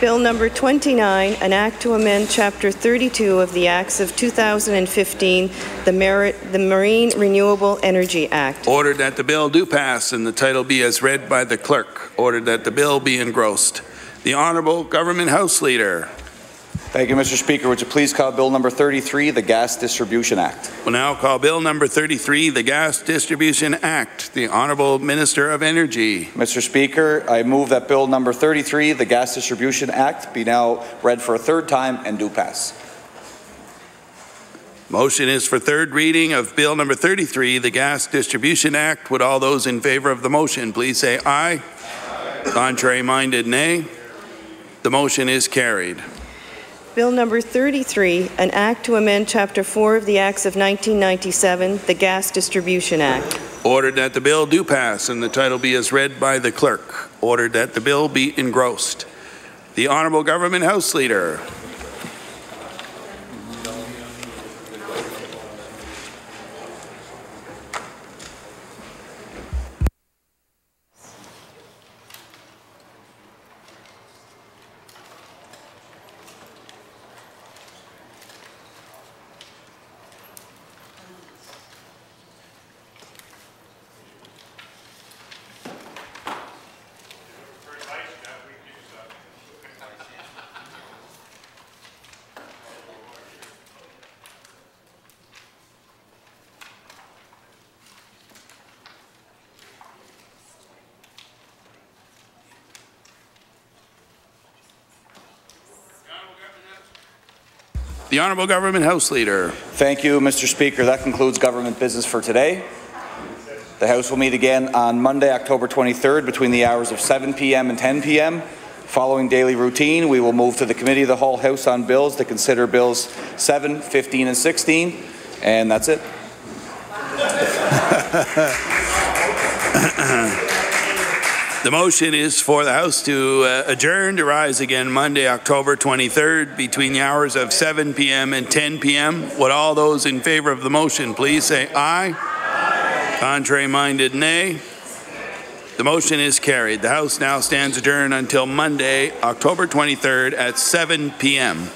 Bill number 29, an act to amend Chapter 32 of the Acts of 2015, the Marine Renewable Energy Act. Ordered that the bill do pass and the title be as read by the clerk. Ordered that the bill be engrossed. The Honourable Government House Leader. Thank you, Mr. Speaker. Would you please call Bill number 33, the Gas Distribution Act? We'll now call Bill number 33, the Gas Distribution Act. The Honourable Minister of Energy. Mr. Speaker, I move that Bill number 33, the Gas Distribution Act, be now read for a third time and do pass. Motion is for third reading of Bill number 33, the Gas Distribution Act. Would all those in favour of the motion please say aye. Aye. Contrary-minded, nay. The motion is carried. Bill number 33, an act to amend Chapter 4 of the Acts of 1997, the Gas Distribution Act. Ordered that the bill do pass and the title be as read by the clerk. Ordered that the bill be engrossed. The Honourable Government House Leader. The Honourable Government House Leader. Thank you, Mr. Speaker. That concludes government business for today. The House will meet again on Monday, October 23rd, between the hours of 7 p.m. and 10 p.m. Following daily routine, we will move to the Committee of the Whole House on Bills to consider Bills 7, 15, and 16. And that's it. The motion is for the House to adjourn to rise again Monday, October 23rd, between the hours of 7 p.m. and 10 p.m. Would all those in favour of the motion please say aye. Aye. Contrary-minded, nay. The motion is carried. The House now stands adjourned until Monday, October 23rd at 7 p.m.